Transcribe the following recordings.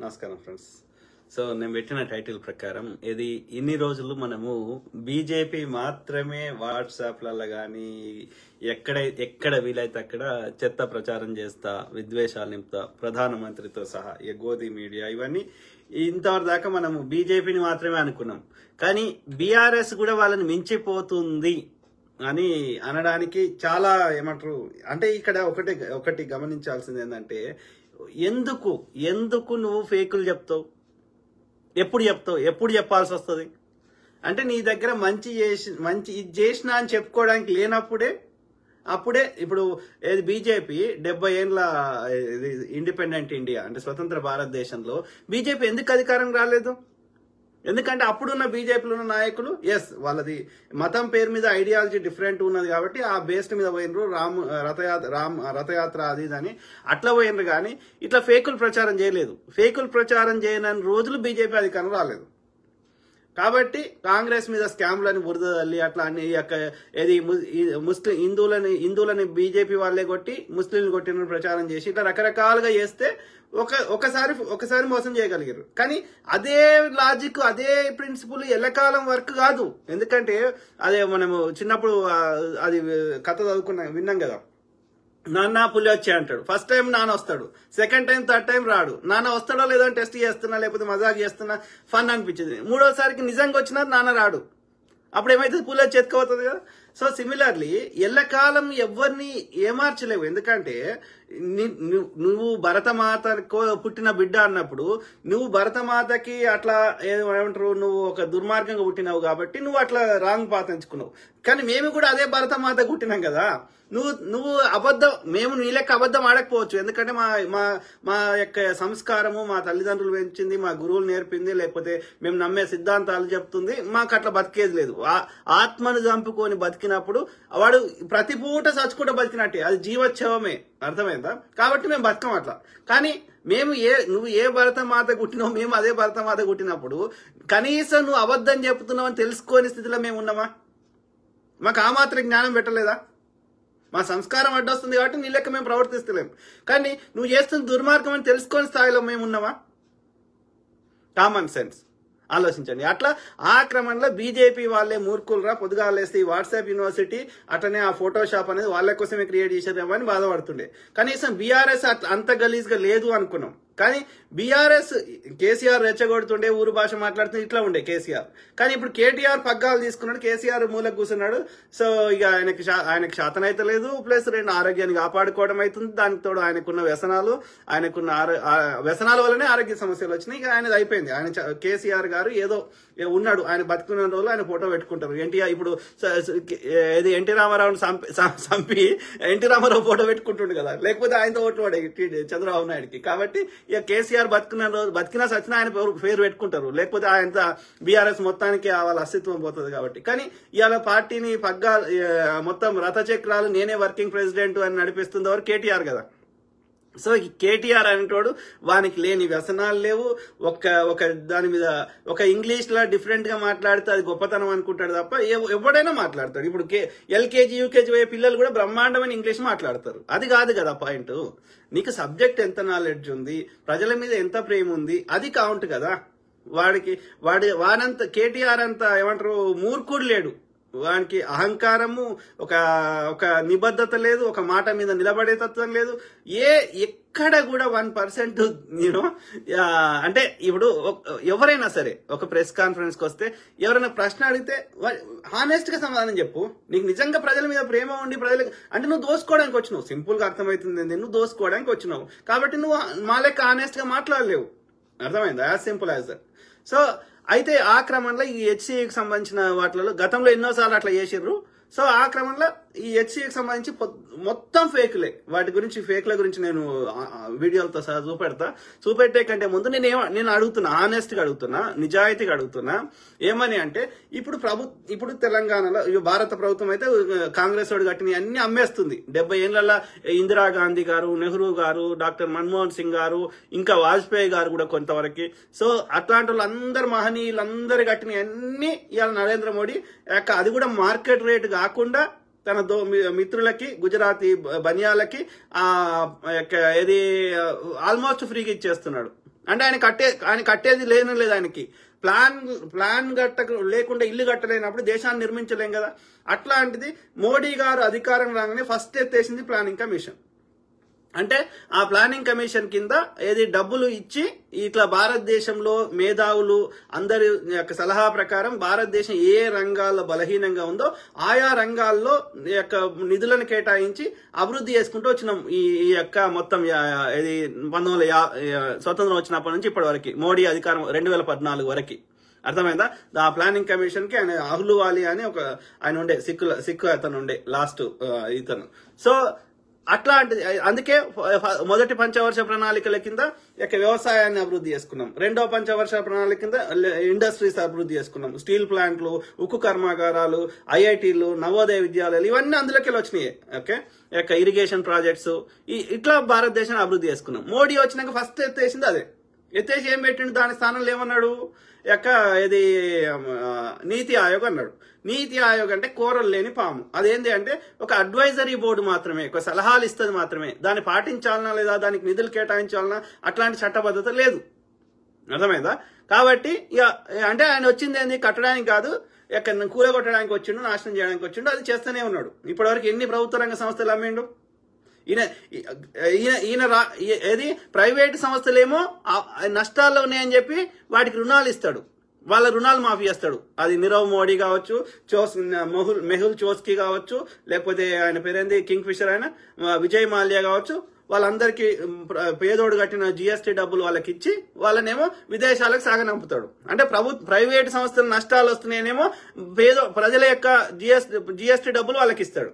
నమస్కారం friends. So నేను పెట్టిన టైటిల్ ప్రకారం ఇది ఇన్ని రోజులు మనము బీజేపీ మాత్రమే వాట్సాప్లలో కానీ ఎక్కడ వీలైతే అక్కడ చెత్త ప్రచారం చేస్తా, విద్వేషాలు నింపుతా, ప్రధానమంత్రితో సహా గోధి మీడియా ఇవన్నీ ఇంతవరకు దాకా మనము బీజేపీని మాత్రమే అనుకున్నాం. కానీ బీఆర్ఎస్ కూడా వాళ్ళని మించిపోతుంది అని అనడానికి చాలా ఏమంటారు అంటే ఇక్కడ ఒకటి గమనించాల్సింది ఏంటంటే ఎందుకు నువ్వు ఫేకులు చెప్తావు, ఎప్పుడు చెప్పాల్సి వస్తుంది అంటే నీ దగ్గర మంచి ఇది చేసినా అని చెప్పుకోవడానికి లేనప్పుడే అప్పుడే ఇప్పుడు ఏది బీజేపీ 70 ఏళ్ళ ఇండిపెండెంట్ ఇండియా అంటే స్వతంత్ర భారతదేశంలో బీజేపీ ఎందుకు అధికారం రాలేదు? ఎందుకంటే అప్పుడున్న బీజేపీలో ఉన్న నాయకులు వాళ్ళది మతం పేరు మీద ఐడియాలజీ డిఫరెంట్ ఉన్నది కాబట్టి ఆ బేస్డ్ మీద పోయినరు. రథయాత్ర అది అని అట్లా పోయినరు. కానీ ఇట్లా ఫేకులు ప్రచారం చేయలేదు. ఫేకులు ప్రచారం చేయని రోజులు బీజేపీ అధికారం రాలేదు. కాబట్టి కాంగ్రెస్ మీద స్కామ్లని బురద తల్లి అట్లా అన్ని ఏది ముస్లిం హిందువులని బీజేపీ వాళ్ళే కొట్టి ముస్లింలు కొట్టిన ప్రచారం చేసి ఇట్లా రకరకాలుగా చేస్తే ఒకసారి మోసం చేయగలిగారు. కానీ అదే లాజిక్ అదే ప్రిన్సిపుల్ ఎల్లకాలం వర్క్ కాదు. ఎందుకంటే అదే మనము చిన్నప్పుడు అది కథ విన్నాం కదా, నాన్న పులి వచ్చి అంటాడు. ఫస్ట్ టైం నాన్న వస్తాడు, సెకండ్ టైం థర్డ్ టైం రాడు. నాన్న వస్తాడో లేదో టెస్ట్ చేస్తున్నా లేకపోతే మజాక్ చేస్తున్నా ఫన్ అనిపించింది. మూడోసారికి నిజంగా వచ్చినా నాన్న రాడు. అప్పుడు ఏమైతే పులి వచ్చి ఎత్తుకోవుతుంది కదా. సో సిమిలర్లీ ఎల్లకాలం ఎవరిని ఏమార్చలేవు. ఎందుకంటే నువ్వు భరతమాత పుట్టిన బిడ్డ అన్నప్పుడు నువ్వు భరతమాతకి అట్లా ఏమంటారు నువ్వు ఒక దుర్మార్గంగా పుట్టినావు కాబట్టి నువ్వు అట్లా రాంగ్ పాత ఎంచుకున్నావు. కానీ మేము కూడా అదే భరతమాత పుట్టినాం కదా. నువ్వు అబద్ధం, మేము నీ లెక్క అబద్ధం ఆడకపోవచ్చు. ఎందుకంటే మా యొక్క సంస్కారము మా తల్లిదండ్రులు పెంచింది, మా గురువులు నేర్పింది, లేకపోతే మేము నమ్మే సిద్ధాంతాలు చెప్తుంది. మాకు అట్లా బతికేది లేదు. ఆత్మను చంపుకొని బతికినప్పుడు వాడు ప్రతి పూట చచ్చుకుంటూ బతికినట్టే, అది జీవోత్సవమే. అర్థమైందా? కాబట్టి మేము బతకం అట్లా. కానీ నువ్వు ఏ భరతమాత కుట్టినావు, మేము అదే భరతమాత కుట్టినప్పుడు కనీసం నువ్వు అబద్ధం చెప్తున్నావు అని తెలుసుకోని స్థితిలో మేము ఉన్నామా? మాకు ఆ మాత్రం జ్ఞానం పెట్టలేదా? మా సంస్కారం అడ్డొస్తుంది కాబట్టి నీ లెక్క మేము ప్రవర్తిస్తలేము. కానీ నువ్వు చేస్తున్న దుర్మార్గం అని తెలుసుకొని స్థాయిలో మేము ఉన్నామా? కామన్ సెన్స్ ఆలోచించండి. అట్లా ఆ క్రమంలో బీజేపీ వాళ్ళే మూర్ఖులరా, పొద్దుగాలేస్తే ఈ వాట్సాప్ యూనివర్సిటీ అట్లనే ఆ ఫోటోషాప్ అనేది వాళ్ళ కోసమే క్రియేట్ చేసేదేమో అని బాధపడుతుండే. కనీసం బీఆర్ఎస్ అంత గలీజ్గా లేదు అనుకున్నాం. కానీ బీఆర్ఎస్ కేసీఆర్ రెచ్చగొడుతుండే, ఊరు భాష మాట్లాడుతుండే, ఇట్లా ఉండే కేసీఆర్. కానీ ఇప్పుడు కేటీఆర్ పగ్గాలు తీసుకున్నాడు, కేసీఆర్ మూలకు కూర్చున్నాడు. సో ఇక ఆయనకి శాతం అయితే లేదు, ప్లస్ ఆరోగ్యాన్ని కాపాడుకోవడం అవుతుంది. దానికి తోడు ఆయనకున్న ఆయనకున్న వ్యసనాల వల్లనే ఆరోగ్య సమస్యలు వచ్చినాయి. ఇక ఆయనది అయిపోయింది. కేసీఆర్ గారు ఏదో ఉన్నాడు, ఆయన బతుకున్న రోజులు ఆయన ఫోటో పెట్టుకుంటారు. ఇప్పుడు ఎన్టీ రామారావుని చంపి ఎన్టీ రామారావు ఫోటో పెట్టుకుంటుండు కదా, లేకపోతే ఆయనతో ఓట్లు పడే చంద్రబాబు నాయుడుకి. కాబట్టి ఇక కేసీఆర్ బతికినా సచిన ఆయన పేరు పెట్టుకుంటారు, లేకపోతే ఆయన బీఆర్ఎస్ మొత్తానికి వాళ్ళ అస్తిత్వం పోతుంది. కాబట్టి కానీ ఇవాళ పార్టీని మొత్తం రథచక్రాలు నేనే వర్కింగ్ ప్రెసిడెంట్ అని నడిపిస్తుంది ఎవరు? కేటీఆర్ కదా. సో ఈ కేటీఆర్ అనేటోడు వానికి లేని వ్యసనాలు లేవు. ఒక దాని మీద ఒక ఇంగ్లీష్ లా డిఫరెంట్ గా మాట్లాడితే అది గొప్పతనం అనుకుంటాడు తప్ప ఎవడైనా మాట్లాడతాడు. ఇప్పుడు ఎల్కేజీ యూకేజీ పోయే పిల్లలు కూడా బ్రహ్మాండమైన ఇంగ్లీష్ మాట్లాడతారు. అది కాదు కదా పాయింట్. నీకు సబ్జెక్ట్ ఎంత నాలెడ్జ్ ఉంది, ప్రజల మీద ఎంత ప్రేమ ఉంది, అది కౌంట్ కదా. వాడంత కేటీఆర్ అంత ఏమంటారు మూర్ఖుడు లేడు. వానికి అహంకారము, ఒక నిబద్ధత లేదు, ఒక మాట మీద నిలబడే తత్వం లేదు. ఎక్కడ కూడా 1% అంటే ఇప్పుడు ఎవరైనా సరే ఒక ప్రెస్ కాన్ఫరెన్స్ కి వస్తే ఎవరైనా ప్రశ్న అడిగితే హానెస్ట్ గా సమాధానం చెప్పు. నీకు నిజంగా ప్రజల మీద ప్రేమ ఉండి అంటే నువ్వు దోసుకోవడానికి వచ్చినావు. సింపుల్ గా అర్థమవుతుంది, నువ్వు దోసుకోవడానికి వచ్చినావు. కాబట్టి నువ్వు మా లెక్క హానెస్ట్ గా మాట్లాడలేవు. అర్థమైందా? As simple as that. So అయితే ఆ క్రమంలో ఈ హెచ్సిఏకి సంబంధించిన వాటిలో గతంలో ఎన్నోసార్లు అట్లా చేసిర్రు. సో ఆ క్రమంలో ఈ హెచ్సిఏకి సంబంధించి మొత్తం ఫేక్లే. వాటి గురించి ఫేక్ల గురించి నేను వీడియోలతో సహా చూపెట్టే కంటే ముందు నేను అడుగుతున్నా, ఆనెస్ట్ గా అడుగుతున్నా, నిజాయితీగా అడుగుతున్నా. ఏమని అంటే ఇప్పుడు తెలంగాణలో భారత ప్రభుత్వం అయితే కాంగ్రెస్ వాడు కట్టిన అన్ని అమ్మేస్తుంది. 70 ఏళ్లలో ఇందిరాగాంధీ గారు, నెహ్రూ గారు, డాక్టర్ మన్మోహన్ సింగ్ గారు, ఇంకా వాజ్పేయి గారు కూడా కొంతవరకు. సో అట్లాంటి వాళ్ళందరూ మహనీయులందరూ కట్టిన అన్ని ఇవాళ నరేంద్ర మోడీ అది కూడా మార్కెట్ రేట్ కాకుండా తన మిత్రులకి, గుజరాతీ బనియాలకి ఏది ఆల్మోస్ట్ ఫ్రీగా ఇచ్చేస్తున్నాడు. అంటే ఆయన కట్టేది లేదు ఆయనకి ప్లాన్ లేకుండా ఇల్లు కట్టలేనప్పుడు దేశాన్ని నిర్మించలేం కదా. అట్లాంటిది మోడీ గారు అధికారం రాగానే ఫస్ట్ ఎత్తేసింది ప్లానింగ్ కమిషన్. అంటే ఆ ప్లానింగ్ కమిషన్ కింద ఏది డబ్బులు ఇచ్చి ఇట్లా భారతదేశంలో మేధావులు అందరి యొక్క సలహా ప్రకారం భారతదేశం ఏ రంగాల్లో బలహీనంగా ఉందో ఆయా రంగాల్లో యొక్క నిధులను కేటాయించి అభివృద్ధి చేసుకుంటూ వచ్చినాం. ఈ యొక్క మొత్తం ఇది 1950 స్వతంత్రం వచ్చినప్పటి నుంచి ఇప్పటి వరకు మోడీ అధికారం 2014 వరకు. అర్థమైందా? ఆ ప్లానింగ్ కమిషన్ కి ఆయన అహ్లూవాలియా అని ఒక ఆయన ఉండే సిక్కు అతను ఉండే లాస్ట్ ఇతను. సో అట్లాంటిది అందుకే మొదటి పంచవర్ష ప్రణాళికల కింద వ్యవసాయాన్ని అభివృద్ధి చేసుకున్నాం. రెండో పంచవర్ష ప్రణాళిక కింద ఇండస్ట్రీస్ అభివృద్ధి చేసుకున్నాం. స్టీల్ ప్లాంట్లు, ఉక్కు కర్మాగారాలు, ఐఐటీలు, నవోదయ విద్యాలయాలు ఇవన్నీ అందులోకి వచ్చినాయి. ఓకే, ఇరిగేషన్ ప్రాజెక్ట్స్ ఇట్లా భారతదేశాన్ని అభివృద్ధి చేసుకున్నాం. మోడీ వచ్చినాక ఫస్ట్ ఎత్తేసింది అదే. ఎత్తేసి ఏం పెట్టిండు? దాని స్థానంలో ఏమన్నాడు? ఇది నీతి ఆయోగ్ అన్నాడు. నీతి ఆయోగ్ అంటే కూరలు లేని పాము. అదేంటి అంటే ఒక అడ్వైజరీ బోర్డు మాత్రమే, ఒక సలహాలు ఇస్తుంది మాత్రమే. దాన్ని పాటించాలనా లేదా, దానికి నిధులు కేటాయించాలనా అట్లాంటి చట్టబద్ధత లేదు. అర్థమైందా? కాబట్టి అంటే ఆయన వచ్చింది ఏంది? కట్టడానికి కాదు, కూలగొట్టడానికి వచ్చిండు, నాశనం చేయడానికి వచ్చిండు. అది చేస్తూనే ఉన్నాడు. ఇప్పటివరకు ఎన్ని ప్రభుత్వ రంగ సంస్థలు అమ్మిండు ఏది? ప్రైవేటు సంస్థలేమో నష్టాల్లో ఉన్నాయని చెప్పి వాటికి రుణాలు ఇస్తాడు, వాళ్ళ రుణాలు మాఫీ చేస్తాడు. అది నీరవ్ మోడీ కావచ్చు, మెహుల్ చోస్కీ కావచ్చు, లేకపోతే ఆయన పేరేంది కింగ్ ఫిషర్ ఆయన విజయ్ మాల్యా కావచ్చు. వాళ్ళందరికీ పేదోడు కట్టిన జిఎస్టీ డబ్బులు వాళ్ళకి ఇచ్చి వాళ్ళనేమో విదేశాలకు సాగనంపుతాడు. అంటే ప్రైవేటు సంస్థలు నష్టాలు వస్తున్నాయనేమో ప్రజల యొక్క జిఎస్టీ డబ్బులు వాళ్ళకి ఇస్తాడు.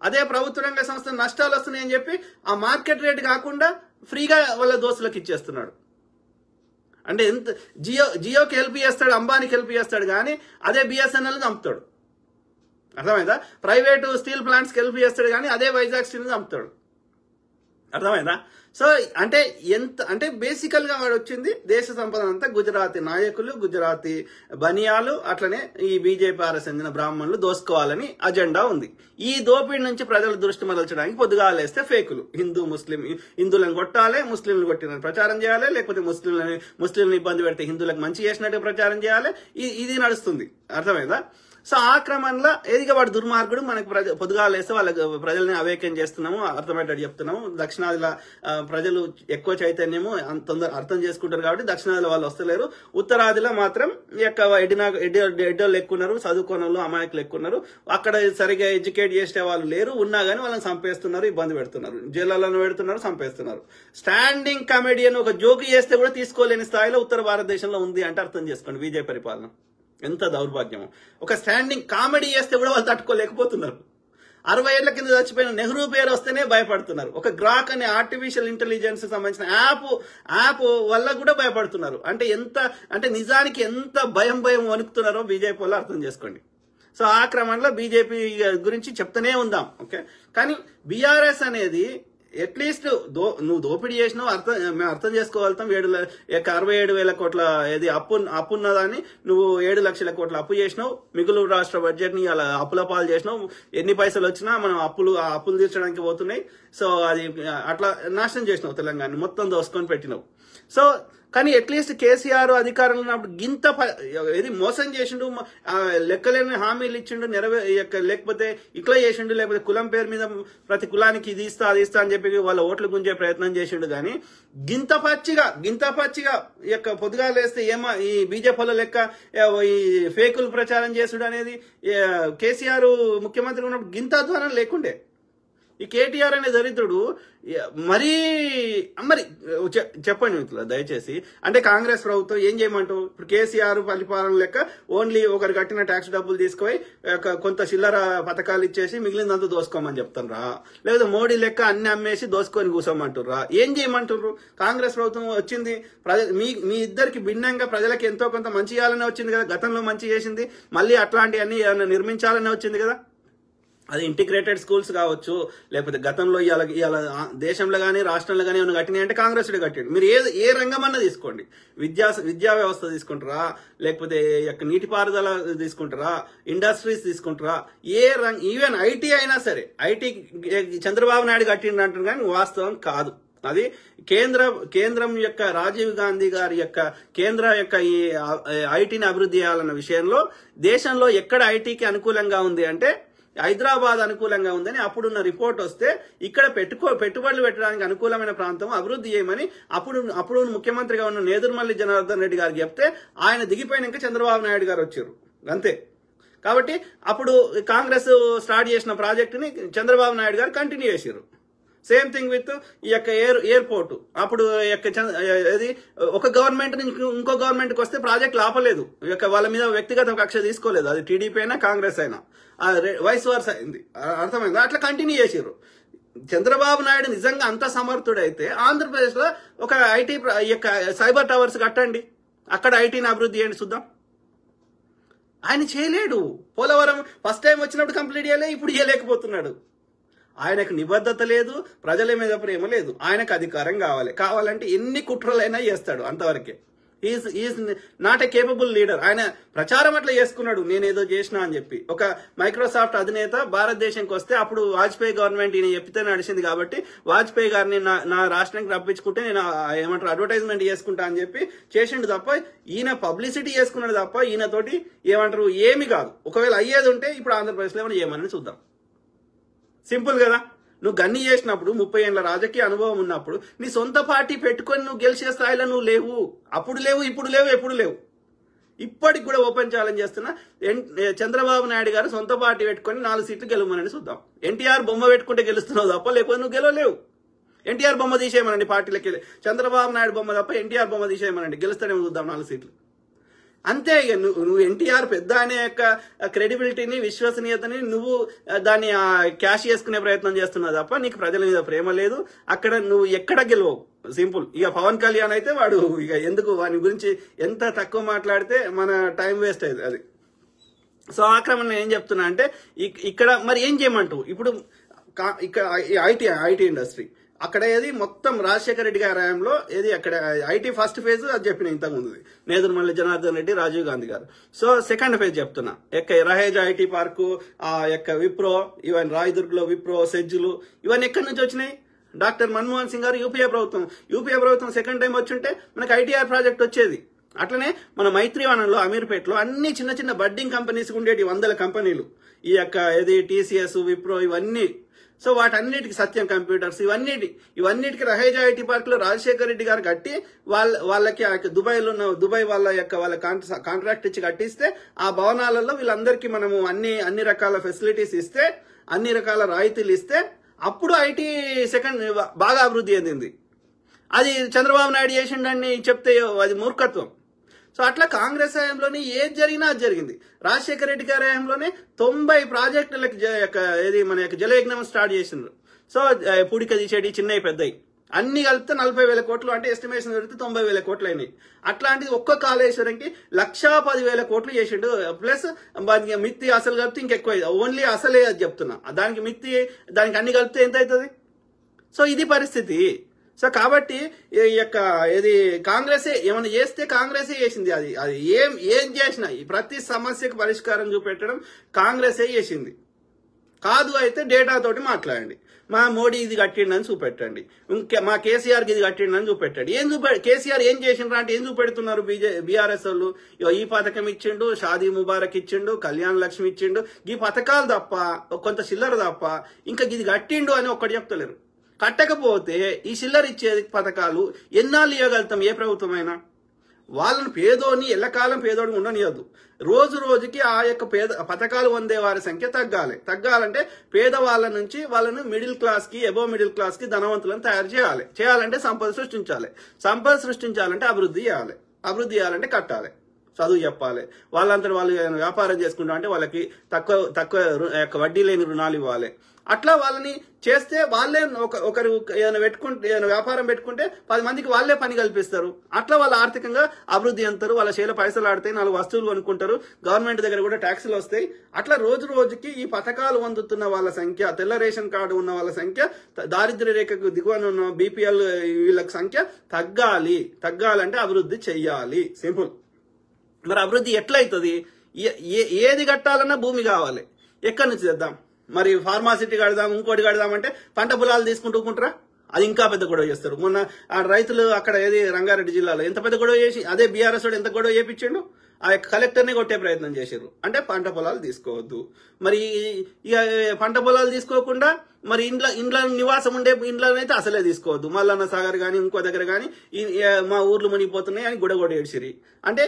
అదే ప్రభుత్వ రంగ సంస్థలు నష్టాలు వస్తున్నాయని చెప్పి ఆ మార్కెట్ రేట్ కాకుండా ఫ్రీగా వాళ్ళ దోస్తులకు ఇచ్చేస్తున్నాడు. అంటే ఎంత జియోకి హెల్ప్ చేస్తాడు, అంబానీకి హెల్ప్ చేస్తాడు, కానీ అదే బిఎస్ఎన్ఎల్ చంపుతాడు. అర్థమైందా? ప్రైవేటు స్టీల్ ప్లాంట్స్కి హెల్ప్ చేస్తాడు, కానీ అదే వైజాగ్ స్టీల్ చంపుతాడు. అర్థమైందా? సో అంటే బేసికల్ గా వాడు వచ్చింది దేశ సంపద అంతా గుజరాతీ నాయకులు, గుజరాతీ బనియాలు, అట్లనే ఈ బీజేపీ చెందిన బ్రాహ్మణులు దోసుకోవాలని అజెండా ఉంది. ఈ దోపిడీ నుంచి ప్రజల దృష్టి మరల్చడానికి పొద్దుగాలేస్తే ఫేకులు హిందువులను కొట్టాలి, ముస్లింలు కొట్టిన ప్రచారం చేయాలి, లేకపోతే ముస్లింలను ఇబ్బంది పెడితే హిందువులకు మంచి చేసినట్టు ప్రచారం చేయాలి. ఇది నడుస్తుంది. అర్థమైందా? సో ఆ క్రమంలో ఏదిగా వాడు దుర్మార్గుడు. మనకు పొద్దుగాలేస్తే వాళ్ళకి ప్రజల్ని అవేకం చేస్తున్నాము, అర్థమయ్యేటట్టు చెప్తున్నాము. దక్షిణాదిలో ప్రజలు ఎక్కువ చైతన్యము తొందర అర్థం చేసుకుంటారు కాబట్టి దక్షిణాదిలో వాళ్ళు వస్తలేరు. ఉత్తరాదిలో మాత్రం ఎడ్డోళ్ళు ఎక్కున్నారు, చదువుకోనోళ్ళు అమాయకులు ఎక్కున్నారు. అక్కడ సరిగా ఎడ్యుకేట్ చేసే వాళ్ళు లేరు, ఉన్నా కానీ వాళ్ళని చంపేస్తున్నారు, ఇబ్బంది పెడుతున్నారు, జైళ్ళలో పెడుతున్నారు, చంపేస్తున్నారు. స్టాండింగ్ కమెడియన్ ఒక జోకు చేస్తే కూడా తీసుకోలేని స్థాయిలో ఉత్తర భారతదేశంలో ఉంది అంటే అర్థం చేసుకోండి బీజేపీ పరిపాలన ఎంత దౌర్భాగ్యమో. ఒక స్టాండింగ్ కామెడీ చేస్తే కూడా వాళ్ళు తట్టుకోలేకపోతున్నారు. 60 ఏళ్ల కింద చచ్చిపోయిన నెహ్రూ పేరు వస్తేనే భయపడుతున్నారు. ఒక గ్రాక్ అనే ఆర్టిఫిషియల్ ఇంటెలిజెన్స్ సంబంధించిన యాప్ వల్ల కూడా భయపడుతున్నారు. అంటే నిజానికి ఎంత భయం వణుకుతున్నారో బీజేపీ వల్ల అర్థం చేసుకోండి. సో ఆ క్రమంలో బీజేపీ గురించి చెప్తూనే ఉందాం. ఓకే, కానీ బీఆర్ఎస్ అనేది అట్లీస్ట్ నువ్వు దోపిడీ చేసినావు మేము అర్థం చేసుకోగలుగుతాం. 67,000 కోట్ల ఏది అప్పున్నదాన్ని నువ్వు 7 లక్షల కోట్ల అప్పు చేసినావు. మిగులు రాష్ట్ర బడ్జెట్ ని అలా అప్పుల పాలు చేసినావు. ఎన్ని పైసలు వచ్చినా మనం అప్పులు తీర్చడానికి పోతున్నాయి. సో అది అట్లా నాశనం చేసినావు, తెలంగాణ మొత్తం దోసుకొని పెట్టినావు. సో కానీ అట్లీస్ట్ కేసీఆర్ అధికారంలో ఉన్నప్పుడు గింత ఏది మోసం చేసిండు, లెక్కలేని హామీలు ఇచ్చిండు, లేకపోతే ఇట్లా చేసిండు, లేకపోతే కులం పేరు మీద ప్రతి కులానికి ఇది ఇస్తా అది ఇస్తా అని చెప్పి వాళ్ళ ఓట్లు గుంజే ప్రయత్నం చేసిండు. కానీ గింత పచ్చిగా పొద్దుగా లేస్తే ఈ బీజేపీల లెక్క ఈ ఫేకులు ప్రచారం చేసుడు అనేది కేసీఆర్ ముఖ్యమంత్రి ఉన్నప్పుడు గింత అధ్వానం లేకుండే. ఈ కేటీఆర్ అనే దరిద్రుడు మరి చెప్పండి మిత్రులు దయచేసి. అంటే కాంగ్రెస్ ప్రభుత్వం ఏం చేయమంటావు? ఇప్పుడు కేసీఆర్ పరిపాలన లెక్క ఓన్లీ ఒకరు కట్టిన ట్యాక్స్ డబ్బులు తీసుకుపోయి కొంత చిల్లర పథకాలు ఇచ్చేసి మిగిలినంతా దోసుకోమని చెప్తారా? లేదా మోడీ లెక్క అన్ని అమ్మేసి దోసుకొని కూర్చోమంటుర్రా? ఏం చేయమంటుర్రు? కాంగ్రెస్ ప్రభుత్వం వచ్చింది మీ ఇద్దరికి భిన్నంగా ప్రజలకు ఎంతో కొంత మంచి చేయాలనే వచ్చింది కదా. గతంలో మంచి చేసింది, మళ్ళీ అట్లాంటివన్నీ నిర్మించాలనే వచ్చింది కదా. అది ఇంటిగ్రేటెడ్ స్కూల్స్ కావచ్చు, లేకపోతే గతంలో ఇవాళ దేశంలో కానీ రాష్ట్రంలో కానీ ఏమైనా కట్టినాయి అంటే కాంగ్రెస్ కట్టాడు. మీరు ఏ రంగమన్నా తీసుకోండి, విద్యా వ్యవస్థ తీసుకుంటారా, లేకపోతే నీటిపారుదల తీసుకుంటారా, ఇండస్ట్రీస్ తీసుకుంటారా, ఈవెన్ ఐటీ అయినా సరే. ఐటీ చంద్రబాబు నాయుడు కట్టిండు అంటారు కానీ వాస్తవం కాదు. అది కేంద్రం యొక్క రాజీవ్ గాంధీ గారి యొక్క కేంద్ర యొక్క ఈ ఐటీని అభివృద్ధి చేయాలన్న విషయంలో దేశంలో ఎక్కడ ఐటీకి అనుకూలంగా ఉంది అంటే హైదరాబాద్ అనుకూలంగా ఉందని అప్పుడున్న రిపోర్ట్ వస్తే ఇక్కడ పెట్టుబడులు పెట్టడానికి అనుకూలమైన ప్రాంతం అభివృద్ధి చేయమని అప్పుడు ముఖ్యమంత్రిగా ఉన్న నేదురుమల్లి జనార్దన్ రెడ్డి గారికి చెప్తే ఆయన దిగిపోయినాక చంద్రబాబు నాయుడు గారు వచ్చారు అంతే. కాబట్టి అప్పుడు కాంగ్రెస్ స్టార్ట్ చేసిన ప్రాజెక్టుని చంద్రబాబు నాయుడు గారు కంటిన్యూ చేశారు. సేమ్ థింగ్ విత్ ఈ యొక్క ఎయిర్పోర్ట్. అప్పుడు ఇది ఒక గవర్నమెంట్ నుంచి ఇంకో గవర్నమెంట్కి వస్తే ప్రాజెక్టులు ఆపలేదు, వాళ్ళ మీద వ్యక్తిగత కక్ష తీసుకోలేదు, అది టీడీపీ అయినా కాంగ్రెస్ అయినా, వైస్ వర్స అయింది. అర్థమైంది? అట్లా కంటిన్యూ చేశారు. చంద్రబాబు నాయుడు నిజంగా అంత సమర్థుడైతే ఆంధ్రప్రదేశ్ లో ఒక ఐటీ యొక్క సైబర్ టవర్స్ కట్టండి, అక్కడ ఐటీని అభివృద్ధి చేయండి చూద్దాం. ఆయన చేయలేడు. పోలవరం ఫస్ట్ టైం వచ్చినప్పుడు కంప్లీట్ చేయలే, ఇప్పుడు చేయలేకపోతున్నాడు. ఆయనకు నిబద్ధత లేదు, ప్రజల మీద ప్రేమ లేదు, ఆయనకు అధికారం కావాలంటే ఎన్ని కుట్రలైనా చేస్తాడు, అంతవరకే. Is not a capable leader. ఆయన ప్రచారం అట్లా చేసుకున్నాడు, నేనేదో చేసినా అని చెప్పి. ఒక మైక్రోసాఫ్ట్ అధినేత భారతదేశానికి వస్తే అప్పుడు వాజ్పేయి గవర్నమెంట్ ఈయన చెప్పితే నడిచింది కాబట్టి వాజ్పేయి గారిని నా రాష్ట్రానికి రప్పించుకుంటే నేను ఏమంటారు అడ్వర్టైజ్మెంట్ చేసుకుంటా అని చెప్పి చేసిండు తప్ప ఈయన పబ్లిసిటీ చేసుకున్నాడు తప్ప ఈయనతోటి ఏమంటారు ఏమి కాదు. ఒకవేళ అయ్యేది ఉంటే ఇప్పుడు ఆంధ్రప్రదేశ్లో ఏమైనా ఏమని చూద్దాం. సింపుల్ కదా. నువ్వు గన్ని చేసినప్పుడు 30 ఏళ్ల రాజకీయ అనుభవం ఉన్నప్పుడు నీ సొంత పార్టీ పెట్టుకొని నువ్వు గెలిచే స్థాయిలో నువ్వు లేవు. అప్పుడు లేవు, ఇప్పుడు లేవు, ఎప్పుడు లేవు. ఇప్పటికి కూడా ఓపెన్ ఛాలెంజ్ చేస్తున్నా, చంద్రబాబు నాయుడు గారు సొంత పార్టీ పెట్టుకొని 4 సీట్లు గెలవమని చూద్దాం. ఎన్టీఆర్ బొమ్మ పెట్టుకుంటే గెలుస్తున్నావు తప్ప లేకపోతే నువ్వు గెలవలేవు. ఎన్టీఆర్ బొమ్మ తీసేయమనండి పార్టీలకి, చంద్రబాబు నాయుడు బొమ్మ తప్ప ఎన్టీఆర్ బొమ్మ తీసేయమనండి, గెలుస్తాడేమో చూద్దాం 4 సీట్లు. అంతే. ఇక నువ్వు ఎన్టీఆర్ పెద్ద అనే యొక్క క్రెడిబిలిటీని విశ్వసనీయతని నువ్వు దాన్ని క్యాష్ చేసుకునే ప్రయత్నం చేస్తున్నావు తప్ప నీకు ప్రజల మీద ప్రేమ లేదు. అక్కడ నువ్వు ఎక్కడ గెలవవు. సింపుల్. ఇక పవన్ కళ్యాణ్ అయితే వాడు ఇక ఎందుకు వాని గురించి ఎంత తక్కువ మాట్లాడితే మన టైం వేస్ట్ అయ్యేది అది. సో ఆక్రమణ ఏం చెప్తున్నా అంటే ఇక్కడ మరి ఏం చేయమంటావు ఇప్పుడు ఇక్కడ ఐటీ ఇండస్ట్రీ అక్కడ ఏది మొత్తం రాజశేఖర రెడ్డి గారి హయాంలో ఏది అక్కడ ఐటీ ఫస్ట్ ఫేజ్ అది చెప్పిన ఇంతకుముందు నేదురుమల్లి జనార్దన్ రెడ్డి, రాజీవ్ గాంధీ గారు. సో సెకండ్ ఫేజ్ చెప్తున్నా. రహేజ్ ఐటీ పార్కు, ఆ యొక్క విప్రో, ఇవన్నీ రాయదుర్గ్ లో విప్రో, సెజ్జులు ఇవన్నీ ఎక్కడి నుంచి వచ్చినాయి? డాక్టర్ మన్మోహన్ సింగ్ గారు యూపీఏ ప్రభుత్వం సెకండ్ టైం వచ్చుంటే మనకు ఐటీఆర్ ప్రాజెక్ట్ వచ్చేది. అట్లనే మన మైత్రివనంలో అమీర్పేటలో అన్ని చిన్న చిన్న బడ్డింగ్ కంపెనీస్ ఉండేటి 100 కంపెనీలు. ఈ యొక్క ఏది టీసీఎస్, విప్రో ఇవన్నీ. సో వాటన్నిటికి సత్యం కంప్యూటర్స్ ఇవన్నిటికి రహేజ్ ఐటీ పార్క్ లో రాజశేఖర రెడ్డి గారు కట్టి వాళ్ళకి దుబాయ్ వాళ్ళ కాంట్రాక్ట్ ఇచ్చి కట్టిస్తే ఆ భవనాలలో వీళ్ళందరికీ మనము అన్ని రకాల ఫెసిలిటీస్ ఇస్తే, అన్ని రకాల రాయితీలు ఇస్తే అప్పుడు ఐటీ సెకండ్ బాగా అభివృద్ధి చెందింది. అది చంద్రబాబు నాయుడు చేసిండని చెప్తే అది మూర్ఖత్వం. సో అట్లా కాంగ్రెస్ హయాంలోనే ఏది జరిగినా అది జరిగింది. రాజశేఖర రెడ్డి గారి హయాంలోనే 90 ప్రాజెక్టులకు ఏది మన యొక్క జలయజ్ఞం స్టార్ట్ చేసిండ్రు. సో పూడిక తీసేటి చిన్నవి పెద్దవి అన్ని కలిపితే 40,000 కోట్లు, అంటే ఎస్టిమేషన్ పెడితే 90,000 కోట్లు అయినాయి. అట్లాంటిది ఒక్క కాళేశ్వరంకి 1,10,000 కోట్లు చేసిండు. ప్లస్ మిత్తి అసలు కలిపితే ఇంకెక్కువ, ఓన్లీ అసలే అది చెప్తున్నా, దానికి మిత్తి దానికి అన్ని కలిపితే ఎంత అవుతుంది? సో ఇది పరిస్థితి. సో కాబట్టి ఈ యొక్క ఇది కాంగ్రెసే ఏమైనా చేస్తే కాంగ్రెసే చేసింది. అది ఏం చేసినా ప్రతి సమస్యకు పరిష్కారం చూపెట్టడం కాంగ్రెసే చేసింది. కాదు అయితే డేటాతోటి మాట్లాడండి. మా మోడీ ఇది కట్టిండని చూపెట్టండి, మా కేసీఆర్కి ఇది కట్టిండని చూపెట్టండి. కేసీఆర్ ఏం చేసిండ్రా అంటే ఏం చూపెడుతున్నారు బీఆర్ఎస్ వాళ్ళు? ఈ పథకం ఇచ్చిండు, షాదీ ముబారక్ ఇచ్చిండు, కళ్యాణ లక్ష్మి ఇచ్చిండు, ఈ పథకాలు తప్ప కొంత చిల్లర తప్ప ఇంకా ఇది కట్టిండు అని ఒక్కటి చెప్తలేరు. కట్టకపోతే ఈ చిల్లర ఇచ్చే పథకాలు ఎన్నాళ్ళు ఇవ్వగలుగుతాం ఏ ప్రభుత్వమైనా? వాళ్ళని పేదోని ఎల్లకాలం పేదోని ఉండనియద్దు. రోజు రోజుకి ఆ యొక్క పథకాలు పొందే వారి సంఖ్య తగ్గాలంటే పేదవాళ్ళ నుంచి వాళ్ళను మిడిల్ క్లాస్ కి, అబోవ్ మిడిల్ క్లాస్ కి ధనవంతులను తయారు చేయాలంటే సంపద సృష్టించాలంటే అభివృద్ధి చేయాలంటే కట్టాలి, చదువు చెప్పాలి. వాళ్ళంతా వాళ్ళు వ్యాపారం చేసుకుంటాం అంటే వాళ్ళకి తక్కువ వడ్డీ లేని రుణాలు ఇవ్వాలి. అట్లా వాళ్ళని చేస్తే వాళ్ళే ఒకరు ఏదైనా వ్యాపారం పెట్టుకుంటే 10 మందికి వాళ్ళే పని కల్పిస్తారు. అట్లా వాళ్ళ ఆర్థికంగా అభివృద్ధి అంటారు, వాళ్ళ చేల పైసలు ఆడతాయి, 4 వస్తువులు కొనుక్కుంటారు, గవర్నమెంట్ దగ్గర కూడా ట్యాక్సులు వస్తాయి. అట్లా రోజు రోజుకి ఈ పథకాలు పొందుతున్న వాళ్ళ సంఖ్య, తెల్ల రేషన్ కార్డు ఉన్న వాళ్ళ సంఖ్య, దారిద్ర్య రేఖకు దిగువన ఉన్న బీపీఎల్ వీళ్ళ సంఖ్య తగ్గాలంటే అభివృద్ధి చెయ్యాలి. సింపుల్. మరి అభివృద్ధి ఎట్లయితుంది? ఏది కట్టాలన్నా భూమి కావాలి. ఎక్కడి నుంచి తెద్దాం? మరి ఫార్మాసిటీ కడదాం, ఇంకోటి కడదామంటే పంట పొలాలు తీసుకుంటూకుంటారా? అది ఇంకా పెద్ద గొడవ చేస్తారు. మొన్న ఆ రైతులు అక్కడ ఏది రంగారెడ్డి జిల్లాలో ఎంత పెద్ద గొడవ చేసి అదే బీఆర్ఎస్ వాడు ఎంత గొడవ చేపించిండు, ఆ యొక్క కలెక్టర్ని కొట్టే ప్రయత్నం చేశారు. అంటే పంట పొలాలు తీసుకోవద్దు. మరి ఇక పంట పొలాలు తీసుకోకుండా మరి ఇండ్ల నివాసం ఉండే ఇండ్లనైతే అసలే తీసుకోవద్దు. మల్లన్న సాగర్ కానీ ఇంకో దగ్గర కానీ మా ఊర్లు మునిగిపోతున్నాయి అని గొడగొడ ఏడ్చిరి. అంటే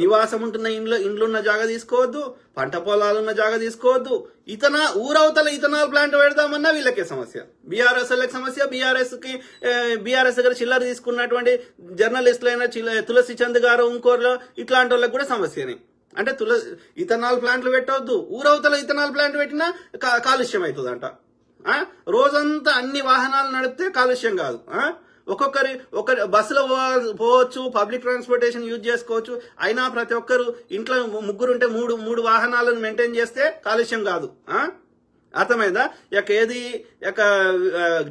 నివాసం ఉంటున్న ఇండ్లున్న జాగా తీసుకోవద్దు, పంట పొలాలున్న జాగా తీసుకోవద్దు. ఊరవతల ఇథనాల్ ప్లాంట్ పెడదామన్నా వీళ్ళకే సమస్య, బీఆర్ఎస్ వాళ్ళకి సమస్య. బీఆర్ఎస్ దగ్గర చిల్లర తీసుకున్నటువంటి జర్నలిస్టులైన తులసి చంద్ గారు ఇంకోరు ఇట్లాంటి వాళ్ళకి కూడా సమస్యనే. అంటే ఇథనాల్ ప్లాంట్లు పెట్టవద్దు, ఊరవతల ఇథనాల్ ప్లాంట్ పెట్టినా కాలుష్యం అవుతుందంట. రోజంతా అన్ని వాహనాలు నడిపితే కాలుష్యం కాదు. ఒకరి బస్సులో పోవచ్చు, పబ్లిక్ ట్రాన్స్పోర్టేషన్ యూజ్ చేసుకోవచ్చు. అయినా ప్రతి ఒక్కరు ఇంట్లో ముగ్గురుంటే మూడు వాహనాలను మెయింటైన్ చేస్తే కాలుష్యం కాదు. అర్థమైందా?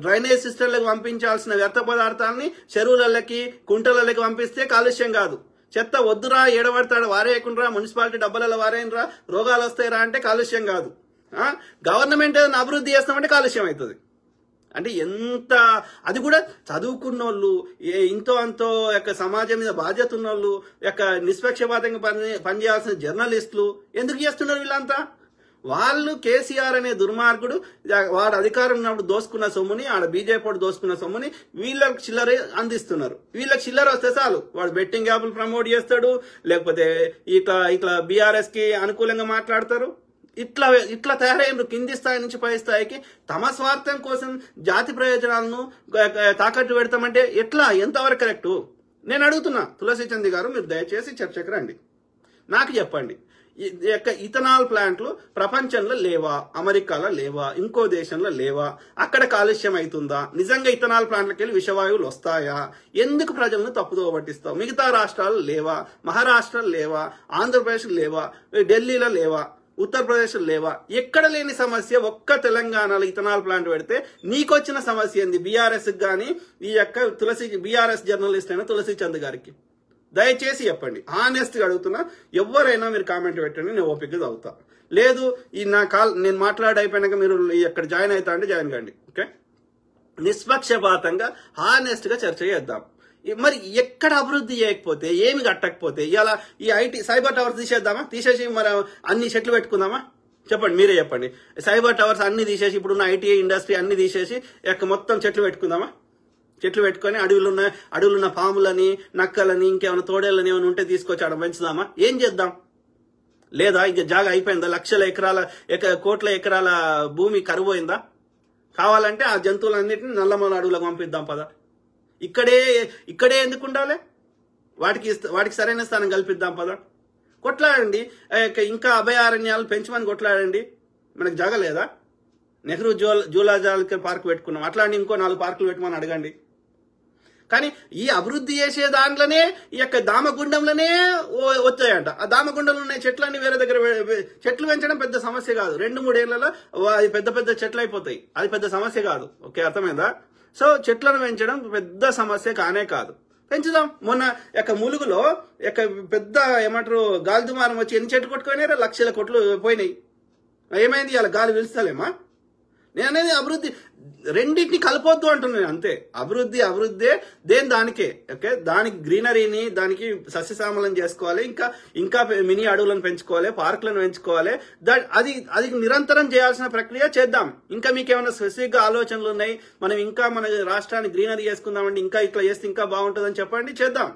డ్రైనేజ్ సిస్టంలకు పంపించాల్సిన వ్యర్థ పదార్థాలని చెరువులకి కుంటలకి పంపిస్తే కాలుష్యం కాదు. చెత్త వద్దురా, ఏడబడతాడు వారేయకుండా మున్సిపాలిటీ డబ్బలలో వారేయనరా, రోగాలు వస్తాయిరా అంటే కాలుష్యం కాదు. గవర్నమెంట్ ఏదైనా అభివృద్ధి చేస్తామంటే కాలుష్యం అవుతుంది. అంటే ఎంత, అది కూడా చదువుకున్న వాళ్ళు, ఇంతో అంతో సమాజం మీద బాధ్యత ఉన్న వాళ్ళు, నిష్పక్షపాతంగా పనిచేయాల్సిన జర్నలిస్టులు ఎందుకు చేస్తున్నారు వీళ్ళంతా? వాళ్ళు కేసీఆర్ అనే దుర్మార్గుడు వాడు అధికారం ఉన్నప్పుడు దోసుకున్న సొమ్ముని, ఆడ బీజేపీ దోసుకున్న సొమ్ముని వీళ్ళకి చిల్లర అందిస్తున్నారు. వీళ్ళకి చిల్లర వస్తే చాలు వాడు బెట్టింగ్ యాప్లు ప్రమోట్ చేస్తాడు, లేకపోతే ఇట్లా బీఆర్ఎస్ కి అనుకూలంగా మాట్లాడతారు. ఇట్లా తయారైన కింది స్థాయి నుంచి పై స్థాయికి తమ స్వార్థం కోసం జాతి ప్రయోజనాలను తాకట్టు పెడతామంటే ఎట్లా, ఎంతవరకు కరెక్టు? నేను అడుగుతున్నా తులసి చంద్ గారు, మీరు దయచేసి చర్చకు రండి, నాకు చెప్పండి. ఇథనాల్ ప్లాంట్లు ప్రపంచంలో లేవా? అమెరికాలో లేవా? ఇంకో దేశంలో లేవా? అక్కడ కాలుష్యం అవుతుందా? నిజంగా ఇథనాల్ ప్లాంట్లకి వెళ్ళి విషవాయువులు వస్తాయా? ఎందుకు ప్రజలను తప్పుదోవ పట్టిస్తావు? మిగతా రాష్ట్రాలు లేవా? మహారాష్ట్రలో లేవా? ఆంధ్రప్రదేశ్ లేవా? ఢిల్లీలో లేవా? ఉత్తరప్రదేశ్ లేవా? ఎక్కడ లేని సమస్య ఒక్క తెలంగాణలో ఇథనాల్ ప్లాంట్ పెడితే నీకొచ్చిన సమస్య ఏంది? బీఆర్ఎస్ కానీ బీఆర్ఎస్ జర్నలిస్ట్ అయిన తులసి చంద్ గారికి దయచేసి చెప్పండి. హానెస్ట్ గా అడుగుతున్నా. ఎవరైనా మీరు కామెంట్ పెట్టండి, నేను ఓపిక చదువుతా. లేదు నేను మాట్లాడి అయిపోయినాక మీరు ఎక్కడ జాయిన్ అవుతా అంటే జాయిన్ కండి. ఓకే, నిష్పక్షపాతంగా హానెస్ట్ గా చర్చ చేద్దాం. మరి ఎక్కడ అభివృద్ధి చేయకపోతే, ఏమి కట్టకపోతే ఇలా ఈ ఐటీ సైబర్ టవర్స్ తీసేద్దామా? తీసేసి మరి అన్ని చెట్లు పెట్టుకుందామా? చెప్పండి, మీరే చెప్పండి. సైబర్ టవర్స్ అన్ని తీసేసి, ఇప్పుడున్న ఐటీ ఇండస్ట్రీ అన్ని తీసేసి మొత్తం చెట్లు పెట్టుకుందామా? చెట్లు పెట్టుకొని అడవులున్న పాములని, నక్కలని, ఇంకేమైనా తోడేళ్ళని ఏమైనా ఉంటే తీసుకొచ్చి అక్కడ పెంచుదామా? ఏం చేద్దాం? లేదా ఇక జాగా అయిపోయిందా? లక్షల ఎకరాల కోట్ల ఎకరాల భూమి కరువైందా? కావాలంటే ఆ జంతువులన్నింటినీ నల్లమల అడవులకు పంపిద్దాం పదా. ఇక్కడే ఎందుకు ఉండాలి? వాటికి సరైన స్థానం కల్పిద్దాం పదా. కొట్లాడండి, ఇంకా అభయారణ్యాలు పెంచమని కొట్లాడండి. మనకు జాగా లేదా? నెహ్రూ జూలాజికల్ పార్క్ పెట్టుకున్నాం, అట్లాంటి ఇంకో 4 పార్కులు పెట్టమని అడగండి. కానీ ఈ అభివృద్ధి చేసే దాంట్లోనే దామగుండంలోనే వచ్చాయంట. ఆ దామగుండంలో ఉన్న చెట్లన్నీ వేరే దగ్గర, చెట్లు పెంచడం పెద్ద సమస్య కాదు. 2-3 ఏళ్లలో అది పెద్ద చెట్లు అయిపోతాయి, అది పెద్ద సమస్య కాదు. ఓకే, అర్థమైందా? సో చెట్లను పెంచడం పెద్ద సమస్య కానే కాదు, పెంచుదాం. మొన్న ములుగులో పెద్ద ఏమంటారు గాలి దుమారం వచ్చి ఎన్ని చెట్లు కొట్టుకుపోయినారా? లక్షల కోట్లు పోయినాయి. ఏమైంది? ఇలా గాలి పిలుస్తలేమా? నేను అనేది అభివృద్ధి రెండింటిని కలపొద్దు అంటున్నాను, అంతే. అభివృద్ధే దేని దానికే. ఓకే, దానికి గ్రీనరీని, దానికి సస్యశ్యామలం చేసుకోవాలి, ఇంకా మినీ అడవులను పెంచుకోవాలి, పార్కులను పెంచుకోవాలి. అది నిరంతరం చేయాల్సిన ప్రక్రియ చేద్దాం. ఇంకా మీకు ఏమైనా స్పెసిఫిక్ గా ఆలోచనలు ఉన్నాయి, మనం ఇంకా మన రాష్ట్రాన్ని గ్రీనరీ చేసుకుందామంటే, ఇంకా ఇట్లా చేస్తే ఇంకా బాగుంటుందని చెప్పండి, చేద్దాం.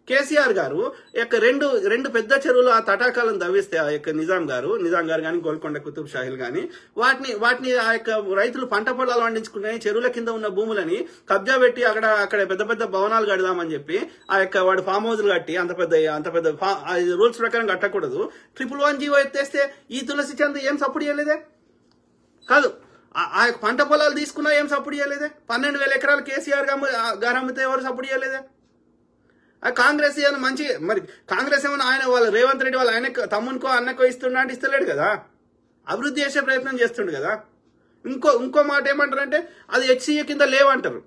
కేసీఆర్ గారు రెండు పెద్ద చెరువులు ఆ తటాకాలను దవ్విస్తే నిజాం గారు కానీ గోల్కొండ కుతుబ్ షాహిల్ గాని వాటిని ఆ రైతులు పంట పొలాలు పండించుకునే చెరువుల కింద ఉన్న భూములని కబ్జా పెట్టి అక్కడ పెద్ద భవనాలు కడదామని చెప్పి వాడు ఫామ్ హౌస్లు కట్టి అంత పెద్ద రూల్స్ ప్రకారం కట్టకూడదు. 111 జీవో ఎత్తేస్తే ఈ తులసి చంద్ ఏం సపోర్ట్ చేయలేదే? కాదు, ఆ పంట పొలాలు తీసుకున్నా ఏం సపోర్ట్ చేయలేదే? 12,000 ఎకరాలు కేసీఆర్ గారు అమ్మితే ఎవరు సపోర్ట్ చేయలేదే? కాంగ్రెస్ ఏమైనా మరి కాంగ్రెస్ ఏమైనా వాళ్ళ రేవంత్ రెడ్డి వాళ్ళ ఆయన తమ్మునికో అన్నకో ఇస్తున్నా అంటే ఇస్తలేడు కదా, అభివృద్ధి చేసే ప్రయత్నం చేస్తుండు కదా. ఇంకో మాట ఏమంటారంటే అది హెచ్సియు కింద లేవంటారు,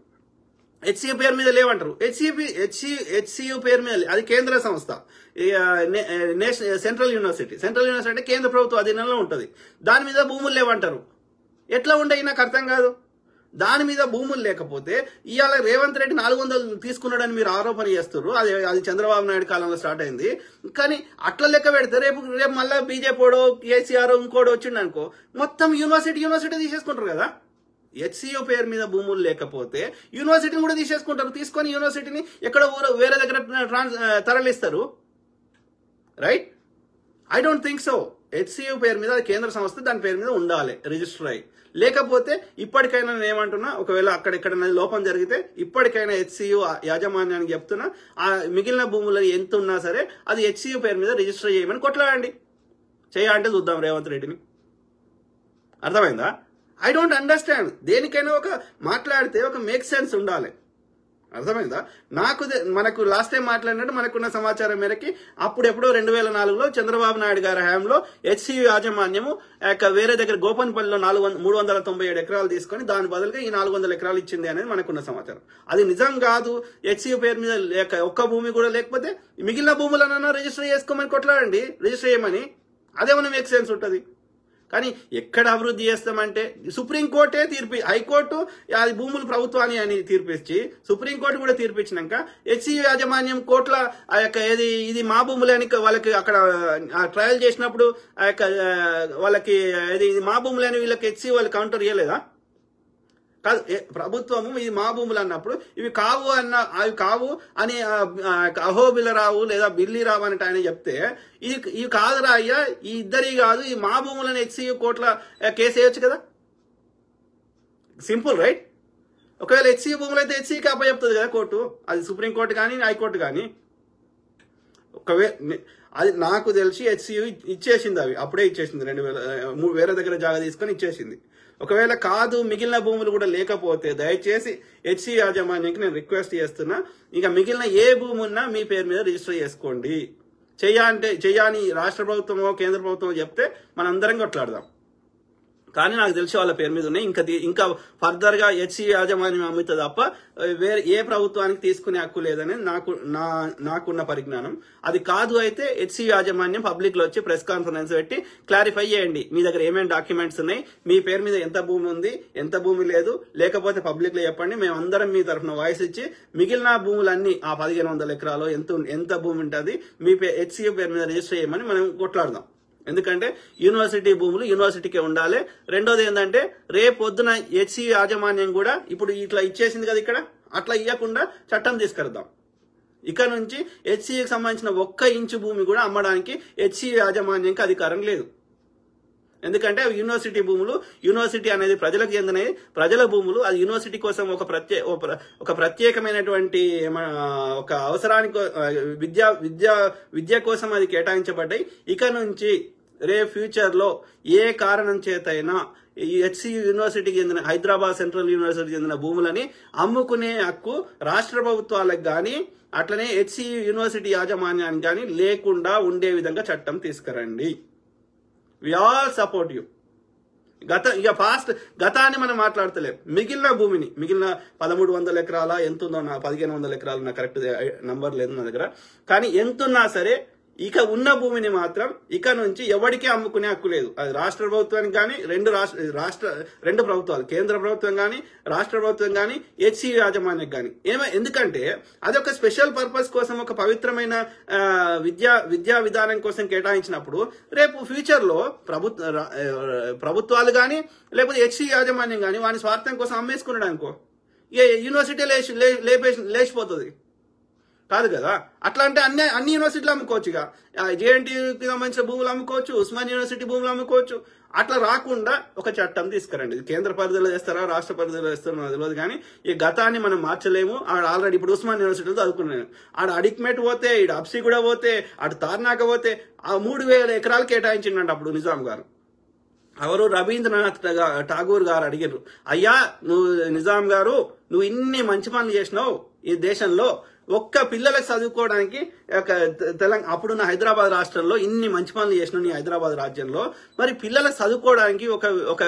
హెచ్సియు పేరు మీద లేవంటారు. హెచ్సియు పేరు మీద, అది కేంద్ర సంస్థ, సెంట్రల్ యూనివర్సిటీ అంటే కేంద్ర ప్రభుత్వ అధీనంలో ఉంటుంది, దాని మీద భూములు లేవంటారు. ఎట్లా ఉండే నాకు అర్థం కాదు. దాని మీద భూములు లేకపోతే ఇవాళ రేవంత్ రెడ్డి 400 తీసుకున్నాడని మీరు ఆరోపణ చేస్తున్నారు. అది చంద్రబాబు నాయుడు కాలంలో స్టార్ట్ అయింది. కానీ అట్లా లెక్క పెడితే రేపు మళ్ళీ బీజేపీడో కేసీఆర్ ఇంకోటి వచ్చిండు అనుకో, మొత్తం యూనివర్సిటీ తీసేసుకుంటారు కదా. హెచ్సియు పేరు మీద భూములు లేకపోతే యూనివర్సిటీని కూడా తీసేసుకుంటారు. తీసుకొని యూనివర్సిటీని ఎక్కడ వేరే దగ్గర తరలిస్తారు. Right? I don't think so. HCU పేరు మీద కేంద్ర సంస్థ, దాని పేరు మీద ఉండాలి రిజిస్టర్ అయ్యి. లేకపోతే ఇప్పటికైనా నేను ఏమంటున్నా, ఒకవేళ అక్కడెక్కడ లోపం జరిగితే ఇప్పటికైనా హెచ్సియు యాజమాన్యానికి చెప్తున్నా, ఆ మిగిలిన భూములు ఎంత ఉన్నా సరే అది హెచ్సియు పేరు మీద రిజిస్టర్ చేయమని కొట్లాడండి. చేయాలంటే చూద్దాం రేవంత్ రెడ్డిని. అర్థమైందా? I don't understand. దేనికైనా ఒక మాట్లాడితే ఒక మేక్ సెన్స్ ఉండాలి. అర్థమైందా? మనకు లాస్ట్ టైం మాట్లాడినట్టు మనకున్న సమాచారం మేరకి అప్పుడెప్పుడో 2004లో చంద్రబాబు నాయుడు గారి హయాంలో హెచ్సియు యాజమాన్యము వేరే దగ్గర గోపన్పల్లిలో 397 ఎకరాలు తీసుకొని దాని బదులుగా ఈ 400 ఎకరాలు ఇచ్చింది అనేది మనకున్న సమాచారం. అది నిజం కాదు. హెచ్సియు పేరు మీద ఒక్క భూమి కూడా లేకపోతే మిగిలిన భూములనన్నా రిజిస్టర్ చేసుకోమని కొట్లాడండి, రిజిస్టర్ చేయమని. అదేమన్నా మేక్ సెన్స్ ఉంటుంది. కానీ ఎక్కడ అభివృద్ధి చేస్తామంటే సుప్రీంకోర్టే హైకోర్టు అది భూములు ప్రభుత్వాన్ని అని తీర్పిచ్చి సుప్రీంకోర్టు కూడా తీర్పిచ్చినాక హెచ్సియు యాజమాన్యం కోట్ల ఆ యొక్క ఇది మా భూములే అని వాళ్ళకి అక్కడ ట్రయల్ చేసినప్పుడు ఆ యొక్క వాళ్ళకి ఇది మా భూములే అని వీళ్ళకి హెచ్సియు వాళ్ళు కౌంటర్ ఇవ్వలేదా? కాదు, ప్రభుత్వము ఇది మా భూములు అన్నప్పుడు అవి కావు అని అహోబిలరావు లేదా బిల్లిరావు అని ఆయన చెప్తే ఇవి కాదురా అయ్యా, ఈ ఇద్దరి కాదు, ఈ మా భూములని హెచ్సియు కోర్టుల కేసు వేయొచ్చు కదా. Simple, right? ఒకవేళ హెచ్సియు భూములు అయితే హెచ్సియుకి అప్పచెప్తుంది కదా కోర్టు, అది సుప్రీంకోర్టు కానీ హైకోర్టు కానీ. అది నాకు తెలిసి హెచ్సియు ఇచ్చేసింది, అవి అప్పుడే ఇచ్చేసింది. 2000 వేరే దగ్గర జాగా తీసుకొని ఇచ్చేసింది. ఒకవేళ కాదు మిగిలిన భూములు కూడా లేకపోతే దయచేసి హెచ్సియు యాజమాన్యానికి నేను రిక్వెస్ట్ చేస్తున్నా, ఇక మిగిలిన ఏ భూమి ఉన్నా మీ పేరు మీద రిజిస్టర్ చేసుకోండి. చెయ్యాని రాష్ట్ర ప్రభుత్వమో కేంద్ర ప్రభుత్వమో చెప్తే మనందరం కొట్లాడదాం. కానీ నాకు తెలిసి వాళ్ళ పేరు మీద ఉన్నాయి. ఇంకా ఫర్దర్ గా హెచ్సియు యాజమాన్యం అమ్ముతుంది తప్ప వేరే ఏ ప్రభుత్వానికి తీసుకునే హక్కు లేదని నాకున్న పరిజ్ఞానం. అది కాదు అయితే హెచ్సియు యాజమాన్యం పబ్లిక్ లో వచ్చి ప్రెస్ కాన్ఫరెన్స్ పెట్టి క్లారిఫై చేయండి, మీ దగ్గర ఏమేమి డాక్యుమెంట్స్ ఉన్నాయి, మీ పేరు మీద ఎంత భూమి ఉంది, ఎంత భూమి లేదు, లేకపోతే పబ్లిక్ లో చెప్పండి. మేమందరం మీ తరఫున వాయిస్ ఇచ్చి మిగిలిన భూములన్నీ ఆ 1500 ఎకరాలు ఎంత భూమి ఉంటుంది మీ హెచ్సియు పేరు మీద రిజిస్టర్ చేయమని మనం కొట్లాడదాం. ఎందుకంటే యూనివర్సిటీ భూములు యూనివర్సిటీకే ఉండాలి. రెండోది ఏంటంటే రేపొద్దున హెచ్సియు యాజమాన్యం కూడా ఇప్పుడు ఇట్లా ఇచ్చేసింది కదా, ఇక్కడ అట్లా ఇవ్వకుండా చట్టం తీసుకెళ్దాం. ఇక నుంచి హెచ్సియుకి సంబంధించిన 1 ఇంచు భూమి కూడా అమ్మడానికి హెచ్సియు యాజమాన్యానికి అధికారం లేదు. ఎందుకంటే యూనివర్సిటీ భూములు, యూనివర్సిటీ అనేది ప్రజలకు చెందినవి, ప్రజల భూములు. అది యూనివర్సిటీ కోసం ఒక ప్రత్యేకమైనటువంటి ఒక అవసరానికి విద్య కోసం అది కేటాయించబడ్డాయి. ఇక నుంచి ఫ్యూచర్ లో ఏ కారణం చేతైనా ఈ హెచ్సియు యూనివర్సిటీకి చెందిన హైదరాబాద్ సెంట్రల్ యూనివర్సిటీకి చెందిన భూములని అమ్ముకునే హక్కు రాష్ట్ర ప్రభుత్వాలకు కానీ అట్లనే హెచ్సియు యూనివర్సిటీ యాజమాన్యానికి కానీ లేకుండా ఉండే విధంగా చట్టం తీసుకురండి. We all support you. గతాన్ని మనం మాట్లాడతలేం. మిగిలిన భూమిని, మిగిలిన 1300 ఎకరాల ఎంత ఉందో, 1500 ఎకరాలు నా కరెక్ట్ నంబర్ లేదు నా దగ్గర, కానీ ఎంతున్నా సరే ఇక ఉన్న భూమిని మాత్రం ఇక నుంచి ఎవరికీ అమ్ముకునే హక్కు లేదు. అది రాష్ట్ర ప్రభుత్వానికి కానీ రెండు ప్రభుత్వాలు, కేంద్ర ప్రభుత్వం కానీ రాష్ట్ర ప్రభుత్వం కానీ హెచ్సియు యాజమాన్యానికి కానీ. ఎందుకంటే అది ఒక స్పెషల్ పర్పస్ కోసం, ఒక పవిత్రమైన విద్యా విధానం కోసం కేటాయించినప్పుడు రేపు ఫ్యూచర్ లో ప్రభుత్వాలు కానీ లేకపోతే హెచ్సియు యాజమాన్యం కానీ వాని స్వార్థం కోసం అమ్మేసుకున్నాడు అనుకో, యూనివర్సిటీ లేచిపోతుంది కాదు కదా. అట్లా అంటే అన్ని యూనివర్సిటీలు అమ్ముకోవచ్చు. ఇక జేఎన్టీయూకి సంబంధించిన భూములు అమ్ముకోవచ్చు, ఉస్మాన్ యూనివర్సిటీ భూములు అమ్ముకోవచ్చు. అట్లా రాకుండా ఒక చట్టం తీసుకురండి. కేంద్ర పరిధిలో చేస్తారా రాష్ట్ర పరిధిలో చేస్తారో తెలియదు, కానీ ఈ గతాన్ని మనం మార్చలేము. ఆల్రెడీ ఇప్పుడు ఉస్మాన్ యూనివర్సిటీలో చదువుకున్నాను, ఆడ అడిక్మెట్ పోతే, ఈడ అప్సి కూడా పోతే, అటు తార్నాక పోతే ఆ 3000 ఎకరాలు కేటాయించిండంట అప్పుడు నిజాం గారు. ఎవరు రవీంద్రనాథ్ ఠాగూర్ గారు అడిగారు, అయ్యా నువ్వు నిజాం గారు నువ్వు ఇన్ని మంచి పనులు చేసినావు ఈ దేశంలో, ఒక్క పిల్లలకు చదువుకోవడానికి అప్పుడున్న హైదరాబాద్ రాష్ట్రంలో ఇన్ని మంచి పనులు చేసిన నీ హైదరాబాద్ రాజ్యంలో, మరి పిల్లలకు చదువుకోవడానికి ఒక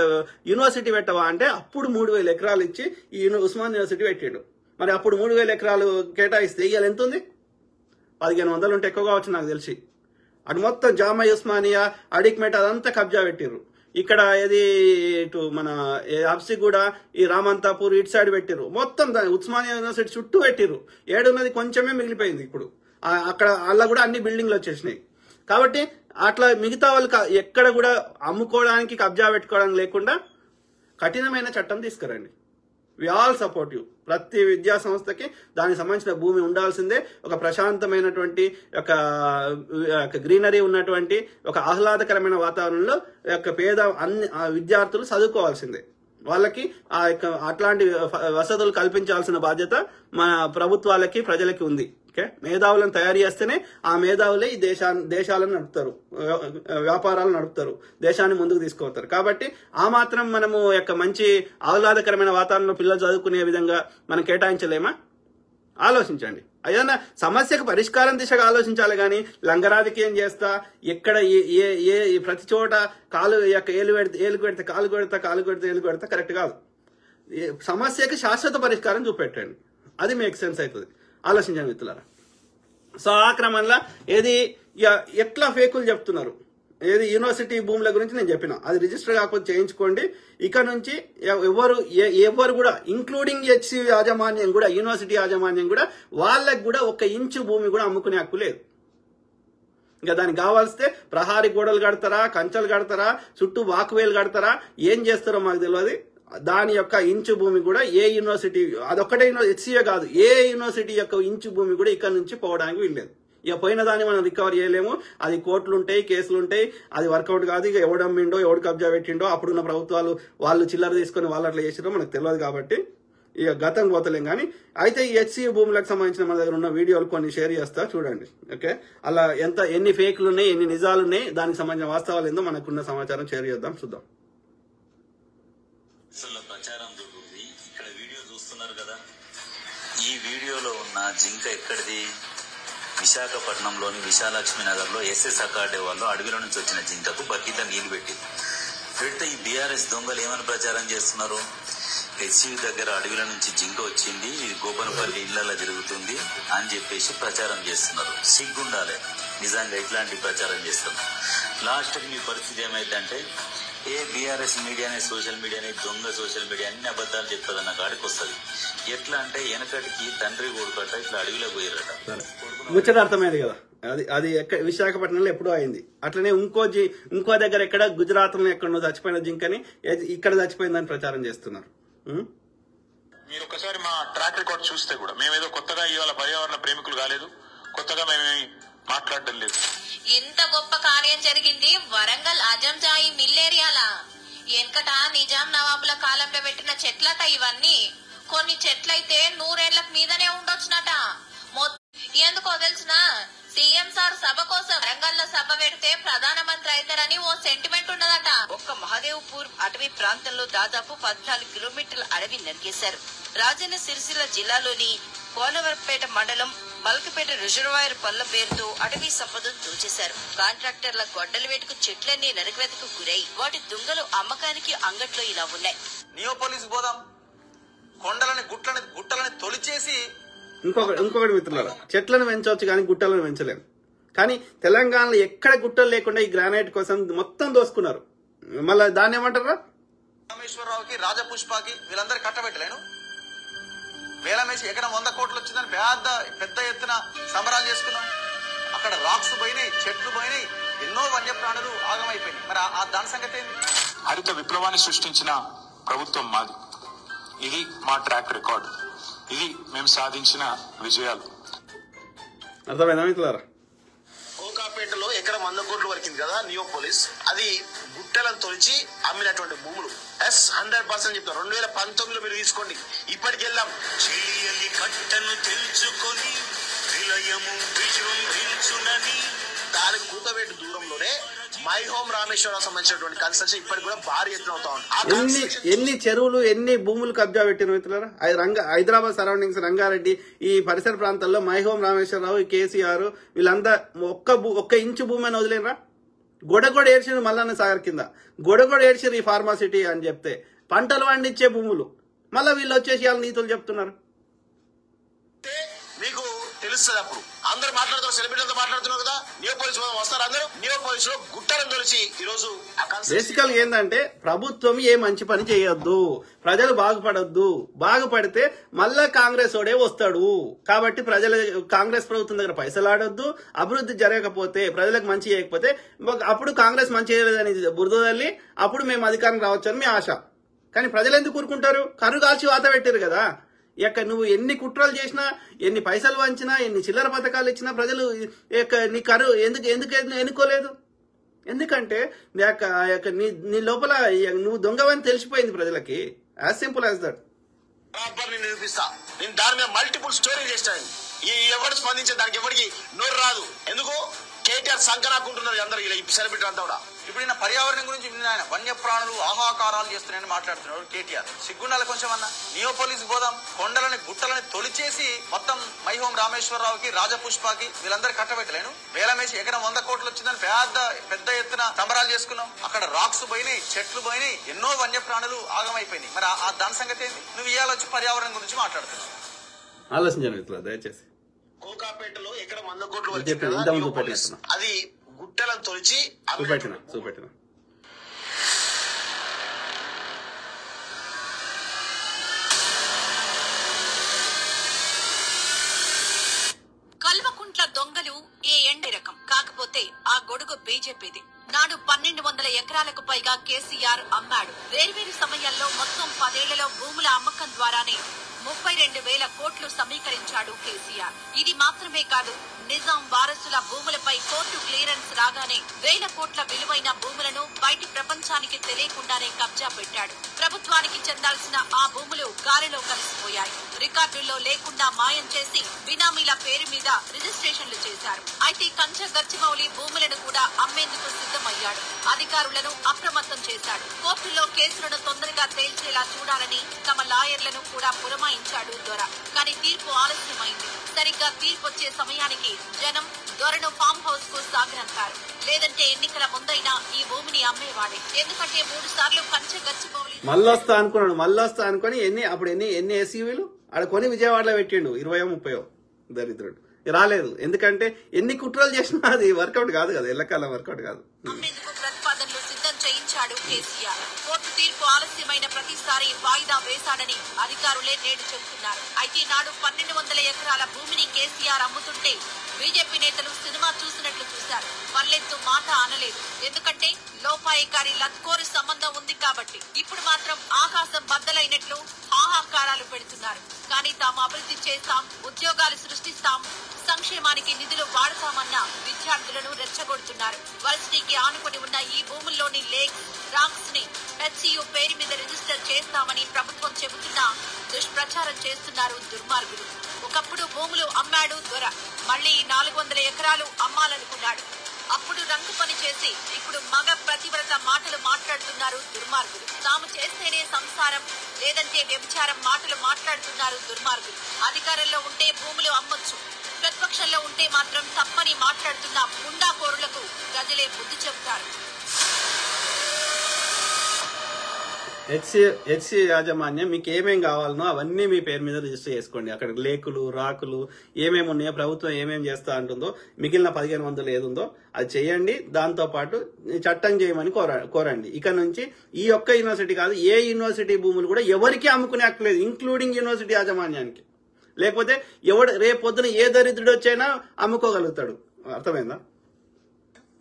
యూనివర్సిటీ పెట్టవా అంటే అప్పుడు 3000 ఎకరాలు ఇచ్చి ఈ ఉస్మాన్ యూనివర్సిటీ పెట్టాడు. మరి అప్పుడు 3000 ఎకరాలు కేటాయిస్తే ఇవాళ ఎంత ఉంది? 1500 ఉంటే ఎక్కువ కావచ్చు నాకు తెలిసి. అటు మొత్తం జామా ఉస్మానియా అడిక్మెట్ అదంతా కబ్జా పెట్టిర్రు. ఇక్కడ ఏది ఇటు మన హబ్సిగూడ ఈ రామంతాపూర్ ఇటు సైడ్ పెట్టిరు, మొత్తం ఉస్మానియా యూనివర్సిటీ చుట్టూ పెట్టిరు. ఏడున్నది కొంచెమే మిగిలిపోయింది. ఇప్పుడు అక్కడ అలా కూడా అన్ని బిల్డింగ్లు వచ్చేసినాయి. కాబట్టి అట్లా మిగతా వాళ్ళు ఎక్కడ కూడా అమ్ముకోవడానికి కబ్జా పెట్టుకోవడానికి లేకుండా కఠినమైన చట్టం తీసుకురండి. We all support you. ప్రతి విద్యా సంస్థకి దానికి సంబంధించిన భూమి ఉండాల్సిందే. ఒక ప్రశాంతమైనటువంటి ఒక గ్రీనరీ ఉన్నటువంటి ఒక ఆహ్లాదకరమైన వాతావరణంలో పేద అన్ని విద్యార్థులు చదువుకోవాల్సిందే. వాళ్ళకి అట్లాంటి వసతులు కల్పించాల్సిన బాధ్యత మన ప్రభుత్వాలకి ప్రజలకి ఉంది. ఓకే, మేధావులను తయారు చేస్తేనే ఆ మేధావులే ఈ దేశాలను నడుపుతారు, వ్యాపారాలు నడుపుతారు, దేశాన్ని ముందుకు తీసుకుపోతారు. కాబట్టి ఆ మాత్రం మనము మంచి ఆహ్లాదకరమైన వాతావరణంలో పిల్లలు చదువుకునే విధంగా మనం కేటాయించలేమా? ఆలోచించండి. ఏదైనా సమస్యకు పరిష్కారం దిశగా ఆలోచించాలి కానీ లంగరాజకీయం చేస్తా ఎక్కడ ఏ ప్రతి చోట ఏలు పెడితే కాలు కొడితే ఏలు కొడితే కరెక్ట్ కాదు. సమస్యకి శాశ్వత పరిష్కారం చూపెట్టండి, అది మేక్ సెన్స్ అవుతుంది. ఆలోచించండి మిత్రులారా. సో ఆ క్రమంలో ఏది ఎట్లా ఫేకులు చెప్తున్నారు, ఏది యూనివర్సిటీ భూముల గురించి నేను చెప్పిన, అది రిజిస్టర్ కాకపోతే చేయించుకోండి. ఇక నుంచి ఎవరు కూడా ఇంక్లూడింగ్ హెచ్సి యాజమాన్యం కూడా, యూనివర్సిటీ యాజమాన్యం కూడా, వాళ్ళకి కూడా 1 ఇంచు భూమి కూడా అమ్ముకునే హక్కు లేదు. ఇంకా దానికి కావాల్స్తే ప్రహారీ గోడలు కడతారా, కంచెలు కడతారా, చుట్టూ వాక్వేలు కడతారా, ఏం చేస్తారో మాకు తెలియదు. దాని యొక్క ఇంచు భూమి కూడా ఏ యూనివర్సిటీ, అదొక్కటే హెచ్సిఏ కాదు, ఏ యూనివర్సిటీ యొక్క ఇంచు భూమి కూడా ఇక్కడ నుంచి పోవడానికి వీల్లేదు. ఇక పోయిన దాన్ని మనం రికవర్ చేయలేము. అది కోర్టులు ఉంటాయి, కేసులు ఉంటాయి, అది వర్కౌట్ కాదు. ఇక ఎవడమ్మిండో ఎవడు కబ్జా పెట్టిండో అప్పుడున్న ప్రభుత్వాలు వాళ్ళు చిల్లర తీసుకొని వాళ్ళు అట్లా చేసిరో మనకు తెలియదు. కాబట్టి ఇక గతం పోతలేం. కానీ అయితే ఈ హెచ్సిఏ భూములకు సంబంధించిన మన దగ్గర ఉన్న వీడియోలు కొన్ని షేర్ చేస్తా, చూడండి. ఓకే, అలా ఎన్ని ఫేక్లు ఉన్నాయి, ఎన్ని నిజాలు ఉన్నాయి, దానికి సంబంధించిన వాస్తవాలు ఏందో మనకున్న సమాచారం షేర్ చేద్దాం, చూద్దాం. ప్రచారం జరుగుతుంది. ఇక్కడ వీడియో చూస్తున్నారు కదా, ఈ వీడియోలో ఉన్న జింక ఎక్కడిది? విశాఖపట్నంలోని విశాలక్ష్మి నగర్ లో ఎస్ఎస్ అకార్డే వాళ్ళు అడవిలో నుంచి వచ్చిన జింకకు బకెట్ల నీళ్లు పెడితే ఈ బీఆర్ఎస్ దొంగలు ఏమని ప్రచారం చేస్తున్నారు? హెచ్సియు దగ్గర అడవిల నుంచి జింక వచ్చింది, ఇది గోపనపల్లి ఇళ్లలో జరుగుతుంది అని చెప్పేసి ప్రచారం చేస్తున్నారు. సిగ్గుండాలి నిజంగా ఇట్లాంటి ప్రచారం చేస్తాం. లాస్ట్కి మీ పరిస్థితి ఏమైందంటే ఏ బీఆర్ఎస్ మీడియానే, సోషల్ మీడియానే, దొంగ సోషల్ మీడియా అన్ని అబద్ధాలు చెప్తుందన్న కాడికి వస్తుంది. ఎట్లా అంటే వెనకటికి తండ్రి కొడుకట ఇట్లా అడవిలో పోయారట. ముచ్చట అర్థమైంది కదా, అది విశాఖపట్నంలో ఎప్పుడో అయింది. అట్లనే ఇంకో దగ్గర ఎక్కడ గుజరాత్ లో ఎక్కడో చచ్చిపోయిన జింకని ఇక్కడ చచ్చిపోయిందని ప్రచారం చేస్తున్నారు. మీరు ఒకసారి మా ట్రాక్ రికార్డ్ చూస్తే కూడా మేమేదో కొత్తగా ఇవాళ పర్యావరణ ప్రేమికులు కాలేదు, కొత్తగా మేమేమి మాట్లాడడం లేదు. ఇంత గొప్ప కార్యం జరిగింది వరంగల్ అజంజాయి మిల్ ఏరియాలా. వెనకట నిజాం నవాబుల కాలంలో పెట్టిన చెట్లట ఇవన్నీ. కొన్ని చెట్లయితే 100 ఏళ్లకు మీదనే ఉండొచ్చునట. ఎందుకో తెలుసునా, సీఎం సార్ సభ కోసం వరంగల్లో సభ పెడితే ప్రధానమంత్రి అవుతారని ఓ సెంటిమెంట్ ఉన్నదట. ఒక్క మహదేవ్పూర్ అటవీ ప్రాంతంలో దాదాపు 14 కిలోమీటర్ల అడవి నరికేశారు. రాజన్న సిరిసిల్ల జిల్లాలోని కోనవరపేట మండలం మల్కపేట రిజర్వాయర్ పనుల పేరుతో అటవీ సంపదను దోచేశారు. కాంట్రాక్టర్ల గొడ్డలి వేటుకు చెట్లన్నీ నరికివేతకు గురై వాటి దుంగలు అమ్మకానికి అంగట్లో ఇలా ఉన్నాయి. నియోపోలిస్ పోదాం, కొండలని గుట్టలని తొలిచేసి. ఇంకొకటి మిత్రులారా, చెట్లను పెంచవచ్చు కానీ గుట్టలను పెంచలేం. కానీ తెలంగాణలో ఎక్కడ గుట్టలు లేకుండా ఈ గ్రానైట్ కోసం మొత్తం దోసుకున్నారు. మళ్ళీ దాన్ని ఏమంటారా? రామేశ్వరరావుకి, రాజపుష్పకి వీళ్ళందరూ కట్టబెట్టలేను. వేలమేసి ఎకరం 100 కోట్లు వచ్చిందని పెద్ద ఎత్తున సంబరాలు చేసుకున్నాం. అక్కడ రాక్స్ పోయినాయి, చెట్లు పోయినాయి, ఎన్నో వన్యప్రాణులు ఆగమైపోయినాయి. మరి దాని సంగతి ఏంటి? హరిత విప్లవాన్ని సృష్టించిన ప్రభుత్వం మాది. ఇది మా ట్రాక్ రికార్డ్, ఇది మేము సాధించిన విజయాలు. అర్థమైందా మిత్రులారా? కోకాపేటలో ఎకరం 100 కోట్లు వరకింది కదా నియోపోలిస్. అది గుట్టలను తొలిచి అమ్మినటువంటి భూములు. 100% చెప్తాం. 2019లో మీరు తీసుకోండి. ఇప్పటికెళ్ళాం. చెయ్యలి కట్టను తెలుసుకొని విలయము విజృంభించునని దానికి కూతవేటు దూరంలోనే మై హోమ్ రామేశ్వరరావు సంబంధించినటువంటి కన్స్ట్రక్షన్ ఇప్పటికి కూడా భారీ ఎత్తున అవుతా ఉంది. ఎన్ని చెరువులు, ఎన్ని భూములు కబ్జా పెట్టిన మిత్రులారా. హైదరాబాద్ సరౌండింగ్స్, రంగారెడ్డి ఈ పరిసర ప్రాంతాల్లో మై హోమ్ రామేశ్వరరావు, కేసీఆర్ వీళ్ళంతా ఒక్క ఇంచు భూమి అని వదిలేరా. గొడగొడ ఏడ్చిరు మల్లన్న సాగర్ కింద, గొడగొడ ఏడ్చిరు ఈ ఫార్మాసిటీ అని చెప్తే. పంటలు పండించే భూములు మళ్ళీ వీళ్ళు వచ్చేసి వాళ్ళ నీతులు చెప్తున్నారు. మీకు తెలుస్తుంది. అప్పుడు అందరూ మాట్లాడుతున్నారు, సెలబ్రిటీలతో మాట్లాడుతున్నారు కదా. నియో పోలీసు వస్తారు, అందరూ నియో పోలీసులో గుట్టలను తొలిచి ఈ రోజు బేసికల్ ఏంటంటే ప్రభుత్వం ఏ మంచి పని చేయొద్దు, ప్రజలు బాగుపడొద్దు. బాగుపడితే మళ్ళా కాంగ్రెస్ ఓడే వస్తాడు. కాబట్టి ప్రజలు కాంగ్రెస్ ప్రభుత్వం దగ్గర పైసలు ఆడొద్దు. అభివృద్ధి జరగకపోతే, ప్రజలకు మంచి చేయకపోతే అప్పుడు కాంగ్రెస్ మంచి చేయలేదని బురదల్లి అప్పుడు మేము అధికారం రావచ్చని మీ ఆశ. కానీ ప్రజలు ఎందుకు కూరుకుంటారు? కరు కాల్చి వాత పెట్టారు కదా. నువ్వు ఎన్ని కుట్రలు చేసినా, ఎన్ని పైసలు వంచినా, ఎన్ని చిల్లర పథకాలు ఇచ్చినా ప్రజలు నీ కరు ఎందుకు ఎన్నుకోలేదు? ఎందుకంటే నీ లోపల నువ్వు దొంగవని తెలిసిపోయింది ప్రజలకి. As simple as that. నేను నిరూపిస్తా. నేను దాని మీద మల్టిపుల్ స్టోరీ చేస్తాను. ఎవరు స్పందించే దానికి ఎవరికి నోరు రాదు. ఎందుకు? కేటీఆర్ సంకనాకుంటున్నారు అందరు ఈ సెలబ్రిటీ అంతా కూడా. ఇప్పుడు ఈయన పర్యావరణం గురించి ఆయన వన్యప్రాణులు ఆహాకారాలు చేస్తున్నాయని మాట్లాడుతున్నాడు కేటీఆర్. సిగ్గుండాలి కొంచెం అన్న. నియోపోలిస్ పోదాం, కొండలని గుట్టలని తొలిచేసి మొత్తం మైహోం రామేశ్వరరావుకి, రాజపుష్పకి వీళ్ళందరూ కట్టబెట్టలేను. వేలమేసి ఎకరం 100 కోట్లు వచ్చిందని పెద్ద ఎత్తున సంబరాలు చేసుకున్నాం. అక్కడ రాక్స్ పోయినాయి, చెట్లు పోయినాయి, ఎన్నో వన్యప్రాణులు ఆగమైపోయినాయి. మరి ఆ దాని సంగతి ఏంది? నువ్వు ఇవాళ వచ్చి పర్యావరణం గురించి మాట్లాడుతున్నావు. ఆలోచించండి దయచేసి. కోకాపేటలో ఎకరం 100 కోట్లు అది గుట్టలను తొలిచి చూపెట్టిన కల్వకుంట్ల దొంగలు ఏ ఎండి రకం కాకపోతే ఆ గొడుగు బీజేపీది. నాడు 1200 ఎకరాలకు పైగా కేసీఆర్ అమ్మాడు. వేర్వేరు సమయాల్లో మొత్తం 10 ఏళ్లలో భూముల అమ్మకం ద్వారానే 32,000 కోట్లు సమీకరించాడు కేసీఆర్. ఇది మాత్రమే కాదు, నిజాం వారసుల భూములపై కోర్టు క్లియరెన్స్ రాగానే 1000 కోట్ల విలువైన భూములను బయటి ప్రపంచానికి తెలియకుండానే కబ్జా పెట్టాడు. ప్రభుత్వానికి చెందాల్సిన ఆ భూములు గాలిలో కలిసిపోయాయి. రికార్డుల్లో లేకుండా మాయం చేసి బినామీల పేరు మీద రిజిస్ట్రేషన్లు చేశారు. అయితే కంచ గచ్చిమౌళి భూములను కూడా అమ్మేందుకు సిద్ధమయ్యాడు. అధికారులను అప్రమత్తం చేశాడు. కోర్టులో కేసులను తొందరగా తేల్చేలా చూడాలని తమ లాయర్లను కూడా పురమాయించాడు దొర. కానీ తీర్పు ఆలస్యమైంది. సరిగ్గా తీర్పు వచ్చే సమయానికి జనం దొరను ఫామ్ హౌస్ కు సాగనంపారు. లేదంటే ఎన్నికల ముందైనా ఈ భూమిని అమ్మేవాడే. ఎందుకంటే 3 సార్లు కంచ గచ్చిమౌళి మళ్ళొస్తా అనుకుని ఎన్ని ఎస్యూవీలు ఆడ కొని విజయవాడలో పెట్టిండు. 20-30 దరిద్రుడు రాలేదు. ఎందుకంటే ఎన్ని కుట్రలు చేసినా అది వర్కౌట్ కాదు కదా, ఎల్లకాలం వర్కౌట్ కాదు. అమ్మేందుకు ప్రతిపాదనలు సిద్ధం చేయించాడు కేసీఆర్. కోర్టు తీర్పు ఆలస్యమైన ప్రతిసారి వాయిదా వేశాడని అధికారులే నేడు చెబుతున్నారు. అయితే నాడు 1200 ఎకరాల భూమిని కేసీఆర్ అమ్ముతుంటే బీజేపీ నేతలు సినిమా చూసినట్లు చూశారు. పల్లెత్తు మాట అనలేదు. ఎందుకంటే లోపాయికారి లత్కోరు సంబంధం ఉంది కాబట్టి. ఇప్పుడు మాత్రం ఆకాశం బద్దలైనట్లు ఆహాకారాలు పెడుతున్నారు. కానీ తాము అభివృద్ధి చేస్తాం, ఉద్యోగాలు సృష్టిస్తాం, సంక్షేమానికి నిధులు వాడతామన్న విద్యార్థులను రెచ్చగొడుతున్నారు. వర్సిటీకి ఆనుకుని ఉన్న ఈ భూముల్లోని లేక్స్, రాక్స్ ని హెచ్సియు పేరు మీద రిజిస్టర్ చేస్తామని ప్రభుత్వం చెబుతున్నా దుష్ప్రచారం చేస్తున్నారు దుర్మార్గులు. ఒకప్పుడు భూములు అమ్మాడు దొర, మళ్లీ 400 ఎకరాలు అమ్మాలనుకున్నాడు. అప్పుడు రంగు పని చేసి ఇప్పుడు మగ ప్రతివ్రత మాటలు మాట్లాడుతున్నారు దుర్మార్గులు. తాము చేస్తేనే సంసారం, లేదంటే వ్యభిచారం మాటలు మాట్లాడుతున్నారు దుర్మార్గులు. అధికారంలో ఉంటే భూములు అమ్మొచ్చు, ప్రతిపక్షంలో ఉంటే మాత్రం తప్పని మాట్లాడుతున్న పుండాకోరులకు ప్రజలే బుద్ధి చెబుతారు. హెచ్సి యాజమాన్యం మీకు ఏమేం కావాలనో అవన్నీ మీ పేరు మీద రిజిస్టర్ చేసుకోండి. అక్కడ లేకులు, రాకులు ఏమేమి ఉన్నాయో, ప్రభుత్వం ఏమేమి చేస్తా అంటుందో, మిగిలిన 1500 ఏదుందో అది చేయండి. దాంతో పాటు చట్టం చేయమని కోరండి. ఇక నుంచి ఈ ఒక్క యూనివర్సిటీ కాదు, ఏ యూనివర్సిటీ భూములు కూడా ఎవరికి అమ్ముకునే హక్కులేదు, ఇంక్లూడింగ్ యూనివర్సిటీ యాజమాన్యానికి. లేకపోతే రేపు పొద్దున ఏ దరిద్రుడు వచ్చైనా అమ్ముకోగలుగుతాడు. అర్థమైందా?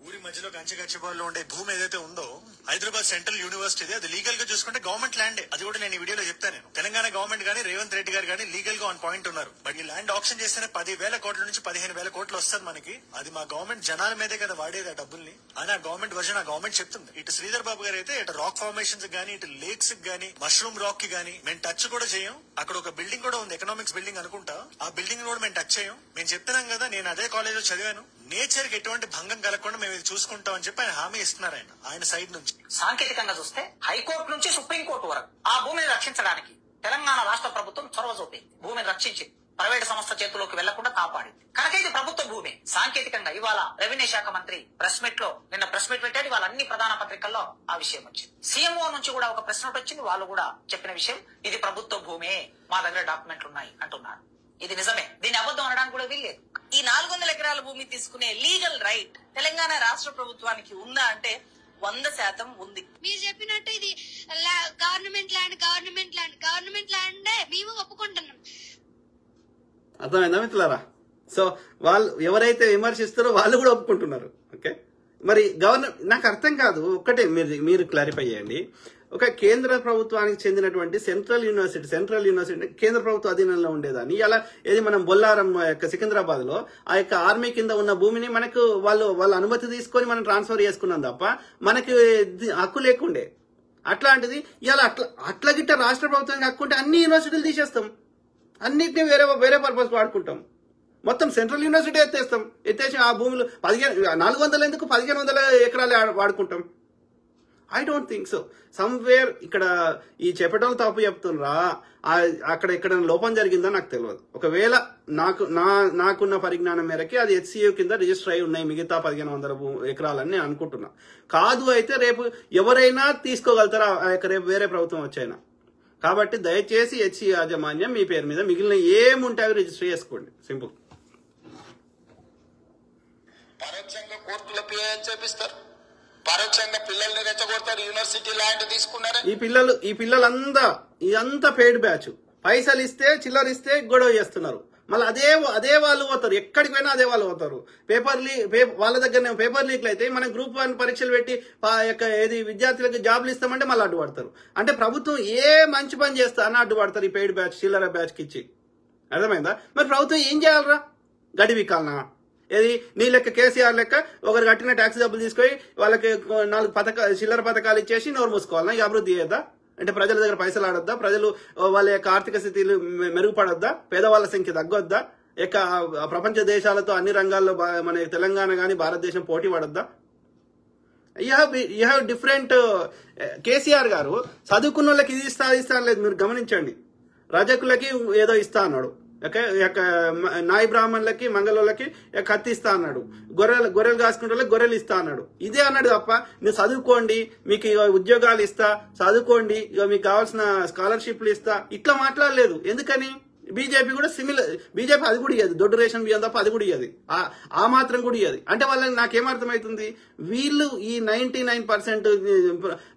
ఊరి మధ్యలో కంచగచ్చిబాల్లో ఉండే భూమి ఏదైతే ఉందో హైదరాబాద్ సెంట్రల్ యూనివర్సిటీ, అది లీగల్ గా చూసుకుంటే గవర్నమెంట్ ల్యాండే. అది కూడా నేను ఈ వీడియోలో చెప్తాను. తెలంగాణ గవర్నమెంట్ గానీ రేవంత్ రెడ్డి గారు కానీ లీగల్ గా ఆన్ పాయింట్ ఉన్నారు. బట్ ఈ ల్యాండ్ ఆప్షన్ చేస్తేనే 10,000 కోట్ల నుంచి 15,000 కోట్లు వస్తుంది మనకి. అది మా గవర్నమెంట్ జనాల మీదే కదా వాడేది ఆ డబ్బుల్ని. అని ఆ గవర్నమెంట్ వర్షన్ ఆ గవర్నమెంట్ చెప్తుంది. ఇటు శ్రీధర్ బాబు గారు అయితే ఇటు రాక్ ఫార్మేషన్స్ గానీ, ఇటు లేక్స్ గానీ, మష్రూమ్ రాక్ కి గానీ మేము టచ్ కూడా చేయం. అక్కడ ఒక బిల్డింగ్ కూడా ఉంది, ఎకనామిక్స్ బిల్డింగ్ అనుకుంటా. ఆ బిల్డింగ్ కూడా మేము టచ్ చేయం. మేము చెప్తున్నాం కదా, నేను అదే కాలేజ్ లో చదివాను. నేచర్ కి ఎటువంటి భంగం కలగకుండా మేము ఇది చూసుకుంటాం అని చెప్పి ఆయన హామీ ఇస్తున్నారు ఆయన సైడ్ నుంచి. సాంకేతికంగా చూస్తే హైకోర్టు నుంచి సుప్రీంకోర్టు వరకు ఆ భూమిని రక్షించడానికి తెలంగాణ రాష్ట్ర ప్రభుత్వం చొరవ చూపింది. భూమిని రక్షించింది, ప్రైవేట్ సంస్థ చేతుల్లోకి వెళ్లకుండా కాపాడింది. కనుక ఇది ప్రభుత్వ భూమి. సాంకేతికంగా ఇవాళ రెవెన్యూ శాఖ మంత్రి నిన్న ప్రెస్ మీట్ పెట్టాడు. ఇవాళ అన్ని ప్రధాన పత్రికల్లో ఆ విషయం వచ్చింది. సీఎంఓ నుంచి కూడా ఒక ప్రెస్ నోట్ వచ్చింది. వాళ్ళు కూడా చెప్పిన విషయం ఇది ప్రభుత్వ భూమే, మా దగ్గర డాక్యుమెంట్లు ఉన్నాయి అంటున్నారు. ఇది నిజమే, దీన్ని అబద్ధం అనడానికి కూడా వీల్లేదు. ఈ 400 ఎకరాల భూమి తీసుకునే లీగల్ రైట్ తెలంగాణ రాష్ట్ర ప్రభుత్వానికి ఉందా అంటే 100% ఉంది. మీరు చెప్పినట్టు ఇది గవర్నమెంట్ ల్యాండ్ మేము ఒప్పుకుంటున్నాం. అర్థమైందా మిత్రులారా? సో వాళ్ళు ఎవరైతే విమర్శిస్తారో వాళ్ళు కూడా ఒప్పుకుంటున్నారు. ఓకే, మరి నాకు అర్థం కాదు. ఒక్కటే మీరు క్లారిఫై చేయండి. ఒక కేంద్ర ప్రభుత్వానికి చెందినటువంటి సెంట్రల్ యూనివర్సిటీ కేంద్ర ప్రభుత్వ అధీనంలో ఉండేదాన్ని ఇలా ఏది మనం బొల్లారం యొక్క సికింద్రాబాద్ లో ఆ యొక్క ఆర్మీ కింద ఉన్న భూమిని మనకు వాళ్ళ అనుమతి తీసుకొని మనం ట్రాన్స్ఫర్ చేసుకున్నాం తప్ప మనకి హక్కు లేకుండే. అట్లాంటిది ఇలా అట్లా గిట్ట రాష్ట్ర ప్రభుత్వానికి హక్కుంటే అన్ని యూనివర్సిటీలు తీసేస్తాం, అన్నిటిని వేరే పర్పస్ వాడుకుంటాం. మొత్తం సెంట్రల్ యూనివర్సిటీ ఎత్తేసి ఆ భూములు 400 ఎందుకు 1500 ఎకరాలు వాడుకుంటాం. I don't think so. Somewhere ఇక్కడ ఈ చెప్పటం తప్పు చెప్తున్నరా, అక్కడ ఎక్కడ లోపం జరిగిందో నాకు తెలియదు. ఒకవేళ నాకున్న పరిజ్ఞానం మేరకి అది HCU కింద రిజిస్టర్ అయి ఉన్నాయి మిగతా 1500 ఎకరాలని నేను అనుకుంటున్నా. కాదు అయితే రేపు ఎవరైనా తీసుకోగలుగుతారా రేపు వేరే ప్రభుత్వం వచ్చైనా. కాబట్టి దయచేసి HCU యాజమాన్యం మీ పేరు మీద మిగిలిన ఏముంటే అవి రిజిస్టర్ చేసుకోండి. సింపుల్. పరోక్షంగా కోర్టులో పిఏఎల్ చేపిస్తారు, పరోక్షంగా పిల్లల్ని రెచ్చగొడతారు. యూనివర్సిటీ ల్యాండ్ తీసుకున్నారు. ఈ పిల్లలంతా ఇదంతా పెయిడ్ బ్యాచ్. పైసలు ఇస్తే చిల్లర ఇస్తే గొడవ చేస్తున్నారు. మళ్ళీ అదే వాళ్ళు పోతారు, ఎక్కడికి పోయినా అదే వాళ్ళు పోతారు. వాళ్ళ దగ్గర పేపర్ లీక్లు అయితే మనం గ్రూప్ 1 పరీక్షలు పెట్టి ఏది విద్యార్థులకు జాబ్లు ఇస్తామంటే మళ్ళీ అడ్డుపడతారు. అంటే ప్రభుత్వం ఏ మంచి పని చేస్తా అని అడ్డుపడతారు ఈ పెయిడ్ బ్యాచ్ చిల్లర బ్యాచ్కి ఇచ్చి. అర్థమైందా? మరి ప్రభుత్వం ఏం చేయాలరా? గడివికాలనా? ఏది నీ లెక్క కేసీఆర్ లెక్క ఒకరు కట్టిన ట్యాక్స్ డబ్బులు తీసుకొని వాళ్ళకి 4 చిల్లర పథకాలు ఇచ్చేసి నోరు మూసుకోవాలన్నా? ఈ అభివృద్ధి చేయొద్దా? అంటే ప్రజల దగ్గర పైసలు ఆడొద్దా? ప్రజలు వాళ్ళ యొక్క ఆర్థిక స్థితిలు మెరుగుపడొద్దా? పేదవాళ్ళ సంఖ్య తగ్గొద్దా? ప్రపంచ దేశాలతో అన్ని రంగాల్లో మన తెలంగాణ కానీ భారతదేశం పోటీ పడొద్దా? You have different. కేసీఆర్ గారు చదువుకున్న వాళ్ళకి ఇది ఇస్తా లేదు. మీరు గమనించండి. రజకులకి ఏదో ఇస్తా అన్నాడు, నాయి బ్రాహ్మణులకి మంగళోళ్ళకి కత్తి ఇస్తా అన్నాడు, గొర్రెలు కాసుకునే వాళ్ళకి గొర్రెలు ఇస్తా అన్నాడు. ఇదే అన్నాడు తప్ప మీరు చదువుకోండి, మీకు ఉద్యోగాలు ఇస్తా, చదువుకోండి, మీకు కావాల్సిన స్కాలర్షిప్లు ఇస్తా, ఇట్లా మాట్లాడలేదు. ఎందుకని? బీజేపీ కూడా బీజేపీ అది కూడా ఇయ్యదు. దొడ్డు రేషన్ బియ్యం తప్ప అది కూడా ఇయ్యదు, ఆ మాత్రం కూడా ఇయ్యదు. అంటే వాళ్ళని నాకేమర్థమవుతుంది, వీళ్ళు ఈ 99%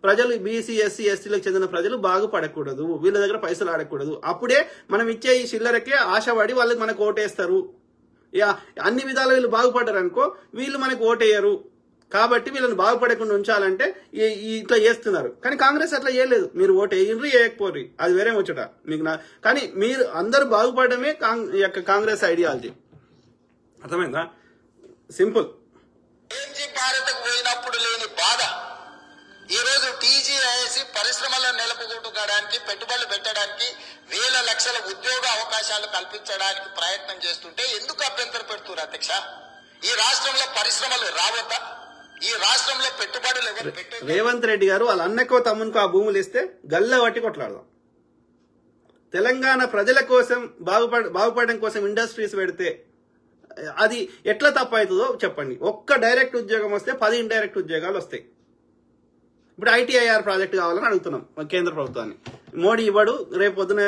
ప్రజలు బీసీ ఎస్సీ ఎస్టీలకు చెందిన ప్రజలు బాగుపడకూడదు, వీళ్ళ దగ్గర పైసలు ఆడకూడదు. అప్పుడే మనం ఇచ్చే ఈ చిల్లరకే ఆశపడి వాళ్ళకి మనకు ఓటేస్తారు. అన్ని విధాలు వీళ్ళు బాగుపడ్డారు అనుకో, వీళ్ళు మనకు ఓటేయరు. కాబట్టి వీళ్ళని బాగుపడకుండా ఉంచాలంటే ఇట్లా చేస్తున్నారు. కానీ కాంగ్రెస్ అట్లా చేయలేదు. మీరు ఓటు వేయండి వేయకపోర్రి, అది వేరే ముచ్చట మీకు. కానీ మీరు అందరూ బాగుపడమే కాంగ్రెస్ ఐడియాలజీ. అర్థమైందా? సింపుల్. భారత్కు పోయినప్పుడు లేని బాధ ఈ రోజు TGIS పరిశ్రమలను నెలకొల్పుకోవడానికి, పెట్టుబడులు పెట్టడానికి, వేల లక్షల ఉద్యోగ అవకాశాలు కల్పించడానికి ప్రయత్నం చేస్తుంటే ఎందుకు అభ్యంతరం పెడుతున్నారు అధ్యక్ష? ఈ రాష్ట్రంలో పరిశ్రమలు రావద్దా? ఈ రాష్ట్రంలో పెట్టుబడులు ఎవరు పెట్టారు? రేవంత్ రెడ్డి గారు వాళ్ళ అన్నకో తమ్మునికో ఆ భూములు ఇస్తే గల్ల పట్టి కొట్లాడదాం. తెలంగాణ ప్రజల కోసం బాగుపడడం కోసం ఇండస్ట్రీస్ పెడితే అది ఎట్లా తప్పవుతుందో చెప్పండి. ఒక్క డైరెక్ట్ ఉద్యోగం వస్తే 10 ఇండైరెక్ట్ ఉద్యోగాలు వస్తాయి. ఇప్పుడు ITIR ప్రాజెక్ట్ కావాలని అడుగుతున్నాం కేంద్ర ప్రభుత్వాన్ని. మోడీ ఇవ్వడు. రేపు పొద్దున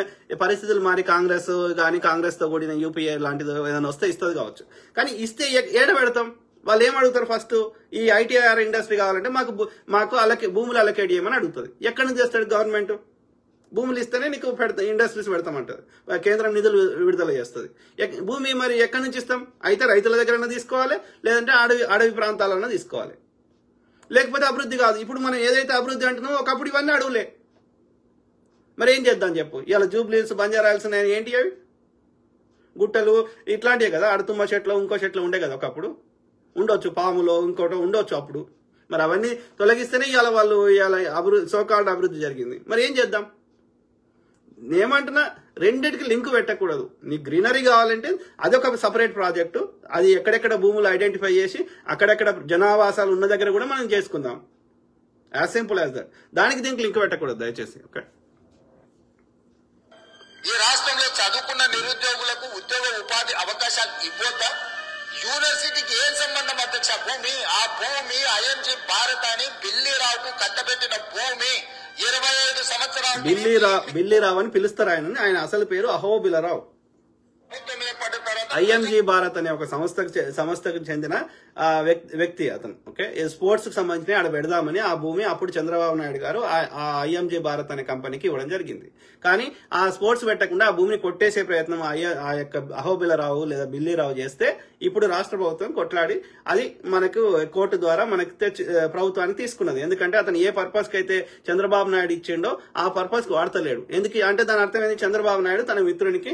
పరిస్థితులు మారి కాంగ్రెస్ తో కూడిన UPA లాంటిది ఏదైనా వస్తే ఇస్తుంది కావచ్చు. కానీ ఇస్తే ఏడ పెడతాం? వాళ్ళు ఏం అడుగుతారు? ఫస్ట్ ఈ ITIR ఇండస్ట్రీ కావాలంటే మాకు భూములు అలకేట్ చేయమని అడుగుతుంది. ఎక్కడి నుంచి చేస్తాడు గవర్నమెంట్? భూములు ఇస్తేనే నీకు ఇండస్ట్రీస్ పెడతామంటది. కేంద్రం నిధులు విడుదల చేస్తుంది. భూమి మరి ఎక్కడి నుంచి ఇస్తాం? అయితే రైతుల దగ్గర తీసుకోవాలి, లేదంటే అడవి ప్రాంతాలన్నా తీసుకోవాలి. లేకపోతే అభివృద్ధి కాదు. ఇప్పుడు మనం ఏదైతే అభివృద్ధి అంటున్నామో ఒకప్పుడు ఇవన్నీ అడవులే. మరి ఏం చేద్దాం చెప్పు? ఇలా జూబ్లీస్, బంజారాల్స్ ఏంటి అవి? గుట్టలు ఇట్లాంటివి కదా. అడుతుమ్మ చెట్లు ఇంకో చెట్లు ఉండే కదా ఒకప్పుడు. ఉండొచ్చు, పాములో ఇంకోటో ఉండొచ్చు అప్పుడు. మరి అవన్నీ తొలగిస్తేనే ఇవాళ సోకాల్డ్ అభివృద్ధి జరిగింది. మరి ఏం చేద్దాం? నేమంటున్నా, రెండిటికి లింక్ పెట్టకూడదు. నీకు గ్రీనరీ కావాలంటే అదొక సపరేట్ ప్రాజెక్టు. అది ఎక్కడెక్కడ భూములు ఐడెంటిఫై చేసి అక్కడెక్కడ జనావాసాలు ఉన్న దగ్గర కూడా మనం చేసుకుందాం. As simple as that. దానికి దీనికి లింక్ పెట్టకూడదు దయచేసి. ఓకే. ఈ రాష్ట్రంలో చదువుకున్న నిరుద్యోగులకు ఉద్యోగ ఉపాధి అవకాశాలు ఇవ్వద్దా? యూనివర్సిటీకి ఏం సంబంధం అధ్యక్ష? ఆ భూమి IMG భారత్ అని బిల్లీరావుకు కట్టబెట్టిన భూమి 25 సంవత్సరాలు. బిల్లీరావు అని పిలుస్తారు ఆయన అసలు పేరు అహోబిలరావు. ఐఎంజీ భారత్ అనే ఒక సంస్థకు చెందిన వ్యక్తి అతను. ఓకే, స్పోర్ట్స్ కు సంబంధించిన ఆడ పెడదామని ఆ భూమి అప్పుడు చంద్రబాబు నాయుడు గారు ఆ ఐఎంజీ భారత్ అనే కంపెనీకి ఇవ్వడం జరిగింది. కానీ ఆ స్పోర్ట్స్ పెట్టకుండా ఆ భూమిని కొట్టేసే ప్రయత్నం ఆ యొక్క అహోబిలరావు లేదా బిల్లీరావు చేస్తే ఇప్పుడు రాష్ట్ర ప్రభుత్వం కొట్లాడి అది మనకు కోర్టు ద్వారా మనకి ప్రభుత్వానికి తీసుకున్నది. ఎందుకంటే అతను ఏ పర్పస్ కి అయితే చంద్రబాబు నాయుడు ఇచ్చిండో ఆ పర్పస్ కు వాడతలేడు. ఎందుకు అంటే దాని అర్థం ఏంటి, చంద్రబాబు నాయుడు తన మిత్రునికి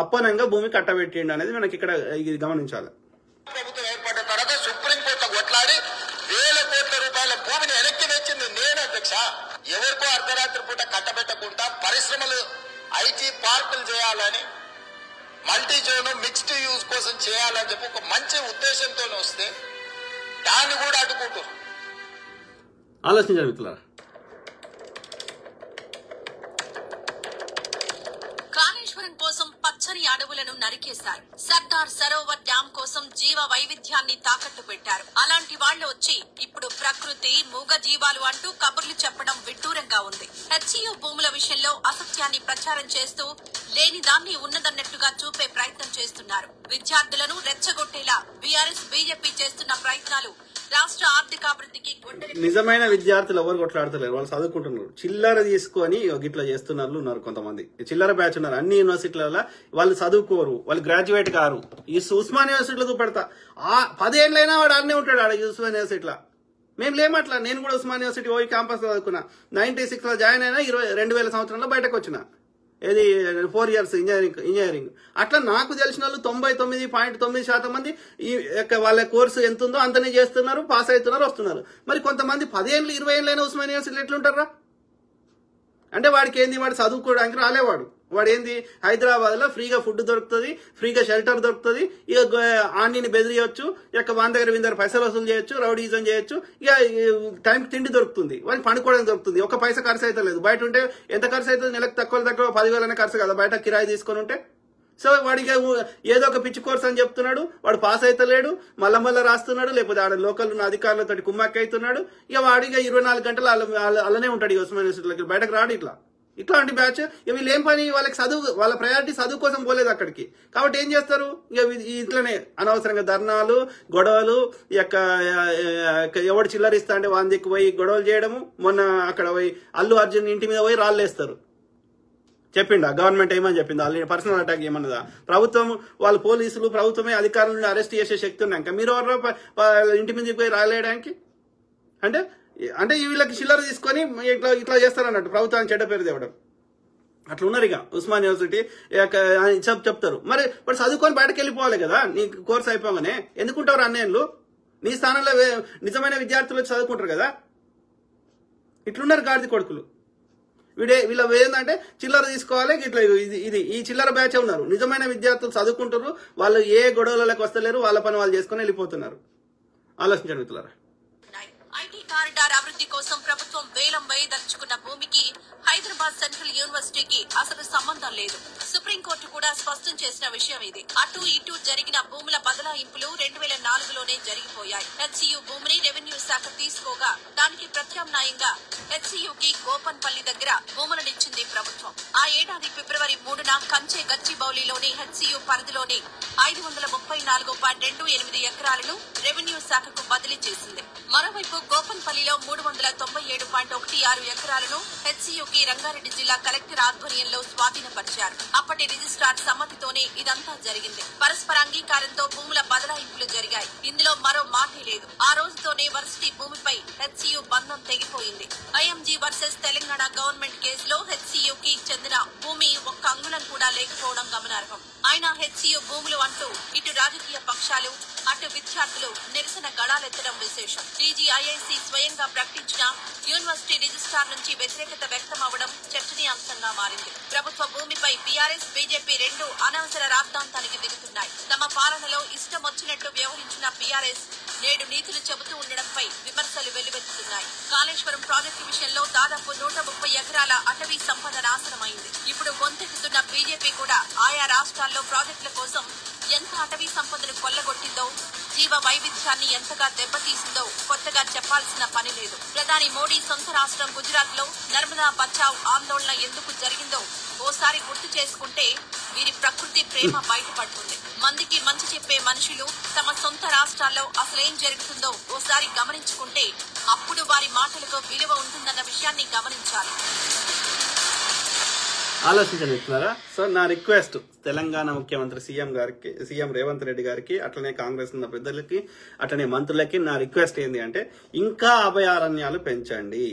అప్పనంగా భూమి కట్టబెట్టిండు అనేది మనకి ఇక్కడ గమనించాలి. ప్రభుత్వం ఏర్పడిన తర్వాత సుప్రీంకోర్టులో కొట్లాడి వేల కోట్ల రూపాయల భూమిని వెనక్కి తెచ్చింది నేను అధ్యక్ష. ఎవరికో అర్ధరాత్రి పూట కట్టబెట్టకుండా పరిశ్రమలు ఐటీ పార్కులు చేయాలని, మల్టీ జోన్ మిక్స్డ్ యూజ్ కోసం చేయాలని చెప్పి ఒక మంచి ఉద్దేశంతో వస్తే దాన్ని కూడా అడ్డుకుంటారు. ఆలోచించారు మిత్రులారా. కాళేశ్వరం కోసం పచ్చని అడవులను నరికేశారు. సర్దార్ సరోవర్ డ్యాం కోసం జీవ వైవిధ్యాన్ని తాకట్టు పెట్టారు. అలాంటి వాళ్లు వచ్చి ఇప్పుడు ప్రకృతి మూగ జీవాలు అంటూ కబుర్లు చెప్పడం విడ్డూరంగా ఉంది. హెచ్సియు భూముల విషయంలో అసత్యాన్ని ప్రచారం చేస్తూ లేని దాన్ని ఉన్నదన్నట్టుగా చూపే ప్రయత్నం చేస్తున్నారు. విద్యార్థులను రెచ్చగొట్టేలా బీఆర్ఎస్ బీజేపీ చేస్తున్న ప్రయత్నాలు రాష్ట్ర ఆర్థికాభివృద్ధికి నిజమైన విద్యార్థులు ఎవరు కొట్లాడతలేరు, వాళ్ళు చదువుకుంటున్నారు. చిల్లర తీసుకొని గిట్లా చేస్తున్నారు ఉన్నారు కొంతమంది. చిల్లర బ్యాచ్ ఉన్నారు అన్ని యూనివర్సిటీలలో. వాళ్ళు చదువుకోరు, వాళ్ళు గ్రాడ్యుయేట్ కారు. ఈ ఉస్మాన్ యూనివర్సిటీలో చూపెడతా 10 ఏళ్ళైనా వాడు అన్నీ ఉంటాడు ఆడ ఉస్మాన్ యూనివర్సిటీలో. మేము లేమట్లా. నేను కూడా ఉస్మాన్ యూనివర్సిటీ పోయి క్యాంపస్ లో చదువుకున్నా. 96 లో జాయిన్ అయినా 2000 సంవత్సరంలో బయటకు వచ్చిన. ఏది 4 ఇయర్స్ ఇంజనీరింగ్. అట్లా నాకు తెలిసిన వాళ్ళు 99.9% మంది ఈ యొక్క వాళ్ళ కోర్సు ఎంత ఉందో అంతనే చేస్తున్నారు, పాస్ అవుతున్నారు, వస్తున్నారు. మరి కొంతమంది 10 ఏళ్ళు 20 ఏళ్ళైనా ఉస్మాన్ యూనివర్సిటీలో ఎట్లుంటారా? అంటే వాడికి ఏంది, వాడు చదువుకోవడానికి రాలేవాడు. వాడు ఏంది, హైదరాబాద్ లో ఫ్రీగా ఫుడ్ దొరుకుతుంది, ఫ్రీగా షెల్టర్ దొరుకుతుంది, ఇక ఆంటీని బెదిరియొచ్చు, ఇక వాని దగ్గర పైసలు వసూలు చేయొచ్చు, రౌడీజం చేయొచ్చు, ఇక టైంకి తిండి దొరుకుతుంది, వాడికి పండుకోవడానికి దొరుకుతుంది. ఒక పైసా ఖర్చు అయితే లేదు. బయట ఉంటే ఎంత ఖర్చు అవుతుంది, నెలకు తక్కువ 10,000 ఖర్చు కదా బయట కిరాయి తీసుకొని ఉంటే. సో వాడికి ఏదో ఒక పిచ్చి కోర్స్ అని చెప్తున్నాడు, వాడు పాస్ అవుతలేడు, మళ్ళా రాస్తున్నాడు, లేకపోతే ఆడ లోకల్ ఉన్న అధికారులతో కుమ్మక్క అవుతున్నాడు. ఇక వాడిగా 24 గంటలు అలానే ఉంటాడు ఉస్మాన్ యూనివర్సిటీలోకి, బయటకు రాడు. ఇట్లాంటి బ్యాచ్ వీళ్ళు ఏం పని, వాళ్ళకి వాళ్ళ ప్రయారిటీ చదువు కోసం పోలేదు అక్కడికి. కాబట్టి ఏం చేస్తారు, ఇక ఇట్లనే అనవసరంగా ధర్నాలు, గొడవలు, ఎవడు చిల్లరిస్తా అంటే వాని దిక్కు పోయి గొడవలు చేయడము. మొన్న అక్కడ పోయి అల్లు అర్జున్ ఇంటి మీద పోయి రాళ్ళేస్తారు. చెప్పిండా గవర్నమెంట్ ఏమని చెప్పింది, వాళ్ళు పర్సనల్ అటాక్ ఏమన్నదా? ప్రభుత్వం వాళ్ళ పోలీసులు ప్రభుత్వమే అధికారులను అరెస్ట్ చేసే శక్తి ఉన్నాక మీరు ఎవరో ఇంటి మీద పోయి రాలేయడానికి? అంటే వీళ్ళకి చిల్లర తీసుకొని ఇట్లా చేస్తారన్నట్టు ప్రభుత్వానికి చెడ్డ పేరు తేవడం. అట్లా ఉన్నారు. ఇక ఉస్మాన్ యూనివర్సిటీ చెప్తారు. మరి వాడు చదువుకొని బయటకు వెళ్ళిపోవాలి కదా, నీ కోర్స్ అయిపోగానే. ఎందుకుంటారు అన్నేళ్ళు? నీ స్థానంలో నిజమైన విద్యార్థులు చదువుకుంటారు కదా. ఇట్లున్నారు గాడిద కొడుకులు. వీళ్ళ ఏంటంటే చిల్లర తీసుకోవాలి ఇట్లా. ఈ చిల్లర బ్యాచ్ ఉన్నారు. నిజమైన విద్యార్థులు చదువుకుంటారు, వాళ్ళు ఏ గొడవలకు వస్తలేరు, వాళ్ళ పని వాళ్ళు చేసుకుని వెళ్ళిపోతున్నారు. ఆలోచించండి మిత్రులారా. ఐటీ కారిడార్ అభివృద్ధి కోసం ప్రభుత్వం వేలం వేయదలుచుకున్న భూమికి హైదరాబాద్ సెంట్రల్ యూనివర్సిటీకి అసలు సంబంధం లేదు. సుప్రీంకోర్టు కూడా స్పష్టం చేసిన విషయం ఇది. అటు ఇటు జరిగిన భూముల బదలాయింపులు 2004లోనే జరిగిపోయాయి. హెచ్సియు భూమిని రెవెన్యూ శాఖ తీసుకోగా దానికి ప్రత్యామ్నాయంగా హెచ్సియుకి గోపన్పల్లి దగ్గర భూములనిచ్చింది ప్రభుత్వం. ఆ ఏడాది ఫిబ్రవరి 3న కంచె గచ్చిబౌలిలోని హెచ్సియు పరిధిలోని 534.28 ఎకరాలను రెవెన్యూ శాఖకు బదిలీ చేసింది. మరోవైపు గోపన్పల్లిలో 397.16 ఎకరాలను హెచ్సియుకి రంగారెడ్డి జిల్లా కలెక్టర్ ఆధ్వర్యంలో స్వాధీనపరిచారు. అప్పటి రిజిస్ట్రార్ సమ్మతితోనే ఇదంతా జరిగింది. పరస్పర అంగీకారంతో భూముల బదలాయింపులు జరిగాయి. ఇందులో మరో మాటే లేదు. ఆ రోజుతోనే వర్సిటీ భూమిపై హెచ్సియు బంధం తెగిపోయింది. ఐఎంజీ వర్సెస్ తెలంగాణ గవర్నమెంట్ కేసులో హెచ్సియుకి చెందిన భూమి ఒక్క అంగుళం కూడా లేకపోవడం గమనార్హం. అయినా హెచ్సియు భూములు అంటూ ఇటు రాజకీయ పక్షాలు, అటు విద్యార్థులు నిరసన గళాలెత్తడం విశేషం. టీజీఐఐసీ స్వయంగా ప్రకటించిన యూనివర్సిటీ రిజిస్ట్రార్ నుంచి వ్యతిరేకత వ్యక్తమవడం చర్చనీయాంశంగా మారింది. ప్రభుత్వ భూమిపై బీఆర్ఎస్ బీజేపీ రెండు అనవసర రాద్ధాంతానికి దిగుతున్నాయి. తమ పాలనలో ఇష్టం వచ్చినట్టు వ్యవహరించిన బీఆర్ఎస్ నేడు నీతులు చెబుతూ ఉండడంపై విమర్శలు వెల్లువెత్తుతున్నాయి. కాళేశ్వరం ప్రాజెక్టు విషయంలో దాదాపు 130 ఎకరాల అటవీ సంపద నాశనమైంది. ఇప్పుడు గొంతెత్తుతున్న బీజేపీ కూడా ఆయా రాష్ట్రాల్లో ప్రాజెక్టుల కోసం ఎంత అటవీ సంపదను కొల్లగొట్టిందో, జీవ వైవిధ్యాన్ని ఎంతగా దెబ్బతీసిందో కొత్తగా చెప్పాల్సిన పని లేదు. ప్రధాని మోడీ సొంత రాష్ట్రం గుజరాత్ లో నర్మదా బచావ్ ఆందోళన ఎందుకు జరిగిందో ఓసారి గుర్తు చేసుకుంటే వీరి ప్రకృతి ప్రేమ బయటపడుతుంది. మందికి మంచి చెప్పే మనుషులు తమ సొంత రాష్ట్రాల్లో అసలేం జరుగుతుందో ఓసారి గమనించుకుంటే అప్పుడు వారి మాటలకు విలువ ఉంటుందన్న విషయాన్ని గమనించాలి. ఆలోచించనిస్తున్నారా? సో నా రిక్వెస్ట్ తెలంగాణ ముఖ్యమంత్రి సీఎం రేవంత్ రెడ్డి గారికి, అట్లనే కాంగ్రెస్ ఉన్న పెద్దలకి, అట్లనే మంత్రులకి నా రిక్వెస్ట్ ఏంటి అంటే ఇంకా అభయారణ్యాలు పెంచండి.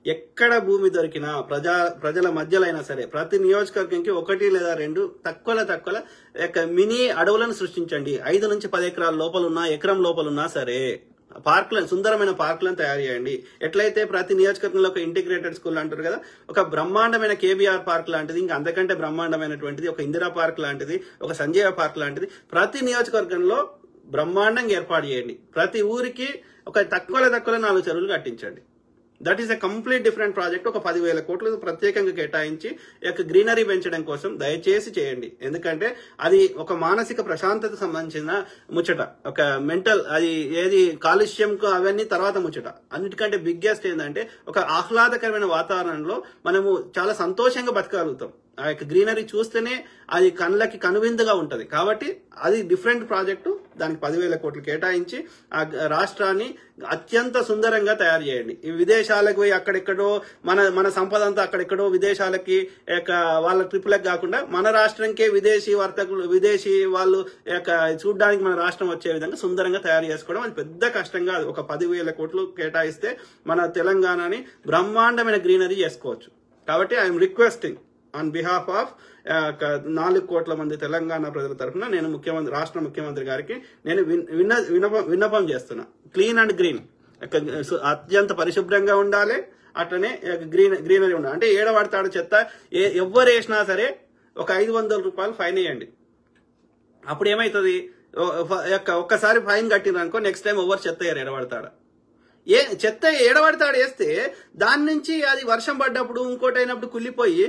ఎక్కడ భూమి దొరికినా ప్రజల మధ్యలో అయినా సరే ప్రతి నియోజకవర్గంకి 1 లేదా 2 తక్కువ మినీ అడవులను సృష్టించండి. 5 నుంచి 10 ఎకరాల లోపలున్నా, ఎకరం లోపలున్నా సరే పార్కులను, సుందరమైన పార్కులను తయారు చేయండి. ఎట్లయితే ప్రతి నియోజకవర్గంలో ఒక ఇంటిగ్రేటెడ్ స్కూల్ అంటారు కదా, ఒక బ్రహ్మాండమైన కేబీఆర్ పార్క్ లాంటిది, ఇంకా అంతకంటే బ్రహ్మాండమైనటువంటిది ఒక ఇందిరా పార్క్ లాంటిది, ఒక సంజీవ పార్క్ లాంటిది ప్రతి నియోజకవర్గంలో బ్రహ్మాండంగా ఏర్పాటు చేయండి. ప్రతి ఊరికి ఒక తక్కువ 4 చెరువులు కట్టించండి. That is a complete different project. ఒక 10,000 కోట్లు ప్రత్యేకంగా కేటాయించి గ్రీనరీ పెంచడం కోసం దయచేసి చేయండి. ఎందుకంటే అది ఒక మానసిక ప్రశాంతతకు సంబంధించిన ముచ్చట, ఒక మెంటల్, అది ఏది కాలుష్యం అవన్నీ తర్వాత ముచ్చట. అన్నిటికంటే బిగ్గెస్ట్ ఏంటంటే ఒక ఆహ్లాదకరమైన వాతావరణంలో మనము చాలా సంతోషంగా బతకగలుగుతాం. ఆ యొక్క గ్రీనరీ చూస్తేనే అది కళ్ళకి కనువిందుగా ఉంటది. కాబట్టి అది డిఫరెంట్ ప్రాజెక్టు. దానికి 10,000 కోట్లు కేటాయించి ఆ రాష్ట్రాన్ని అత్యంత సుందరంగా తయారు చేయండి. ఈ విదేశాలకు పోయి అక్కడెక్కడో మన సంపద అంతా అక్కడెక్కడో విదేశాలకి వాళ్ళ ట్రిప్లకు కాకుండా మన రాష్ట్రంకే విదేశీ వర్తకులు, విదేశీ వాళ్ళు చూడడానికి మన రాష్ట్రం వచ్చే విధంగా సుందరంగా తయారు చేసుకోవడం అది పెద్ద కష్టంగా. ఒక 10,000 కోట్లు కేటాయిస్తే మన తెలంగాణని బ్రహ్మాండమైన గ్రీనరీ చేసుకోవచ్చు. కాబట్టి I'm requesting on behalf of 4 కోట్ల మంది తెలంగాణ ప్రజల తరఫున నేను రాష్ట్ర ముఖ్యమంత్రి గారికి నేను విన్నపం చేస్తున్నా. క్లీన్ అండ్ గ్రీన్, అత్యంత పరిశుభ్రంగా ఉండాలి. అట్లనే గ్రీనరీ ఉండాలి. అంటే ఏడబడతాడు చెత్త ఎవరు వేసినా సరే ఒక 500 రూపాయలు ఫైన్ వేయండి. అప్పుడు ఏమవుతుంది, ఒక్కసారి ఫైన్ కట్టిరనుకో నెక్స్ట్ టైం ఎవరు చెత్త ఏడబడతాడు. చెత్త ఏడబడతాడు వేస్తే దాని నుంచి అది వర్షం పడ్డప్పుడు ఇంకోటి అయినప్పుడు కుళ్ళిపోయి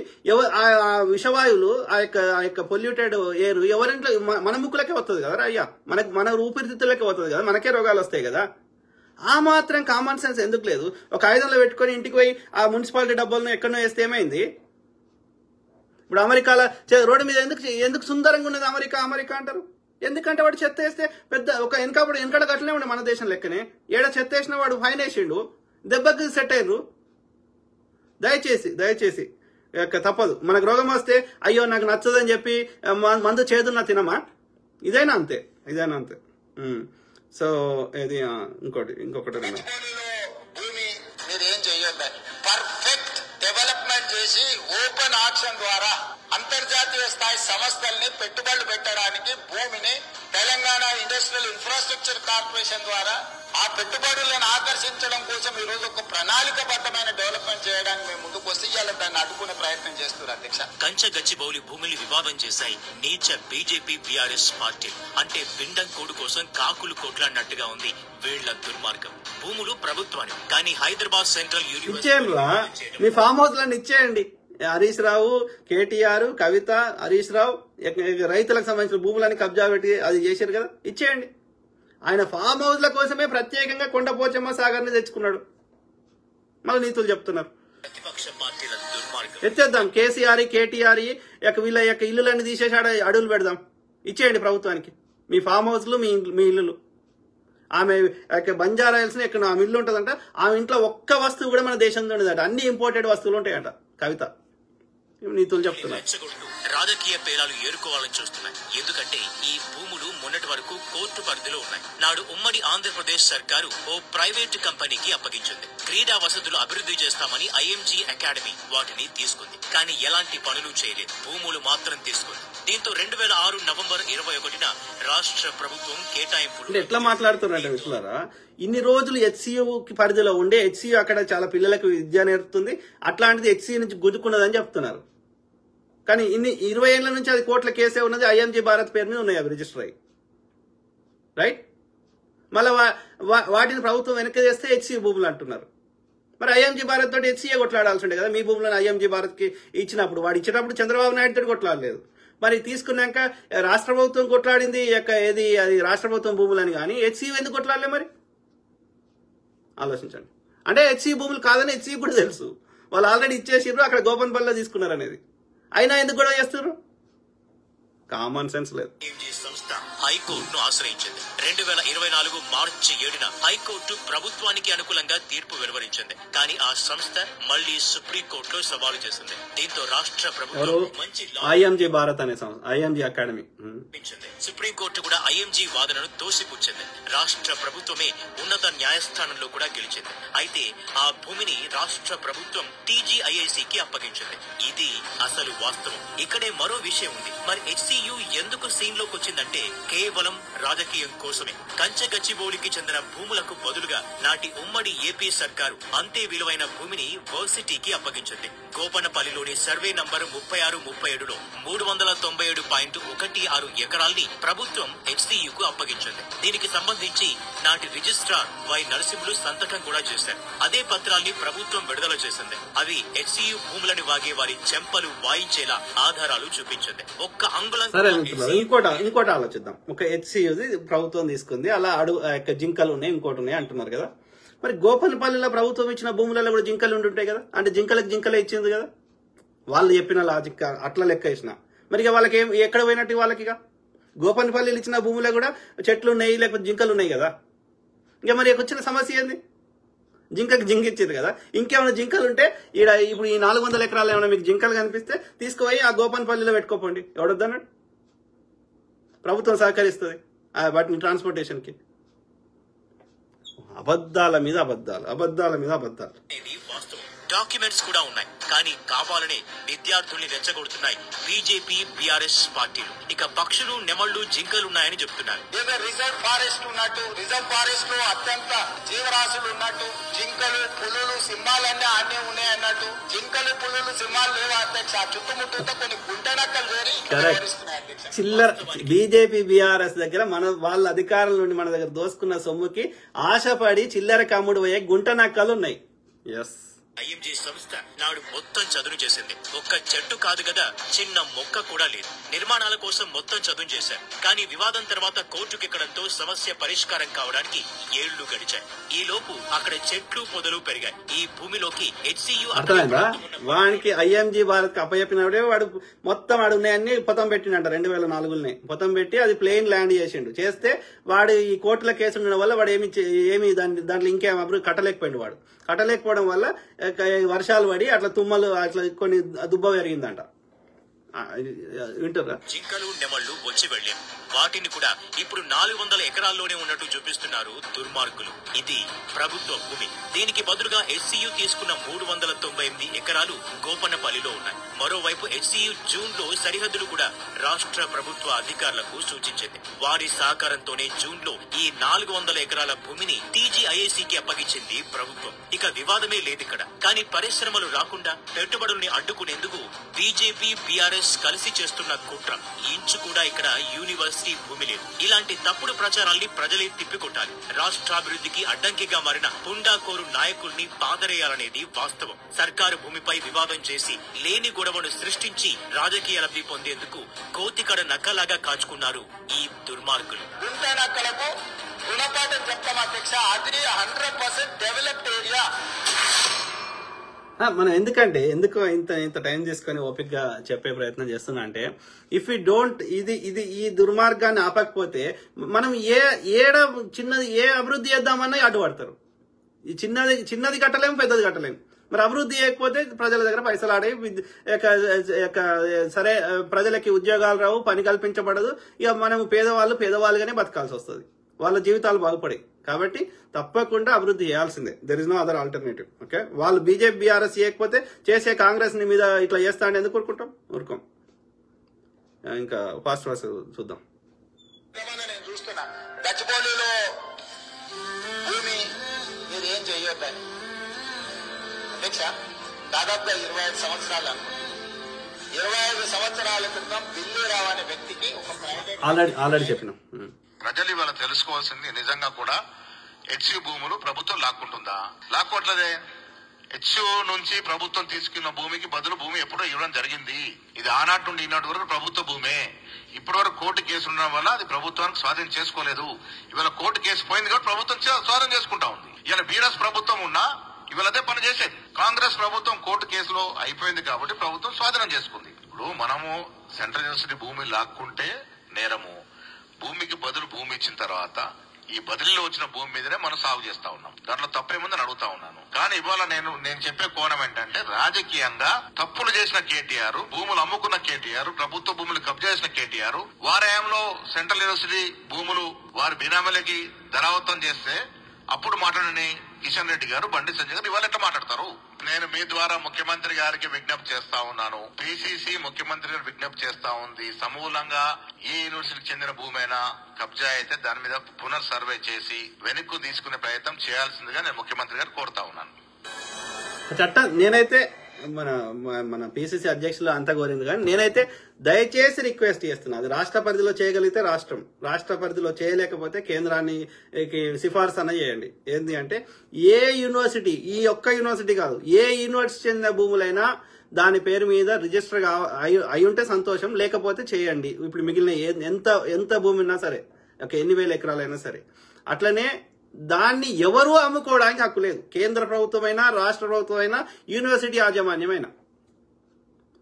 ఆ విషవాయువులు ఆ యొక్క పొల్యూటెడ్ ఎయిర్ ఎవరింట్లో మన ముక్కులకే వస్తుంది కదా అయ్యా, మన ఊపిరితిత్తులకే వస్తుంది కదా, మనకే రోగాలు వస్తాయి కదా. ఆ మాత్రం కామన్ సెన్స్ ఎందుకు లేదు? ఒక 500 పెట్టుకొని ఇంటికి పోయి ఆ మున్సిపాలిటీ డబ్బాలను ఎక్కడో వేస్తే ఏమైంది? ఇప్పుడు అమెరికాలో రోడ్డు మీద ఎందుకు సుందరంగా ఉన్నది అమెరికా అంటారు? ఎందుకంటే వాడు చెత్త వేస్తే పెద్ద ఒక వెనకడ గట్లనే ఉండే మన దేశం లెక్కనే. ఏడ చెత్త వేసిన వాడు ఫైన్ వేసిండు, దెబ్బకి సెట్ అయ్యారు. దయచేసి తప్పదు. మనకు రోగం వస్తే అయ్యో నాకు నచ్చదని చెప్పి మందు చేదున్నా తినమా? ఇదైనా అంతే. సో ఇది ఇంకొకటి భూమి మీరు ఏం చెయ్యొద్దని పర్ఫెక్ట్ డెవలప్మెంట్ చేసి ఓపెన్ ఆక్షన్ ద్వారా అంతర్జాతీయ స్థాయి సంస్థల్ని పెట్టుబడులు పెట్టడానికి భూమిని తెలంగాణ ఇండస్ట్రియల్ ఇన్ఫ్రాస్ట్రక్చర్ కార్పొరేషన్ ద్వారా ఆ పెట్టుబడులను ఆకర్షించడం కోసం ఈ రోజు ఒక ప్రణాళికబద్ధమైన డెవలప్మెంట్ చేయడానికి మేము ముందుకు వస్తే ఇవాళ దాన్ని అడ్డుకునే ప్రయత్నం చేస్తున్నారు అధ్యక్ష. కంచె గచ్చిబౌలి భూములు వివాదం చేశాయి నీచ బీజేపీ బీఆర్ఎస్ పార్టీ. అంటే పిండం కోడు కోసం కాకులు కొట్లాడినట్టుగా ఉంది వీళ్ల దుర్మార్గం. భూములు ప్రభుత్వాన్ని, కానీ హైదరాబాద్ సెంట్రల్ యూనివర్సిటీ మీ ఫామ్ హౌస్ లను ఇచ్చేయండి. హరీష్ రావు, కేటీఆర్, కవిత, హరీష్ రావు రైతులకు సంబంధించిన భూములని కబ్జా పెట్టి అది చేశారు కదా, ఇచ్చేయండి. ఆయన ఫామ్ హౌస్ల కోసమే ప్రత్యేకంగా కొండపోచమ్మ సాగర్ ని తెచ్చుకున్నాడు. మళ్ళీ నీతులు చెప్తున్నారు. ప్రతిపక్ష పార్టీల దుర్మార్గం ఎత్తేద్దాం. కేసీఆర్, కేటీఆర్ వీళ్ళ యొక్క ఇల్లులన్నీ తీసేసి అడుగులు పెడదాం. ఇచ్చేయండి ప్రభుత్వానికి మీ ఫామ్ హౌస్లు, మీ ఇల్లులు. ఆమె బంజారా హిల్స్ ఎక్కడ ఆమె ఇల్లు ఉంటుందంట, ఆమె ఇంట్లో ఒక్క వస్తువు కూడా మన దేశంలో ఉండదట, అన్ని ఇంపోర్టెడ్ వస్తువులు ఉంటాయట. కవిత నీతులు చెప్తున్నారు. రాజకీయ పేరాలు ఏరుకోవాలని చూస్తున్నాయి. ఎందుకంటే ఈ భూములు మొన్నటి వరకు కోర్టు పరిధిలో ఉన్నాయి. నాడు ఉమ్మడి ఆంధ్రప్రదేశ్ సర్కారు ఓ ప్రైవేటు కంపెనీకి అప్పగించింది. క్రీడా వసతులు అభివృద్ధి చేస్తామని ఐఎంజీ అకాడమీ వాటిని తీసుకుంది. కానీ ఎలాంటి పనులు చేయలేదు, భూములు మాత్రం తీసుకుంది. దీంతో 2006 నవంబర్ 21న రాష్ట్ర ప్రభుత్వం కేటాయింపులు. ఎట్లా మాట్లాడుతున్నట్టు విషయారా? ఇన్ని రోజులు హెచ్సియు పరిధిలో ఉండే హెచ్సియు అక్కడ చాలా పిల్లలకు విద్య నేర్పుతుంది, అట్లాంటిది హెచ్సియు నుంచి గుద్దుకున్నదని చెప్తున్నారు. కానీ 20 ఏళ్ల నుంచి అది కోర్టుల కేసే ఉన్నది. ఐఎంజీ భారత్ పేరు మీద ఉన్నాయి అవి రిజిస్టర్ అయ్యి, రైట్? మళ్ళీ వాటిని ప్రభుత్వం వెనక్కి చేస్తే హెచ్సియు భూములు అంటున్నారు. మరి ఐఎంజీ భారత్ తోటి హెచ్సిఏ కొట్లాడాల్సి ఉండే కదా. మీ భూములను ఐఎంజీ భారత్ కి ఇచ్చినప్పుడు, వాడు ఇచ్చినప్పుడు చంద్రబాబు నాయుడు తోటి కొట్లాడలేదు. మరి తీసుకున్నాక రాష్ట్ర ప్రభుత్వం కొట్లాడింది ఏది అది రాష్ట్ర ప్రభుత్వం భూములని, కానీ హెచ్సియు ఎందుకు కొట్లాడలే మరి ఆలోచించండి. అంటే హెచ్సియు భూములు కాదని హెచ్సియు కూడా తెలుసు, వాళ్ళు ఆల్రెడీ ఇచ్చేసిర్రు, అక్కడ గోపన్పల్లిలో తీసుకున్నారు అనేది. అయినా ఎందుకు గొడవ చేస్తున్నారు? కామన్ సెన్స్ లేదు. సంస్థ హైకోర్టును ఆశ్రయించింది. 2024 మార్చి 7న హైకోర్టు ప్రభుత్వానికి అనుకూలంగా తీర్పు వెలువరించింది. కానీ ఆ సంస్థ మళ్లీ సుప్రీంకోర్టులో సవాలు చేసింది. దీంతో రాష్ట్ర ప్రభుత్వం మంచి ఐఎంజీ భారత్ అనే సంస్థ, ఐఎంజీ అకాడమీ సుప్రీంకోర్టు కూడా ఐఎంజీ వాదనను తోసిపుచ్చింది. రాష్ట్ర ప్రభుత్వమే ఉన్నత న్యాయస్థానంలో కూడా గెలిచింది. అయితే ఆ భూమిని రాష్ట్ర ప్రభుత్వం టీజీఐఐసికి అప్పగించింది. ఇది అసలు వాస్తవం. ఇక్కడే మరో విషయం ఉంది. మరి హెచ్సియు ఎందుకు సీన్ లోకి వచ్చిందంటే కేవలం రాజకీయం కోసమే. కంచగచ్చిబౌలికి చెందిన భూములకు బదులుగా నాటి ఉమ్మడి ఏపీ సర్కారు అంతే విలువైన భూమిని వర్సిటీకి అప్పగించింది. గోపనపల్లిలోని సర్వే నంబర్ 36-37లో 397.16 ఎకరాల్ని ప్రభుత్వం హెచ్సియుకు అప్పగించింది. దీనికి సంబంధించి నాటి రిజిస్ట్రార్ వై నరసింహులు సంతకం కూడా చేశారు. అదే పత్రాల్ని ప్రభుత్వం విడుదల చేసింది. అవి హెచ్సియు భూములని వాగే వారి చెంపలు వాయించేలా ఆధారాలు చూపించింది. ఒక్క అంగుళం. ఇంకోటి ఆలోచిద్దాం. ఒక హెచ్సియుది ప్రభుత్వం తీసుకుంది, అలా జింకలు ఉన్నాయి, ఇంకోటి ఉన్నాయి అంటున్నారు కదా. మరి గోపన్పల్లిలో ప్రభుత్వం ఇచ్చిన భూములలో కూడా జింకలు ఉంటుంటాయి కదా, అంటే జింకలే ఇచ్చింది కదా, వాళ్ళు చెప్పిన లాజిక్ అట్లా లెక్క ఇచ్చిన. మరి ఇక వాళ్ళకి ఎక్కడ పోయినట్టు వాళ్ళకి? ఇక గోపన్పల్లిలో ఇచ్చిన భూములో కూడా చెట్లు ఉన్నాయి, లేకపోతే జింకలు ఉన్నాయి కదా. ఇంకా మరి వచ్చిన సమస్య ఏంది? జింకకి జింక ఇచ్చింది కదా, ఇంకేమైనా జింకలు ఉంటే ఇప్పుడు ఈ 400 ఎకరాలు ఏమైనా మీకు జింకలు కనిపిస్తే తీసుకుపోయి ఆ గోపన్పల్లిలో పెట్టుకోపోండి, ఎవడొద్దన్నాడు? ప్రభుత్వం సహకరిస్తుంది వాటిని ట్రాన్స్పోర్టేషన్కి. అబద్ధాల మీద అబద్ధాలు. డాక్యుమెంట్స్ కూడా ఉన్నాయి, కానీ కావాలనే విద్యార్థుల్ని రెచ్చగొడుతున్నాయి బీజేపీ బీఆర్ఎస్ పార్టీలు. ఇక పక్షులు, నెమళ్లు, జింకలున్నాయని చెప్తున్నారు. ఏదో రిజర్వ్ ఫారెస్ట్ ఉన్నట్టు, రిజర్వ్ ఫారెస్ట్ లో అత్యంత జీవరాశులు ఉన్నట్టు, జింకలు, పులులు, సింహాలన్నీ అన్నీ ఉన్నాయి అన్నట్టు, జింకలు, పులులు, సింహాలు లేవు అధ్యక్ష. చుట్టుముట్టుతో కొన్ని గుంటనక్కలు చేరి చిల్లర బీజేపీ బీఆర్ఎస్ దగ్గర వాళ్ళ అధికారం నుండి మన దగ్గర దోసుకున్న సొమ్ముకి ఆశపడి చిల్లర కమ్ముడు పోయే గుంట నక్కలు ఉన్నాయి. ఎస్, ఐఎంజీ సంస్థ నాడు మొత్తం చదును చేసింది. ఒక్క చెట్టు కాదు కదా, చిన్న మొక్క కూడా లేదు. నిర్మాణాల కోసం మొత్తం చదును చేశారు. కానీ వివాదం తర్వాత కోర్టుకెక్కడంతో సమస్య పరిష్కారం కావడానికి ఏళ్లు గడిచాయి. ఈ లోపు అక్కడ చెట్లు పొదలు పెరిగాయి. ఈ భూమిలోకి హెచ్సియు అర్థమైందా? వానికి ఐఎంజీ భారత్ చెప్పినప్పుడే వాడు మొత్తం వాడు ఉన్నాయన్ని పొతం పెట్టిండంట. 2004 పొతం పెట్టి అది ప్లెయిన్ ల్యాండ్ చేస్తే వాడు ఈ కోర్టుల కేసు ఉండడం వల్ల వాడు ఏమి దాంట్లో ఇంకేం అభివృద్ధి కట్టలేకపోవడం వల్ల వర్షాలు పడి అట్లా తుమ్మలు అట్లా కొన్ని దుబ్బ పెరిగిందంట. వింటారా? జింకలు, నెమళ్లు వచ్చి వెళ్లేం. వాటిని కూడా ఇప్పుడు 400 ఎకరాల్లోనే ఉన్నట్టు చూపిస్తున్నారు దుర్మార్గులు. ఇది ప్రభుత్వ భూమి. దీనికి బదులుగా హెచ్సియు తీసుకున్న 398 ఎకరాలు గోపన్నపల్లిలో ఉన్నాయి. మరోవైపు హెచ్సియు జూన్ లో సరిహద్దులు కూడా రాష్ట్ర ప్రభుత్వ అధికారులకు సూచించింది. వారి సహకారంతోనే జూన్ లో ఈ 400 ఎకరాల భూమిని టీజీఐఐసికి అప్పగించింది ప్రభుత్వం. ఇక వివాదమే లేదిక్కడ. కానీ పరిశ్రమలు రాకుండా పెట్టుబడుల్ని అడ్డుకునేందుకు బీజేపీ బీఆర్ఎస్ కలిసి చేస్తున్న కుట్ర. ఇంచు కూడా ఇక్కడ యూనివర్సిటీ భూమి లేదు. ఇలాంటి తప్పుడు ప్రచారాల్ని ప్రజలే తిప్పికొట్టాలి. రాష్ట్రాభివృద్ధికి అడ్డంకిగా మారిన పుండాకోరు నాయకుల్ని పాదరేయాలనేది వాస్తవం. సర్కారు భూమిపై వివాదం చేసి లేని గొడవను సృష్టించి రాజకీయ లబ్ధి పొందేందుకు కోతికడ నక్కలాగా కాచుకున్నారు ఈ దుర్మార్గులు. మనం ఎందుకు ఇంత టైం తీసుకొని ఓపిక్ గా చెప్పే ప్రయత్నం చేస్తున్నా అంటే, ఇఫ్ యూ డోంట్ ఈ దుర్మార్గాన్ని ఆపకపోతే మనం చిన్నది ఏ అభివృద్ధి చేద్దామన్నా అడ్డుపడతారు. ఈ చిన్నది కట్టలేము, పెద్దది కట్టలేము. మరి అభివృద్ధి చేయకపోతే ప్రజల దగ్గర పైసలు ఆడే సరే, ప్రజలకి ఉద్యోగాలు రావు, పని కల్పించబడదు. ఇక మనం పేదవాళ్ళుగానే బతకాల్సి వస్తుంది. వాళ్ళ జీవితాలు బాగుపడాయి. కాబట్టి తప్పకుండా అభివృద్ధి చేయాల్సిందే. There is no other alternative. Okay, వాళ్ళు బీజేపీ బీఆర్ఎస్ చేయకపోతే చేసే కాంగ్రెస్ ని మీద ఇట్లా చేస్తా అంటే ఎందుకు ఊరుకోం. ఇంకా ఫాస్ట్ చూద్దాం. నేను చూస్తున్నా గచ్చిబౌలిలో భూమి మీరు ఏం చెయ్యొద్దని అధ్యక్ష. దాదాపుగా 25 సంవత్సరాలు అనుకుంటున్నాను. 25 సంవత్సరాల క్రితం బిల్లురావు అనే వ్యక్తికి ఒక ప్రైవేట్ ఆల్రెడీ చెప్పినాం. ప్రజలు ఇవాళ తెలుసుకోవాల్సింది నిజంగా కూడా హెచ్సియు భూములు ప్రభుత్వం లాక్కుంటుందా? లాక్కోవట్లేదే. హెచ్ఓ నుంచి ప్రభుత్వం తీసుకున్న భూమికి బదులు భూమి ఎప్పుడో ఇవ్వడం జరిగింది. ఇది ఆనాటి నుండి ఈనాటి వరకు ప్రభుత్వ భూమే. ఇప్పటి వరకు కోర్టు కేసు ఉండడం వల్ల అది ప్రభుత్వానికి స్వాధీనం చేసుకోలేదు. ఇవాళ కోర్టు కేసు పోయింది కాబట్టి ప్రభుత్వం స్వాధీనం చేసుకుంటా ఉంది. ఇవాళ బీఆర్ఎస్ ప్రభుత్వం ఉన్నా ఇవాళ అదే పని చేసేది. కాంగ్రెస్ ప్రభుత్వం కోర్టు కేసులో అయిపోయింది కాబట్టి ప్రభుత్వం స్వాధీనం చేసుకుంది. ఇప్పుడు మనము సెంట్రల్ యూనివర్సిటీ భూమి లాక్కుంటే నేరము. భూమికి బదులు భూమి ఇచ్చిన తర్వాత ఈ బదిలీలో వచ్చిన భూమి మీదనే మనం సాగు చేస్తా ఉన్నాం. దాంట్లో తప్పేముందని అడుగుతా ఉన్నాను. కానీ ఇవాళ నేను చెప్పే కోణం ఏంటంటే, రాజకీయంగా తప్పులు చేసిన కేటీఆర్, భూములు అమ్ముకున్న కేటీఆర్, ప్రభుత్వ భూములు కబ్జా చేసిన కేటీఆర్, వారాయంలో సెంట్రల్ యూనివర్సిటీ భూములు వారి బినామీలకి ధరావత్తం చేస్తే అప్పుడు మాట్లాడని కిషన్ రెడ్డి గారు, బండి సంజయ్ గారు ఇవాళ ఎట్లా మాట్లాడతారు? నేను మీ ద్వారా ముఖ్యమంత్రి గారికి విజ్ఞప్తి చేస్తా ఉన్నాను. పిసిసి ముఖ్యమంత్రి గారు విజ్ఞప్తి చేస్తా ఉంది. సమూలంగా ఏ యూనివర్సిటీకి చెందిన భూమైనా కబ్జా అయితే దాని మీద పునర్ సర్వే చేసి వెనక్కు తీసుకునే ప్రయత్నం చేయాల్సిందిగా నేను ముఖ్యమంత్రి గారు కోరుతా ఉన్నాను. చట్టం నేనైతే మన పిసిసి అధ్యక్షులు అంతా కోరింది, కానీ నేనైతే దయచేసి రిక్వెస్ట్ చేస్తున్నా, అది రాష్ట్ర పరిధిలో చేయగలిగితే రాష్ట్ర పరిధిలో చేయలేకపోతే కేంద్రాన్ని సిఫార్సు అన్న చేయండి. ఏంటి అంటే, ఏ యూనివర్సిటీ, ఈ ఒక్క యూనివర్సిటీ కాదు, ఏ యూనివర్సిటీ చెందిన భూములైనా దాని పేరు మీద రిజిస్టర్ అయి ఉంటే సంతోషం, లేకపోతే చేయండి. ఇప్పుడు మిగిలిన ఎంత భూమి ఉన్నా సరే, ఎన్ని వేల ఎకరాలైనా సరే. అట్లనే దాన్ని ఎవరూ అమ్ముకోవడానికి హక్కు లేదు. కేంద్ర ప్రభుత్వమైనా, రాష్ట్ర ప్రభుత్వమైనా, యూనివర్సిటీ యాజమాన్యమైనా.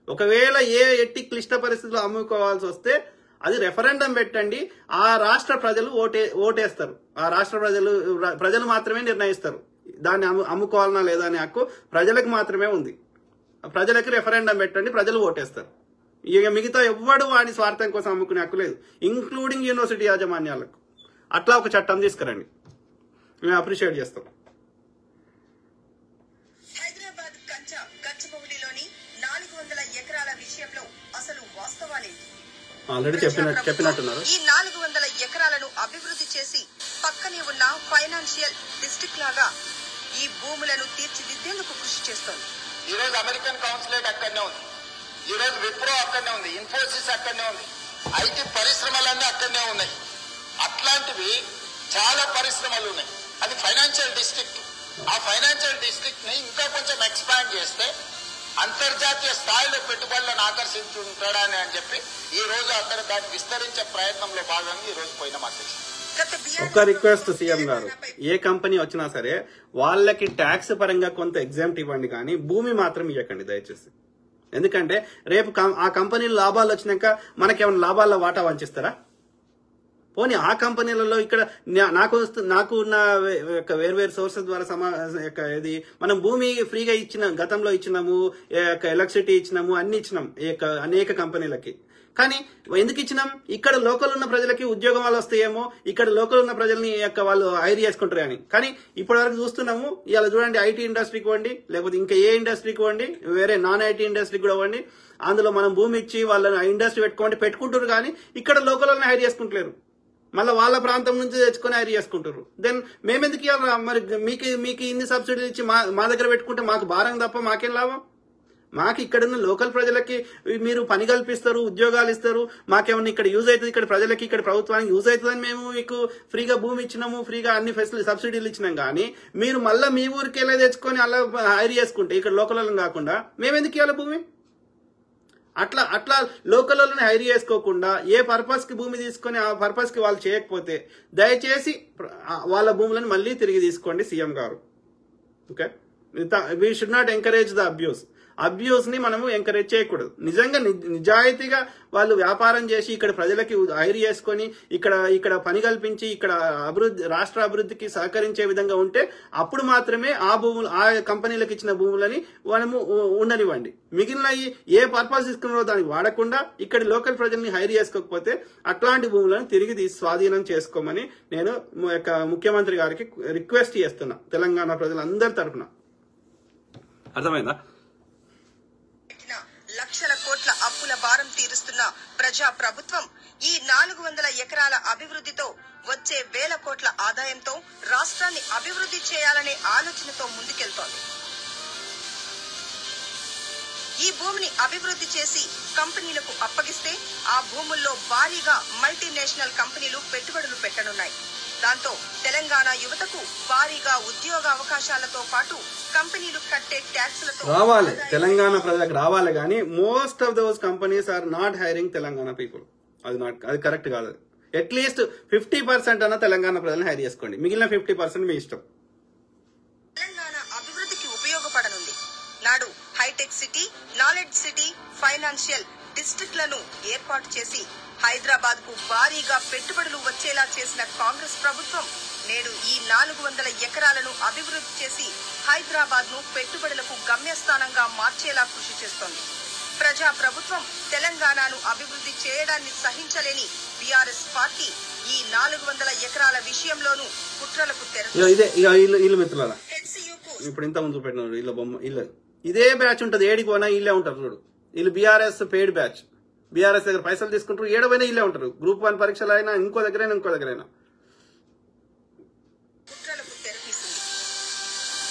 ఒకవేళ ఎట్టి క్లిష్ట పరిస్థితుల్లో అమ్ముకోవాల్సి వస్తే అది రెఫరెండం పెట్టండి. ఆ రాష్ట్ర ప్రజలు ఓటేస్తారు. ఆ రాష్ట్ర ప్రజలు మాత్రమే నిర్ణయిస్తారు దాన్ని అమ్ముకోవాలన్నా లేదా అనే హక్కు ప్రజలకు మాత్రమే ఉంది. ప్రజలకు రెఫరెండం పెట్టండి, ప్రజలు ఓటేస్తారు. ఇక మిగతా ఎవ్వడు వాడి స్వార్థం కోసం అమ్ముకునే హక్కు లేదు, ఇంక్లూడింగ్ యూనివర్సిటీ యాజమాన్యాలకు. అట్లా ఒక చట్టం తీసుకురండి, మేము అప్రిషియేట్ చేస్తాం. హైదరాబాద్ గచ్చిబౌలిలోని 400 ఎకరాల విషయంలో అసలు వాస్తవాలేంటి? ఆల్రెడీ చెప్పినట్టున్నారు. ఈ 400 ఎకరాలను అభివృద్ధి చేసి పక్కనే ఉన్న ఫైనాన్షియల్ డిస్ట్రిక్ట్ లాగా ఈ భూములను తీర్చిదిద్దేందుకు కృషి చేస్తోంది. ఈ రోజు అమెరికన్ కౌన్సిలేట్ అక్కడనే ఉంది, ఈ రోజు విప్రో అక్కడనే ఉంది, ఇన్ఫోసిస్ అక్కడనే ఉంది, ఐటీ పరిశ్రమలన్నీ అక్కడనే ఉన్నాయి. అట్లాంటివి చాలా పరిశ్రమలు ఉన్నాయి. అది ఫైనాన్షియల్ డిస్ట్రిక్ట్. ఆ ఫైనాన్షియల్ డిస్ట్రిక్ట్ ని ఇంకా కొంచెం ఎక్స్పాండ్ చేస్తే అంతర్జాతీయ స్థాయిలో పెట్టుబడులను ఆకర్షించుంటాడని అని చెప్పి ఈ రోజు అక్కడ దాన్ని విస్తరించే ప్రయత్నంలో భాగంగా ఈ రోజు పోయిన ఒక రిక్వెస్ట్ సీఎం గారు, ఏ కంపెనీ వచ్చినా సరే వాళ్ళకి ట్యాక్స్ పరంగా కొంత ఎగ్జామ్ట్ ఇవ్వండి, కానీ భూమి మాత్రం ఇవ్వకండి దయచేసి. ఎందుకంటే రేపు ఆ కంపెనీలు లాభాలు వచ్చినాక మనకేమైనా లాభాల్లో వాటా వంచిస్తారా? పోనీ ఆ కంపెనీలలో ఇక్కడ నాకు ఉన్న వేర్వేరు సోర్సెస్ ద్వారా ఇది మనం భూమి ఫ్రీగా గతంలో ఇచ్చినాము, ఎలక్ట్రిసిటీ ఇచ్చినాము, అన్ని ఇచ్చినాం అనేక కంపెనీలకి. కానీ ఎందుకు ఇచ్చినాం? ఇక్కడ లోకల్ ఉన్న ప్రజలకి ఉద్యోగాలు వస్తాయేమో, ఇక్కడ లోకల్ ఉన్న ప్రజల్ని వాళ్ళు హైర్ చేసుకుంటారు అని. కానీ ఇప్పటి వరకు చూస్తున్నాము, ఇలా చూడండి, ఐటీ ఇండస్ట్రీకి ఇవ్వండి, లేకపోతే ఇంకా ఏ ఇండస్ట్రీకి ఇవ్వండి, వేరే నాన్ ఐటీ ఇండస్ట్రీకి కూడా ఇవ్వండి, అందులో మనం భూమి ఇచ్చి వాళ్ళని ఇండస్ట్రీ పెట్టుకుంటారు, కానీ ఇక్కడ లోకల్ వాళ్ళని హైర్ చేసుకుంటలేరు. మళ్ళీ వాళ్ళ ప్రాంతం నుంచి తెచ్చుకొని హైర్ చేసుకుంటారు. దెన్ మేమెందుకు ఇవ్వాలి? మరి మీకు ఇన్ని సబ్సిడీలు ఇచ్చి మా దగ్గర పెట్టుకుంటే మాకు భారం తప్ప మాకేం లాభం? మాకు ఇక్కడున్న లోకల్ ప్రజలకి మీరు పని కల్పిస్తారు, ఉద్యోగాలు ఇస్తారు, మాకేమన్నా ఇక్కడ యూజ్ అవుతుంది, ఇక్కడ ప్రజలకి ఇక్కడ ప్రభుత్వానికి యూజ్ అవుతుందని మేము మీకు ఫ్రీగా భూమి ఇచ్చినాము, ఫ్రీగా అన్ని సబ్సిడీలు ఇచ్చినాం. కానీ మీరు మళ్ళీ మీ ఊరికి వెళ్ళే తెచ్చుకొని అలా హైర్ చేసుకుంటే ఇక్కడ లోకల్ వాళ్ళని కాకుండా మేమెందుకు ఇవ్వాలి భూమి? అట్లా లోకల్ వాళ్ళని హైర్ చేసుకోకుండా ఏ పర్పస్ కి భూమి తీసుకొని ఆ పర్పస్ కి వాళ్ళు చేయకపోతే దయచేసి వాళ్ళ భూములను మళ్ళీ తిరిగి తీసుకోండి సీఎం గారు. Okay, we should not encourage the abuse ని మనము ఎంకరేజ్ చేయకూడదు. నిజంగా నిజాయితీగా వాళ్ళు వ్యాపారం చేసి ఇక్కడ ప్రజలకి హైర్ చేసుకొని ఇక్కడ పని కల్పించి ఇక్కడ రాష్ట్ర అభివృద్ధికి సహకరించే విధంగా ఉంటే అప్పుడు మాత్రమే ఆ కంపెనీలకు ఇచ్చిన భూములని మనము ఉండనివ్వండి. మిగిలిన ఏ పర్పస్ తీసుకున్నారో దానికి వాడకుండా ఇక్కడ లోకల్ ప్రజల్ని హైర్ చేసుకోకపోతే అట్లాంటి భూములను తిరిగి స్వాధీనం చేసుకోమని నేను ముఖ్యమంత్రి గారికి రిక్వెస్ట్ చేస్తున్నా, తెలంగాణ ప్రజలందరి తరఫున. అర్థమైందా? లక్షల కోట్ల అప్పుల భారం తీరుస్తున్న ప్రజా ప్రభుత్వం ఈ 400 ఎకరాల అభివృద్ధితో వచ్చే వేల కోట్ల ఆదాయంతో రాష్ట్రాన్ని అభివృద్ధి చేయాలనే ఆలోచనతో ముందుకెళ్తోంది. ఈ భూమిని అభివృద్ధి చేసి కంపెనీలకు అప్పగిస్తే ఆ భూముల్లో భారీగా మల్టీనేషనల్ కంపెనీలు పెట్టుబడులు పెట్టనున్నాయి. దాంతో తెలంగాణ యువతకు భారీగా ఉద్యోగ అవకాశాలతో పాటు కంపెనీలు కట్టే ట్యాక్సులతో రావాలి, తెలంగాణ ప్రజలకు రావాలి. కానీ most of those companies are not hiring Telangana people. అది కరెక్ట్ కాదు. అట్లీస్ట్ 50% అన్న తెలంగాణ ప్రజలను హైర్ చేసుకోండి, మిగిలిన 50% మీ ఇష్టం. తెలంగాణ అభివృద్ధికి ఉపయోగపడనుంది. నాడు hi-tech city, knowledge city, financial డిస్ట్రిక్ట్లను ఏర్పాటు చేసి హైదరాబాద్ కు భారీగా పెట్టుబడులు వచ్చేలా చేసిన కాంగ్రెస్ ప్రభుత్వం నేడు ఈ 400 ఎకరాలను అభివృద్ధి చేసి హైదరాబాద్ ను పెట్టుబడులకు గమ్యస్థానంగా మార్చేలా కృషి చేస్తోంది. ప్రజా ప్రభుత్వం తెలంగాణను అభివృద్ధి చేయడాన్ని సహించలేని బీఆర్ఎస్ పార్టీ ఈ 400 ఎకరాల విషయంలోనూ కుట్రలకు ఇల్లు మిత్రులారా, ఇప్పుడు ఇంత ముందు పెట్టిన ఇల్లు బొమ్మ ఇల్లు ఇదే బ్యాచ్ ఉంటది. ఏడికి పోయినా ఇల్లే ఉంటారు చూడు. వీళ్ళు బీఆర్ఎస్ పెయిడ్ బ్యాచ్. బీఆర్ఎస్ దగ్గర పైసలు తీసుకుంటారు, ఏడవైనా ఇల్లే ఉంటారు. గ్రూప్ 1 పరీక్షలు అయినా ఇంకో దగ్గరైనా కుట్రలకు తెరతీసింది.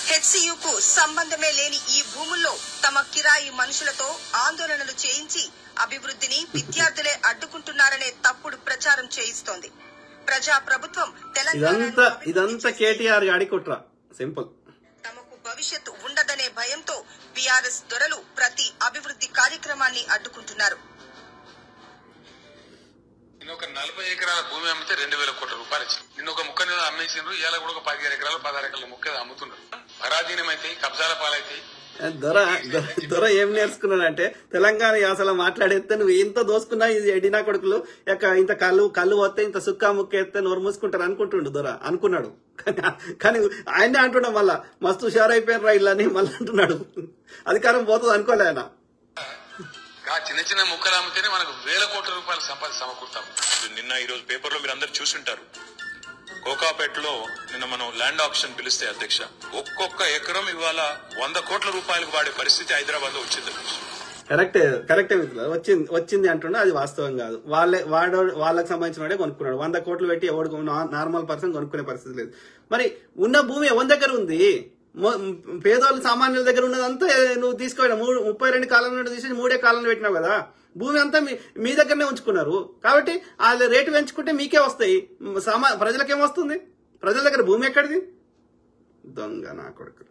హెచ్సియుకు సంబంధమే లేని ఈ భూముల్లో తమ కిరాయి మనుషులతో ఆందోళనలు చేయించి అభివృద్ధిని విద్యార్థులే అడ్డుకుంటున్నారనే తప్పుడు ప్రచారం చేయిస్తోంది. ప్రజా ప్రభుత్వం ఇదంతా కేటీఆర్ గాడి కుట్ర. సింపుల్. తమకు భవిష్యత్తు ఉండదనే భయంతో బీఆర్ఎస్ దొరలు ప్రతి అభివృద్ధి కార్యక్రమాన్ని అడ్డుకుంటున్నారు. ఒక 40 ఎకరాల భూమి అమ్మితే 2000 కోట్ల రూపాయలు ఇచ్చింది. నిన్న ఒక ముక్క అమ్మేసిండ్రు, ఇవాళ కూడా ఒక 15 ఎకరాలు 16 ఎకరాల ముక్క అమ్ముతున్నారు. పరాధీనమైతే కబ్జాల పాలైతే. దొర ఏం నేర్చుకున్నాడంటే తెలంగాణ యాసలో మాట్లాడేస్తే నువ్వు ఎంత దోసుకున్నా ఇది ఎడినా కొడుకులు ఇంత కళ్ళు వస్తే ఇంత సుక్కా ముక్క ఎత్తే నోరు మూసుకుంటారు అనుకుంటుండు. దొర అనుకున్నాడు, కానీ ఆయనే అంటున్నాడు మళ్ళా మస్తు హుషారైపోయారు రా ఇల్లని మళ్ళీ అంటున్నాడు. అధికారం పోతుంది అనుకోలే ఆయన. చిన్న చిన్న ముక్కలు అమ్మితేనే మనకు 1000 కోట్ల రూపాయల సంపద సమకూరుతాం. నిన్న ఈ రోజు పేపర్లో మీరు అందరు చూసుంటారు. కోకాపేటలో నిన్న మనం ల్యాండ్ ఆప్షన్ పిలిస్తే అధ్యక్ష, ఒక్కొక్క ఎకరం ఇవాళ 100 కోట్ల రూపాయలకు వాడే పరిస్థితి హైదరాబాద్ లో వచ్చింది. కరెక్టే మిత్రులు, వచ్చింది అంటున్నా. అది వాస్తవం కాదు. వాళ్ళకి సంబంధించిన వాడే కొనుక్కున్నాడు. 100 కోట్లు పెట్టి ఎవడు నార్మల్ పర్సన్ కొనుక్కునే పరిస్థితి లేదు. మరి ఉన్న భూమి ఎవరి దగ్గర ఉంది? పేదోళ్ళు సామాన్యుల దగ్గర ఉన్నదంతా నువ్వు తీసుకోవాలి. 32 కాలం నుండి తీసి 3 కాలంలో పెట్టినావు కదా. భూమి అంతా మీ దగ్గరనే ఉంచుకున్నారు కాబట్టి వాళ్ళ రేటు పెంచుకుంటే మీకే వస్తాయి. ప్రజలకేమొస్తుంది? ప్రజల దగ్గర భూమి ఎక్కడిది? దొంగ నా కొడుకు.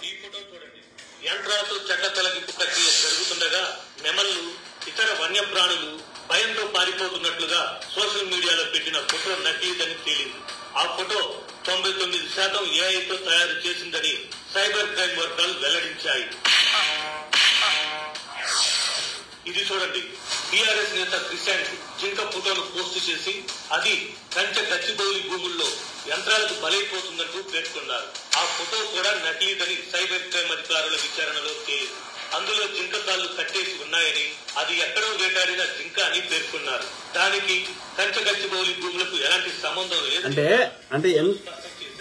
ఈ ఫోటో చూడండి. యంత్రాలతో చెట్ల తొలగింపు ప్రక్రియ జరుగుతుండగా నెమళ్లు, ఇతర వన్యప్రాణులు భయంతో పారిపోతున్నట్లుగా సోషల్ మీడియాలో పెట్టిన ఫోటో నకిలీదని తేలింది. ఆ ఫోటో 99% ఏఐతో తయారు చేసిందని సైబర్ క్రైమ్ వర్గాలు వెల్లడించాయి. ఇది చూడండి. టీఆర్ఎస్ నేత క్రిశాంత్ జింక ఫోటోను పోస్టు చేసి అది కంచె గచ్చిబౌలి భూముల్లో యంత్రాలకు బలైపోతుందంటూ పేర్కొన్నారు. ఆ ఫోటో కూడా నకిలీదని సైబర్ క్రైమ్ అధికారుల విచారణలో తేలింది. అందులో జింక కాళ్ళు కట్టేసి ఉన్నాయని, అది ఎక్కడో వేటాడిన జింక అని పేర్కొన్నారు. దానికి కంచె గచ్చిబౌలి భూములకు ఎలాంటి సంబంధం లేదు. అంటే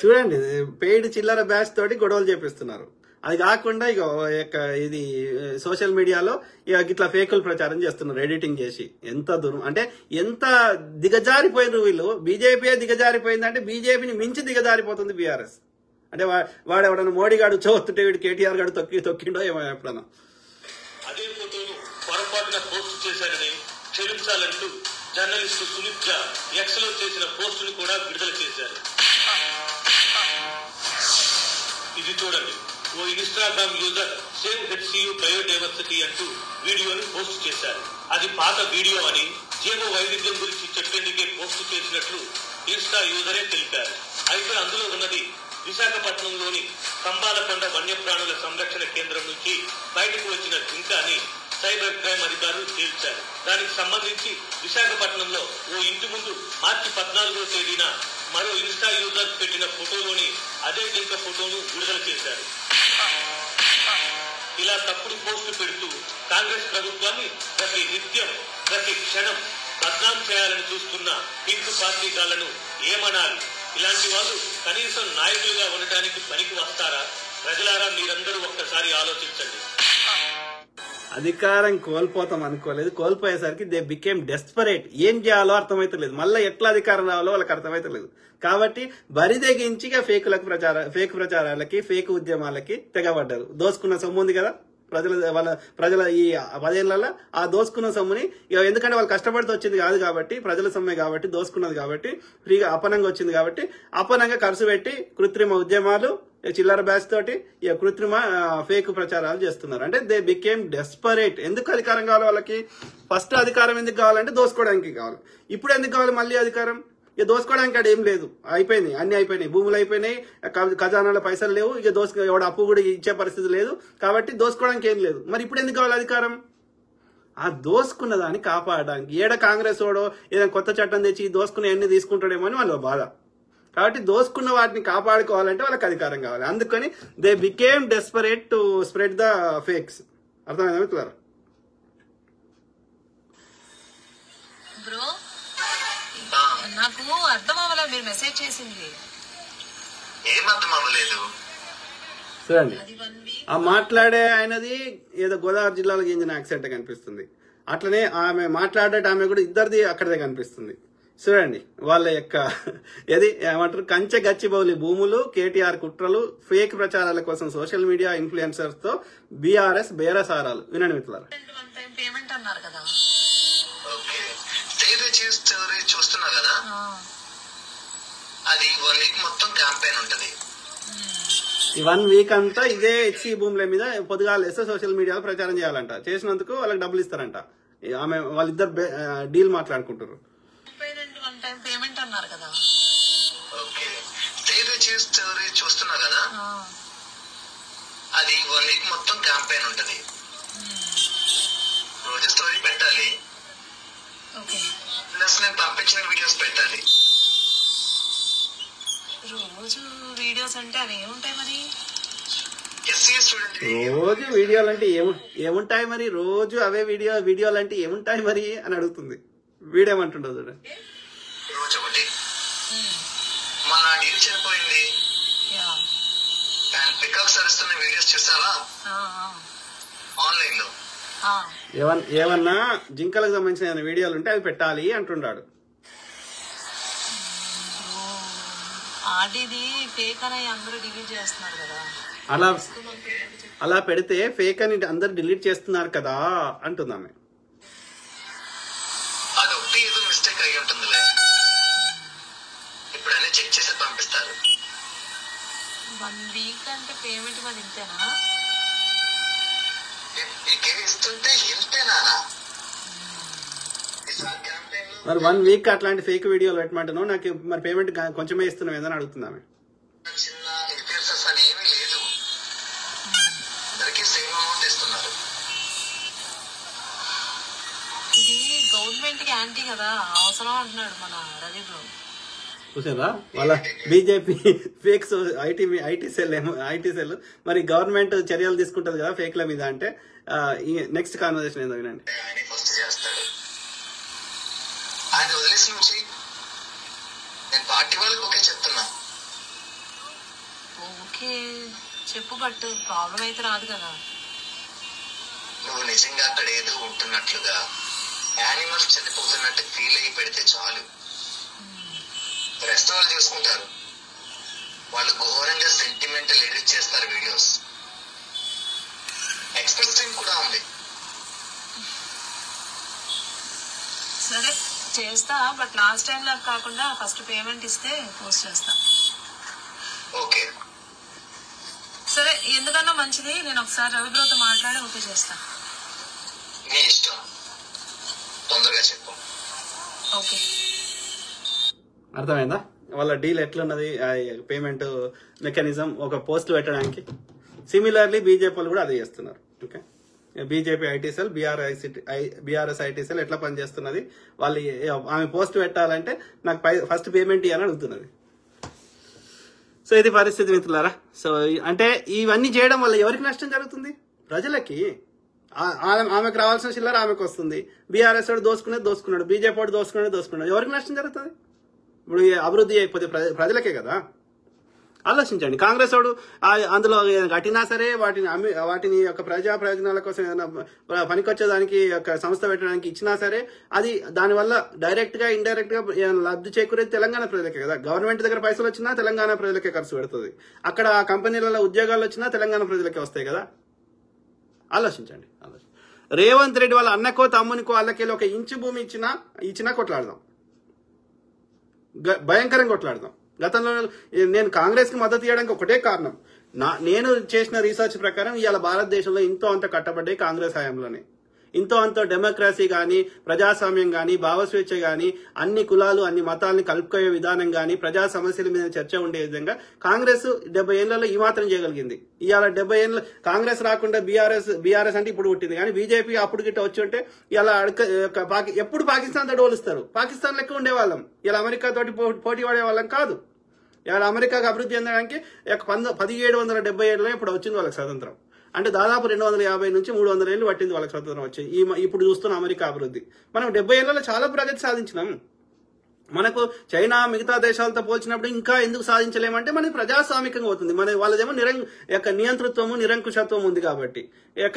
చూడండి, పెయిడ్ చిల్లర బ్యాచ్ తోటి గొడవలు చేపిస్తున్నారు. అది కాకుండా ఇది సోషల్ మీడియాలో ఇట్లా ఫేకులు ప్రచారం చేస్తున్నారు, ఎడిటింగ్ చేసి. ఎంత దూరం అంటే ఎంత దిగజారిపోయినారు వీళ్ళు. బీజేపీ దిగజారిపోయిందంటే బీజేపీని మించి దిగజారిపోతుంది బీఆర్ఎస్. అంటే వాడు ఎవడన్నా మోడీ గాడు చదువుతుంటే వీడు కేటీఆర్ గారు తొక్కిండో ఏమో ఎప్పుడన్నా. అదే ఫోటోను పొరపాటున పోస్టు చేశారని క్షమించాలంటూ జర్నలిస్టు సుమిత్ ఝా ఎక్స్ లో చేసిన పోస్టును కూడా విడుదల చేశారు. ఇది చూడండి. ఓ Instagram user save HCU biodiversity అంటూ వీడియోను పోస్ట్ చేశారు. అది పాత వీడియో అని, జీవ వైవిధ్యం గురించి చెప్పేందుకే పోస్టు చేసినట్లు ఇన్స్టా యూజరే తెలిపారు. అయితే అందులో ఉన్నది విశాఖపట్నంలోని కంబాలకొండ వన్యప్రాణుల సంరక్షణ కేంద్రం నుంచి బయటకు వచ్చిన జింక అని సైబర్ క్రైమ్ అధికారులు తేల్చారు. దానికి సంబంధించి విశాఖపట్నంలో ఓ ఇంటి ముందు మార్చి 14వ తేదీన మరో ఇన్స్టా యూజర్ పెట్టిన ఫోటోలోని అదే జింక ఫోటోను విడుదల చేశారు. ఇలా తప్పుడు పోస్టు పెడుతూ కాంగ్రెస్ ప్రభుత్వాన్ని ప్రతి నిత్యం ప్రతి క్షణం బద్నాం చేయాలని చూస్తున్న పింక్ పార్టీ గాళ్లను ఏమనాలి? ఇలాంటి వాళ్ళు కనీసం నాయకులుగా ఉండటానికి పనికి వస్తారా? ప్రజలారా, మీరందరూ ఒక్కసారి ఆలోచించండి. అధికారం కోల్పోతాం అనుకోలేదు. కోల్పోయేసరికి దే బికేమ్ డెస్పరేట్. ఏం చేయాలో అర్థమైతలేదు. మళ్ళీ ఎట్లా అధికారం రావాలో వాళ్ళకి అర్థమైతలేదు. కాబట్టి బరిదెగించిగా ఫేక్ ప్రచారాలకి, ఫేక్ ఉద్యమాలకి తెగబడ్డారు. దోసుకున్న సొమ్ము ఉంది కదా, ప్రజల ఈ 10 ఏళ్లలో ఆ దోసుకున్న సొమ్ముని ఎందుకంటే వాళ్ళు కష్టపడితే వచ్చింది కాదు కాబట్టి ప్రజల సొమ్మే కాబట్టి దోసుకున్నది కాబట్టి ఫ్రీగా అపనంగా వచ్చింది కాబట్టి అపనంగా ఖర్చు పెట్టి కృత్రిమ ఉద్యమాలు చిల్లర బ్యాచ్ తోటి ఇక కృత్రిమ ఫేక్ ప్రచారాలు చేస్తున్నారు. అంటే దే బికేమ్ డెస్పరేట్. ఎందుకు అధికారం కావాలి వాళ్ళకి? ఫస్ట్ అధికారం ఎందుకు కావాలంటే దోసుకోవడానికి కావాలి. ఇప్పుడు ఎందుకు కావాలి మళ్ళీ అధికారం? ఇక దోసుకోవడానికి అక్కడ ఏం లేదు, అయిపోయింది, అన్ని అయిపోయినాయి, భూములు అయిపోయినాయి, ఖజానాలో పైసలు లేవు, ఇక ఎవడ అప్పు కూడా ఇచ్చే పరిస్థితి లేదు కాబట్టి దోసుకోవడానికి ఏం లేదు. మరి ఇప్పుడు ఎందుకు కావాలి అధికారం? ఆ దోసుకున్న దాన్ని కాపాడడానికి. ఏడ కాంగ్రెస్ వాడో ఏదైనా కొత్త చట్టం తెచ్చి దోసుకునే అన్ని తీసుకుంటాడేమో అని వాళ్ళ బాధ. కాబట్టి దోసుకున్న వాటిని కాపాడుకోవాలంటే వాళ్ళకి అధికారం కావాలి. అందుకని they became desperate to spread the fakes. అర్థమైందా మిత్రులారా? బ్రో నాకు అర్థం అవ్వలే మీరు మెసేజ్ చేసింది. ఏం అర్థం అవ్వలేదు? చూడండి, ఆ మాట్లాడే ఆయనది ఏదో గోదావరి జిల్లాలో చెందిన యాక్సెంట్ కనిపిస్తుంది. అట్లనే ఆమె మాట్లాడే ఆమె కూడా ఇద్దరిది అక్కడదే కనిపిస్తుంది. చూడండి వాళ్ళ యొక్క ఏది ఏమంటారు, కంచె గచ్చిబౌలి భూములు, కేటీఆర్ కుట్రలు, ఫేక్ ప్రచారాల కోసం సోషల్ మీడియా ఇన్ఫ్లుయెన్సర్స్ తో బీఆర్ఎస్ బేరసారాలు. వినండి మిత్రులారా. పేమెంట్ అన్నారు కదా, స్టోరీ చూస్తున్నా కదా, అది 1 వీక్ మొత్తం క్యాంపెయిన్ ఉంటది. ఈ 1 వీక్ అంతా ఇదే హెచ్సి భూముల మీద పొద్దుగాలు వేస్తే సోషల్ మీడియాలో ప్రచారం చేయాలంట. చేసినందుకు వాళ్ళకి డబ్బులు ఇస్తారంట. ఆమె వాళ్ళిద్దరు డీల్ మాట్లాడుకుంటారు. పేమెంట్ అన్నారు కదా, స్టోరీ చూస్తున్నా కదా, అది 1 వీక్ మొత్తం క్యాంపెయిన్ ఉంటది. రోజు స్టోరీ పెట్టాలి, ప్లస్ నేను పంపించిన వీడియోస్ పెట్టాలి. రోజు వీడియోస్ అంటే అవి ఏముంటాయి మరి? రోజు వీడియోలు అంటే ఏముంటాయి మరి? రోజు అవే వీడియోలు అంటే ఏముంటాయి మరి అని అడుగుతుంది. వీడేమంటుండదు చూడండి. రోజు ఒకటి మన డీల్ చనిపోయింది, పికాక్స్ అరుస్తున్న వీడియోస్ చూసావా ఆన్లైన్ లో? ఏమన్నా జింకలకు సంబంధించిన వీడియోలు ఉంటే అవి పెట్టాలి అంటున్నాడు. ఆడిది ఫేక్ అని అందరూ డిలీట్ చేస్తున్నారు కదా, అలా పెడితే ఫేక్ అని అందరు డిలీట్ చేస్తున్నారు కదా అంటుందామె. అదొకటి ఏదో మిస్టేక్ అయ్యి ఉంటుందిలే, ఇప్పుడు అన్ని చెక్ చేసి పంపిస్తారు. 1 వీక్ అంటే పేమెంట్ మరి ఇంతేనా? ఇస్తుంటే ఇంతేనా? మరి 1 వీక్ అట్లాంటి ఫేక్ వీడియోలు పెట్టమంటున్నావు, నాకు మరి పేమెంట్ కొంచెమే ఇస్తున్నావు ఏదని అడుగుతున్నామే. చిన్న ఇన్ఫ్లుయెన్సర్స్ అని ఏమీ లేదు, అందరికి సేమ్ అమౌంట్ ఇస్తున్నారు. ఇది గవర్నమెంట్ కి యాంటీ కదా, అవసరం అంటున్నాడు మన రవి బ్రో. చూసారా వాళ్ళ బీజేపీ ఫేక్స్ ఐటీ సెల్ మరి గవర్నమెంట్ చర్యలు తీసుకుంటది కదా ఫేక్ల మీద. అంటే నెక్స్ట్ కాన్వర్సేషన్ ఏందో వినండి. ఫస్ట్ చేస్తాడు ఆయన వదిలేసి నుంచి నేను పార్టీ వాళ్ళకి ఓకే చెప్తున్నా. ఓకే చెప్పు, బట్ ప్రాబ్లం అయితే రాదు కదా. నువ్వు నిజంగా అక్కడ ఏదో ఉంటున్నట్లుగా యానిమల్స్ చనిపోతున్నట్టు ఫీల్ అయ్యి పెడితే చాలు, రెస్ట్ వాళ్ళు చూసుకుంటారు. వాళ్ళు ఘోరంగా సెంటిమెంటల్ ఎడిట్ చేస్తారు వీడియోస్. ఎక్స్పర్ట్ టీమ్ కూడా ఉంది. సరే చేస్తా, బట్ లాస్ట్ టైం లాగా కాకుండా ఫస్ట్ పేమెంట్ ఇస్తే పోస్ట్ చేస్తా. ఓకే సరే, ఎందుకన్నా మంచిది నేను ఒకసారి రవిబ్రోతో మాట్లాడి ఓకే చేస్తా. నీ ఇష్టం, తొందరగా చెప్పు. ఓకే అర్థమైందా వాళ్ళ డీల్ ఎట్లున్నది? పేమెంట్ మెకానిజం ఒక పోస్ట్ పెట్టడానికి. సిమిలర్లీ బీజేపీ వాళ్ళు కూడా అదే చేస్తున్నారు. Okay, BJP IT cell BRS IT cell ఎట్లా పనిచేస్తున్నది? వాళ్ళు ఆమె పోస్ట్ పెట్టాలంటే నాకు ఫస్ట్ పేమెంట్ ఇవ్వాలని అడుగుతున్నది. సో ఇది పరిస్థితి మిత్రులారా. సో అంటే ఇవన్నీ చేయడం వల్ల ఎవరికి నష్టం జరుగుతుంది? ప్రజలకి. ఆమెకు రావాల్సిన చిల్లర ఆమెకు వస్తుంది. బీఆర్ఎస్ వాడు దోసుకున్నాడు, బీజేపీ వాడు దోసుకున్నాడు. ఎవరికి నష్టం జరుగుతుంది? ఇప్పుడు అభివృద్ధి అయిపోతే ప్రజలకే కదా. ఆలోచించండి. కాంగ్రెస్ వాడు అందులో కట్టినా సరే వాటిని యొక్క ప్రజా ప్రయోజనాల కోసం ఏదైనా పనికొచ్చేదానికి ఒక సంస్థ పెట్టడానికి ఇచ్చినా సరే అది దానివల్ల డైరెక్ట్ గా ఇండైరెక్ట్ గా లబ్ధి చేకూరేది తెలంగాణ ప్రజలకే కదా. గవర్నమెంట్ దగ్గర పైసలు వచ్చినా తెలంగాణ ప్రజలకే ఖర్చు పెడుతుంది. అక్కడ కంపెనీలలో ఉద్యోగాలు వచ్చినా తెలంగాణ ప్రజలకే వస్తాయి కదా. ఆలోచించండి. రేవంత్ రెడ్డి వాళ్ళ అన్నకో తమ్మునికో వాళ్ళకి ఒక ఇంచు భూమి ఇచ్చినా కొట్లాడదాం, భయంకరంగా కొట్లాడదాం. గతంలో నేను కాంగ్రెస్కి మద్దతు ఇవ్వడానికి ఒకటే కారణం, నేను చేసిన రీసెర్చ్ ప్రకారం ఇవాళ భారతదేశంలో ఇంతో అంత కట్టబడ్డాయి కాంగ్రెస్ హయాంలోనే. ఇంతో అంతో డెమోక్రసీ కానీ, ప్రజాస్వామ్యం కానీ, భావస్వేచ్ఛ కానీ, అన్ని కులాలు అన్ని మతాలని కలుపుకోయే విధానం కానీ, ప్రజా సమస్యల మీద చర్చ ఉండే విధంగా కాంగ్రెస్ 70 ఏళ్లలో ఈ మాత్రం చేయగలిగింది. ఇవాళ 70 ఏళ్ళు కాంగ్రెస్ రాకుండా బీఆర్ఎస్ అంటే ఇప్పుడు పుట్టింది, కానీ బీజేపీ అప్పుడు గిట్ట వచ్చి ఉంటే ఇలా ఎప్పుడు పాకిస్తాన్ తో డోలుస్తారు. పాకిస్తాన్ లెక్క ఉండేవాళ్ళం, ఇలా అమెరికా తోటి పోటీ పడేవాళ్ళం కాదు. ఇవాళ అమెరికాకు అభివృద్ధి చెందడానికి 1777లో ఇప్పుడు వచ్చింది వాళ్ళకి స్వతంత్రం. అంటే దాదాపు 250 నుంచి 300 ఏళ్ళు పట్టింది వాళ్ళకి స్వతంత్రం వచ్చాయి. ఇప్పుడు చూస్తున్న అమెరికా అభివృద్ధి. మనం 70 ఏళ్లలో చాలా ప్రగతి సాధించినాం. మనకు చైనా మిగతా దేశాలతో పోల్చినప్పుడు ఇంకా ఎందుకు సాధించలేమంటే మనకి ప్రజాస్వామికంగా అవుతుంది. వాళ్ళదేమో నియంతృత్వము నిరంకుశత్వం ఉంది కాబట్టి.